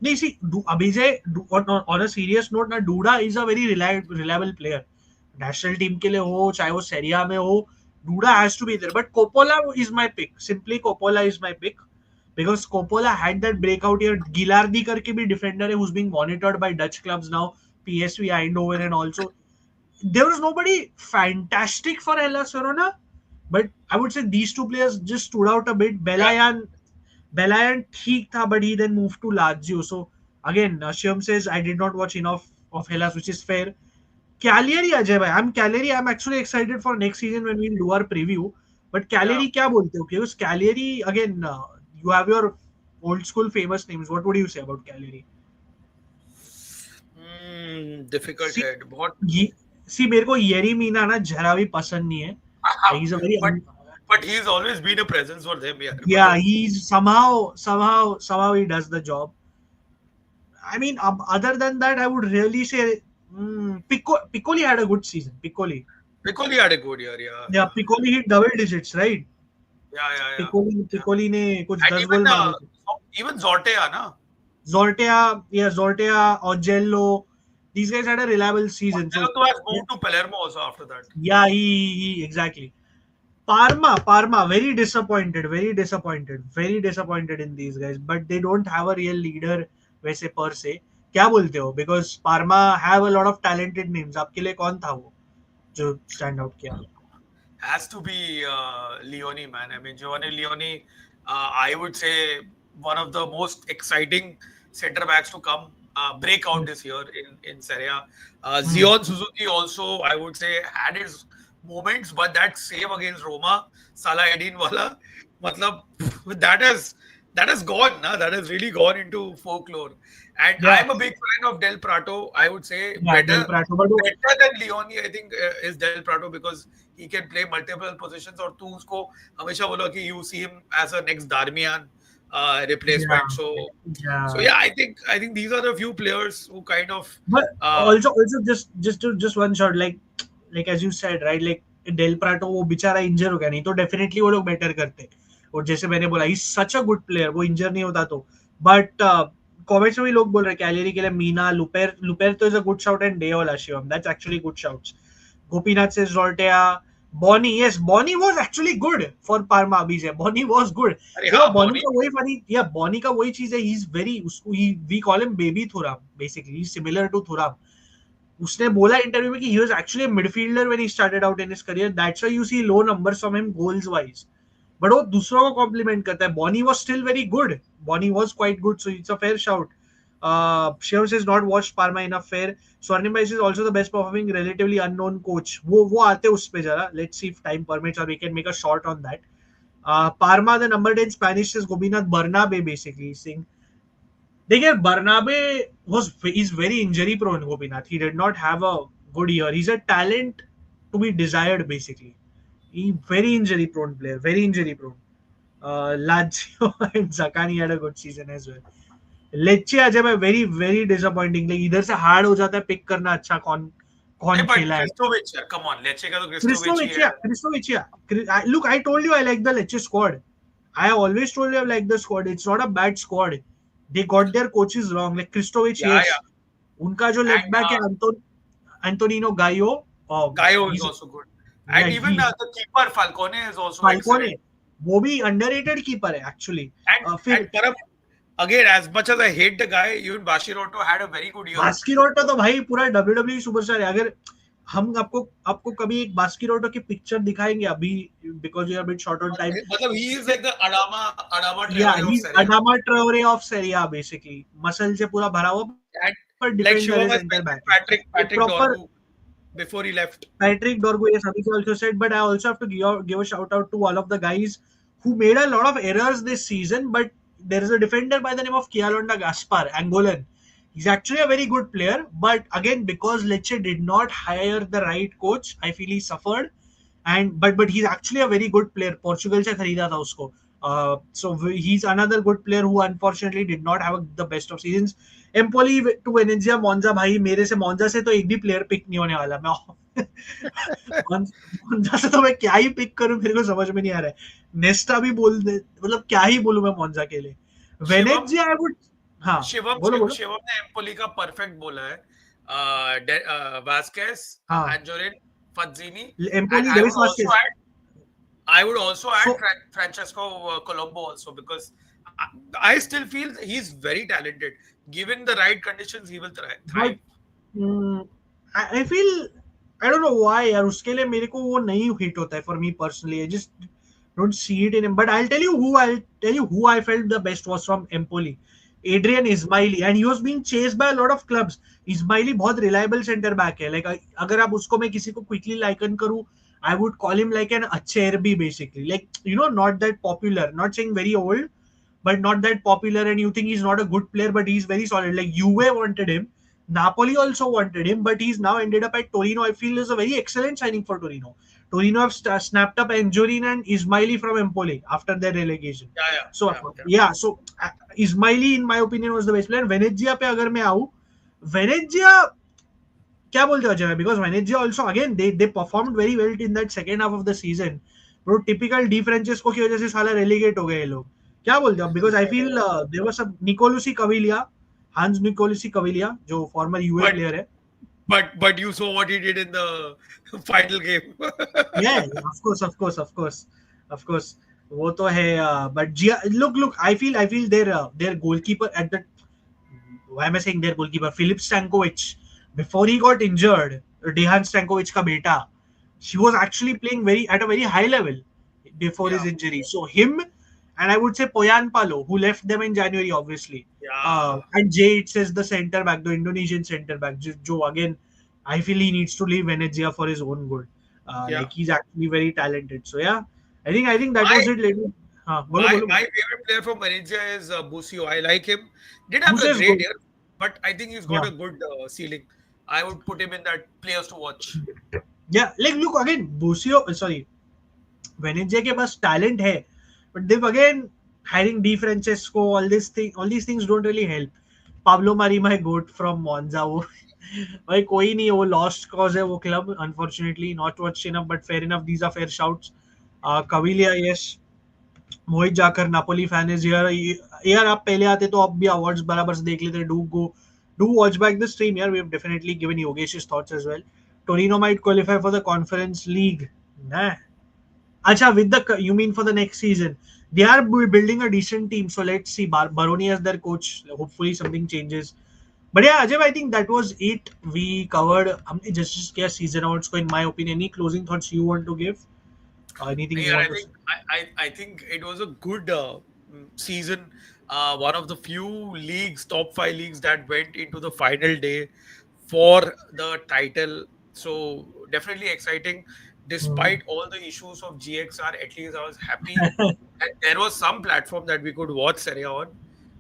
नहीं, see, Abhijay, on a serious note, ना Duda is a very reliable player. National team के लिए हो, चाहे वो Serie में हो, Duda has to be there. But Coppola is my pick. Simply Coppola is my pick. Because Coppola had that breakout year. Gilardi करके भी defender है, who's being monitored by Dutch clubs now, PSV Eindhoven, and also there was nobody fantastic for Hellas Verona. But I would say these two players just stood out a bit. Belayan ठीक था, but he then moved to Lazio. So again, Shivam says I did not watch enough of Hellas, which is fair. Cagliari, Ajay bhai, I'm actually excited for next season when we'll do our preview. But Cagliari, क्या बोलते हो? Because Cagliari, again, you have your old school famous names. What would you say about Cagliari? Difficult है बहुत. See, मेरे को येरी मीना ना जरा भी पसंद नहीं है. He's a very but he's always been a presence for them. Yeah, he's somehow he does the job. I mean, other than that, I would really say Piccoli had a good season. Piccoli had a good year, yeah. Yeah, Piccoli hit double digits, right? Yeah. Piccoli ने कुछ 10 गोल मारे. Even Zortea, na? Zortea, Ogello. These guys had a reliable season. Ogello has moved to Palermo also after that. Yeah, he exactly. Parma, very disappointed in these guys, but they don't have a real leader वैसे per se. क्या बोलते हो? Because Parma have a lot of talented names. आपके लिए कौन था वो जो stand out किया? Has to be Leone, man. I mean, Giovanni Leone, I would say one of the most exciting center backs to come break out this year in Serie A. Zion Suzuki also, I would say, had his moments, but that save against Roma, Salah Eddin wala, matlab, that has gone, na? That has really gone into folklore. And I'm a big fan of Del Prato. I would say better than Leone, I think, is Del Prato, because he can play multiple positions. और तू उसको हमेशा बोलो कि you see him as a next Darmian replacement. So yeah, I think these are the few players who kind of. But also just one shot, like as you said, right, like Del Prato वो बेचारा इंजर हो गया, नहीं तो definitely वो लोग better करते. और जैसे मैंने बोला, he's such a good player, वो इंजर नहीं होता तो. But कमेंट्स में भी लोग बोल रहे हैं कैलियरी के लिए मीना, लुपेर तो is a good shot, and Deiola Shivam, that's actually good shots. Gopinath से Zortea, Boni, yes, Boni was actually good for Parma. Abhijay, Boni was good. Boni का वही funny, Boni का वही चीज है, he's very, we call him baby Thuram, basically he's similar to Thuram. उसने बोला interview में कि he was actually a midfielder when he started out in his career. That's why you see low numbers from him goals wise. But वो दूसरों को compliment करता है. Bonny was still very good. Bonny was quite good, so it's a fair shout. Shiv says not watched Parma enough. Fair. Swarnim Bhai is also the best performing relatively unknown coach. वो आते उस पे जरा. Let's see if time permits or we can make a short on that. Parma, the number 10 Spanish says Gobinath Bernabe basically saying. देखिए Bernabe is very injury prone. Gobinath, he did not have a good year. He's a talent to be desired basically. He very injury prone player. Very injury prone. Lazio and Zakani had a good season as well. लेच्चे Ajay भाई very very disappointing. इधर से hard हो जाता है pick करना अच्छा कौन कौन खेला है. कम ऑन, लेच्चे का तो क्रिस्टोविचिया. Look, I told you I like the Lecce squad. I always told you I like the squad. It's not a bad squad. They got their coaches wrong. Like Kristovic, yes. उनका जो left back है Antonino Gaio. Gaio is also good. And even the keeper Falcone is also excellent. वो भी underrated keeper है actually. And Param, again, as much as I hate the guy, even Bashirotto had a very good year. Bashirotto तो भाई पूरा WWE superstar है. अगर हम आपको कभी एक बास्किरोटो की पिक्चर दिखाएंगे अभी, because we are a bit short on time. मतलब he is like the Adama Traore of Serie basically. Muscle से पूरा भरा हुआ. Like Patrick Dorgu before he left. Patrick Dorgu, yes, Abhi also said, but I also have to give a shout out to all of the guys who made a lot of errors this season. But there is a defender by the name of Kialonda Gaspar, Angolan. He's actually a very good player, but again, because Lecce did not hire the right coach, I feel he suffered. And but he's actually a very good player. Portugal से खरीदा था उसको. So he's another good player who unfortunately did not have the best of seasons. Empoli to Venezia, Monza भाई मेरे से Monza से तो एक भी प्लेयर पिक नहीं होने वाला. मैं Monza से तो मैं क्या ही पिक करूं, मेरे को समझ में नहीं आ रहा है. नेस्टा भी बोल दे, मतलब क्या ही बोलूं मैं Monza के लिए. Venezia I would. हाँ, शिवम ने एम्पोली का परफेक्ट बोला है. Vasquez, Anjorin, Fazzini. I would also add Francesco Colombo also, because I still feel he's very talented. Given the right conditions, he will thrive. I feel, I don't know why यार, उसके लिए मेरे को वो नहीं hit होता है. For me personally, I just don't see it in him. But I'll tell you who I felt the best was from Empoli. Adrian Ismaili, and he was being chased by a lot of clubs. Ismaili बहुत reliable center back है. Like अगर आप उसको मैं किसी को quickly liken करूँ, I would call him like an Acerbi basically. Like, you know, not that popular, not saying very old, but not that popular, and you think he's not a good player, but he's very solid. Like Juve wanted him, Napoli also wanted him, but he's now ended up at Torino. I feel is a very excellent signing for Torino. Torino have snapped up Anjorin and Ismaili from Empoli after their relegation. So Ismaili, in my opinion, was the best player. Venezia पे अगर मैं आऊँ, Venezia क्या बोलते हो Ajay? Because Venezia also again they performed very well in that second half of the season. Bro, typical D Francesco की वजह से साला relegate हो गए ये लोग. क्या बोलते हो? Because I feel there was some Hans Nicolosi Caviglia, जो former UA player है. But you saw what he did in the final game. Yeah, of course. वो तो है. But look, I feel their goalkeeper at the. Why am I saying their goalkeeper? Filip Stankovic. Before he got injured, Dejan Stankovic का बेटा, she was actually playing at a very high level before his injury. So him, and I would say Poyan Palo, who left them in January, obviously. And Jay, it says the center back, the Indonesian center back, Joe, again, I feel he needs to leave Venezia for his own good. Like he's actually very talented. So yeah, I think that was it. My favorite player from Venezia is Busio. I like him. Did have a great year, but I think he's got a good ceiling. I would put him in that players to watch. Yeah, like look again, Venezia के पास talent है, but they've again hiring Di Francesco, all these things don't really help. Pablo Mari, my goat from Monza, वो भाई कोई नहीं, वो lost cause है वो club, unfortunately not watched enough, but fair enough, these are fair shouts. Caviglia, yes. मोहित जाकर Napoli fan is here. यार आप पहले आते तो अब भी awards बराबर से देख लेते. Do watch back the stream here. We have definitely given Yogesh's thoughts as well. Torino might qualify for the Conference League. Nah. Acha, you mean for the next season? They are building a decent team, so let's see. Baroni as their coach. Hopefully something changes. But yeah, Ajay, I think that was it. We covered हमने just season awards को, in my opinion. Any closing thoughts you want to give? Anything you Yeah, want I to think say? I think it was a good season. One of the few leagues, top five leagues that went into the final day for the title. So definitely exciting. Mhm. Despite all the issues of GXR, at least I was happy that there was some platform that we could watch Serie on.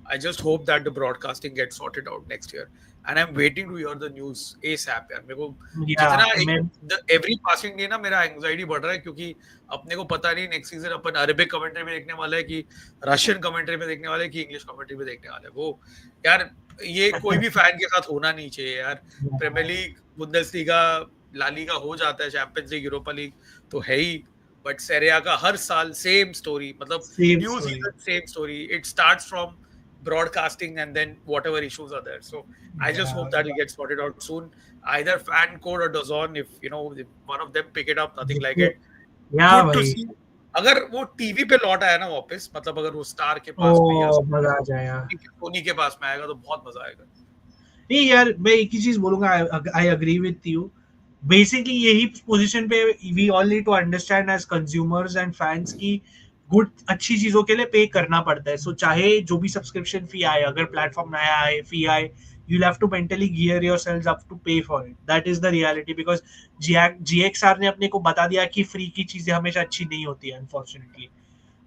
I just hope that the broadcasting gets sorted out next year. And I'm waiting to hear the news ASAP यार मेरे को जितना Yeah, एक man. Every passing day ना मेरा anxiety बढ़ रहा है क्योंकि अपने को पता नहीं नेक्स्ट सीजन अपन अरेबिक कमेंट्री में देखने वाला है कि रशियन कमेंट्री में देखने वाला है कि इंग्लिश कमेंट्री में देखने वाला है वो यार ये कोई भी फैन के साथ होना नहीं चाहिए यार Premier League Bundesliga La Liga हो जाता है चैंपियंस लीग यूरोपा लीग तो है ही बट सेरिया का हर साल सेम स्टोरी मतलब Same new story. Season same story it starts from broadcasting and then whatever issues are there so I just Yeah, hope that it gets sorted out soon either fan code or Dazon if you know if one of them pick it up nothing like देखो, it या good to भाई, सी अगर वो TV पे लौट आया ना वापस मतलब अगर वो स्टार के ओ पास में या मजा आ जाए यार. सोनी के पास में आएगा तो बहुत मजा आएगा नहीं यार, मैं एक ही चीज बोलूंगा, I agree with you. Basically यही पोजीशन पे we all need to understand as consumers and fans की गुड अच्छी चीजों के लिए पे करना पड़ता है. सो चाहे जो भी सब्सक्रिप्शन फी आए, अगर प्लेटफॉर्म नया आए, फी आए, you'll have to mentally gear yourselves up to pay for it. That is the reality because GXR ने अपने को बता दिया कि फ्री की चीजें हमेशा अच्छी नहीं होती है, unfortunately.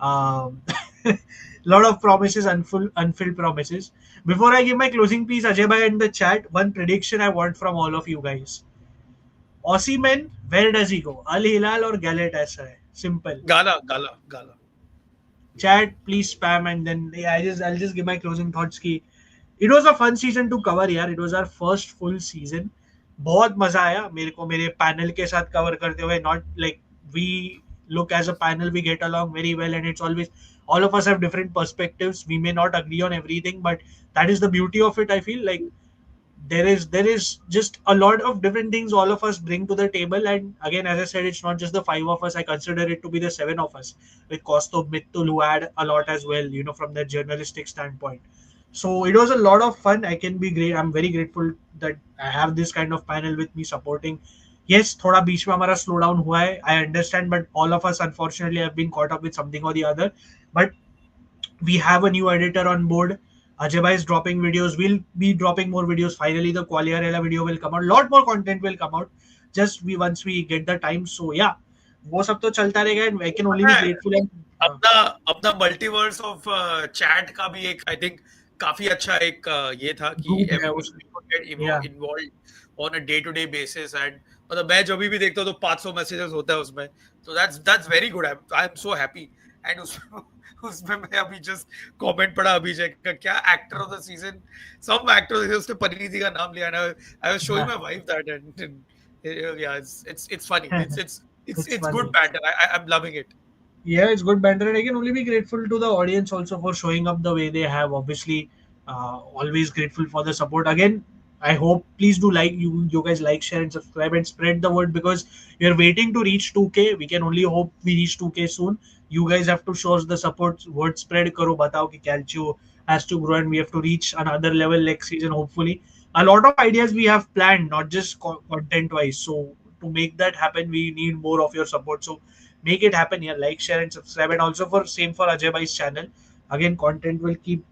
Um, lot of promises, unfilled promises. Before I give my closing piece, Ajay bhai in the chat, one prediction I want from all of you guys. Osimhen, where does he go? Al Hilal or Galatasaray? Simple. Gala gala gala Chat, please spam and then yeah, I'll just give my closing thoughts. Ki it was a fun season to cover यार. It was our first full season. बहुत मजा आया मेरे को मेरे panel के साथ cover करते हुए. Not like we look as a panel, we get along very well, and it's always all of us have different perspectives. We may not agree on everything, but that is the beauty of it. I feel like there is just a lot of different things all of us bring to the table. And again, as I said, it's not just the five of us. I consider it to be the seven of us with Kosto Mittul, who add a lot as well, from the journalistic standpoint. So it was a lot of fun. I can be great. I'm very grateful that I have this kind of panel with me supporting. Yes, थोड़ा बीच में हमारा slow down हुआ है. I understand, but all of us unfortunately have been caught up with something or the other. But we have a new editor on board. Ajay bhai is dropping videos. We'll be dropping more videos. Finally, the Qualiarella video will come out. Lot more content will come out. Just we once we get the time. So yeah, वो सब तो चलता रहेगा. And I can only पता be है grateful. And अपना अपना multiverse of chat का भी एक आई थिंक काफी अच्छा एक ये था कि group है everyone us. Get Yeah. Involved on a day to day basis and मतलब मैं जब भी देखता हूँ तो 500 मैसेजेस होता है उसमें तो that's very good I am so happy and उसमें उसमें मैं अभी जस्ट कमेंट पढ़ा अभिषेक का क्या actor of the season some actor उसने परिणीति का नाम लिया I was showing my wife that and yeah it's funny It's it's good funny. banter I'm loving it. Yeah, it's good banter, and I can only be grateful to the audience also for showing up the way they have. Obviously, always grateful for the support. Again, I hope please do like you guys like, share, and subscribe and spread the word because we are waiting to reach 2K. We can only hope we reach 2K soon. You guys have to show us the support. Word spread karo, batao ki Calcio has to grow and we have to reach another level next season. Hopefully, a lot of ideas we have planned, not just content wise. So to make that happen, we need more of your support. So make it happen here. Like, share, and subscribe, and also for same for Ajay Bhai's channel. Again, content will keep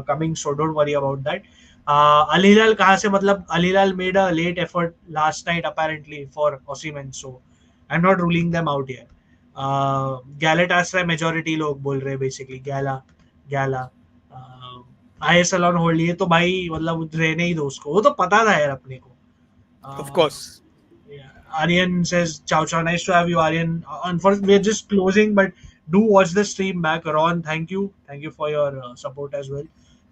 coming, so don't worry about that. Al Hilal कहाँ से मतलब Al Hilal made a late effort last night apparently for Osimhen, so I'm not ruling them out yet. Galatasaray majority लोग बोल रहे हैं basically Gala ISL on hold. ये तो भाई मतलब रहने ही दो उसको, वो तो पता था यार अपने को. Of course. Yeah. Aryan says, Ciao, Ciao. Nice to have you, Aryan. Unfortunately, we're just closing, but do watch the stream back. Ron, thank you. Thank you for your support as well.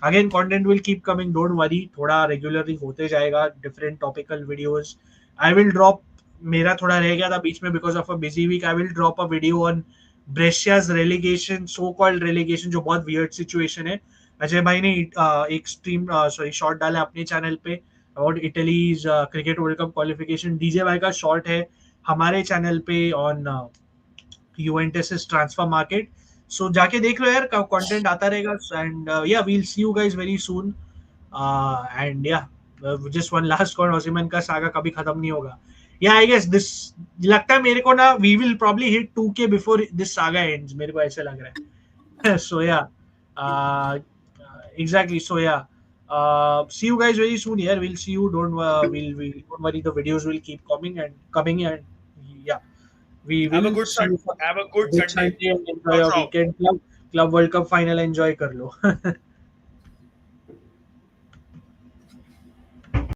Again, content will keep coming. Don't worry. थोड़ा regularly होते जाएगा. Different topical videos. I will drop. मेरा थोड़ा रह गया था बीच में because of a busy week. I will drop a video on Brescia's relegation, so-called relegation, जो बहुत weird situation है. अजय भाई ने एक स्ट्रीम शॉर्ट डाला अपने चैनल पे about Italy's cricket world cup qualification. DJ भाई का शॉर्ट है हमारे चैनल पे on Juventus transfer market. So जाके देख लो यार, कंटेंट आता रहेगा. And yeah we'll see you guys very soon. And yeah just one last con, Osimhen का सागा कभी खत्म नहीं होगा. Yeah, I guess this लगता है मेरे को ना we will probably hit 2K before this saga ends. मेरे को ऐसे लग रहा है. So yeah, exactly. So yeah, see you guys very soon. Yeah, we'll see you. We'll don't worry. The videos will keep coming and yeah, we Have a will good see you for Have a good good Sunday. Sunday and enjoy Ciao, your ciao. weekend. Club World Cup final enjoy कर लो.